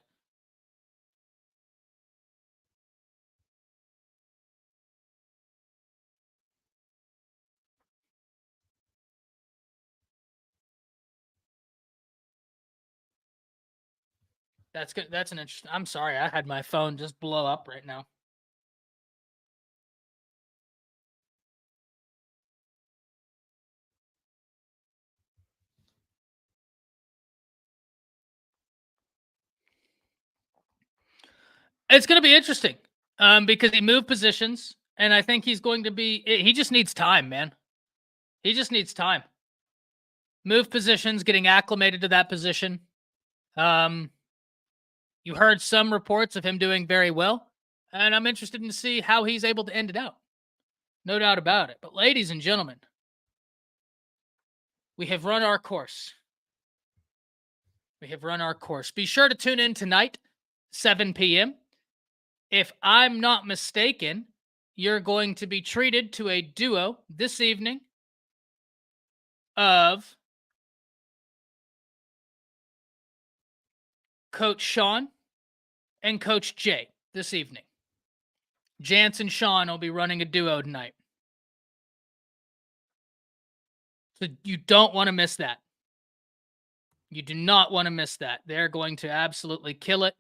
That's good. That's an interesting. I'm sorry. I had my phone just blow up right now. It's going to be interesting because he moved positions, and I think he's going to be. He just needs time, man. He just needs time. Move positions, getting acclimated to that position. You heard some reports of him doing very well, and I'm interested to see how he's able to end it out. No doubt about it. But ladies and gentlemen, we have run our course. We have run our course. Be sure to tune in tonight, 7 p.m. If I'm not mistaken, you're going to be treated to a duo this evening of Coach Sean and Coach Jay this evening. Jance and Sean will be running a duo tonight. So you don't want to miss that. You do not want to miss that. They're going to absolutely kill it.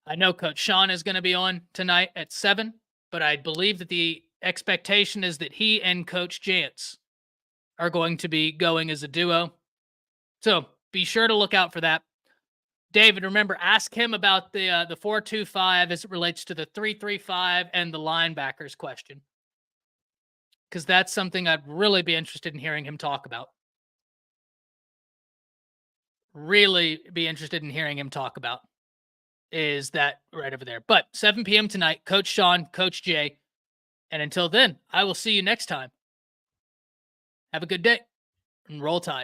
I know Coach Sean is going to be on tonight at 7, but I believe that the expectation is that he and Coach Jance are going to be going as a duo. So be sure to look out for that. David, remember, ask him about the 4-2-5 as it relates to the 3-3-5 and the linebackers question, because that's something I'd really be interested in hearing him talk about. Really be interested in hearing him talk about is that right over there. But 7 p.m. tonight, Coach Sean, Coach Jay. And until then, I will see you next time. Have a good day and roll Tide.